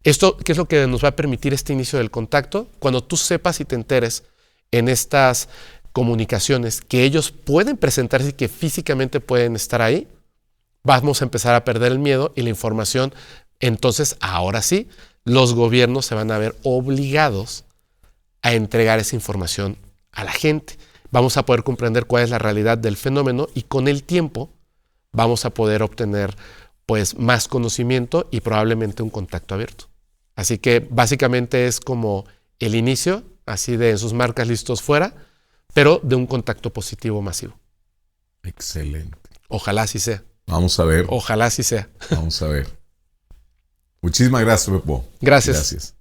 Esto, ¿qué es lo que nos va a permitir este inicio del contacto? Cuando tú sepas y te enteres en estas comunicaciones que ellos pueden presentarse y que físicamente pueden estar ahí, vamos a empezar a perder el miedo y la información. Entonces, ahora sí, los gobiernos se van a ver obligados a entregar esa información a la gente. Vamos a poder comprender cuál es la realidad del fenómeno y con el tiempo vamos a poder obtener pues más conocimiento y probablemente un contacto abierto. Así que básicamente es como el inicio, así de en sus marcas listos fuera, pero de un contacto positivo masivo. Excelente. Ojalá así sea. Vamos a ver. Ojalá así sea. Vamos a ver. Muchísimas gracias, Pepo. Gracias. Gracias.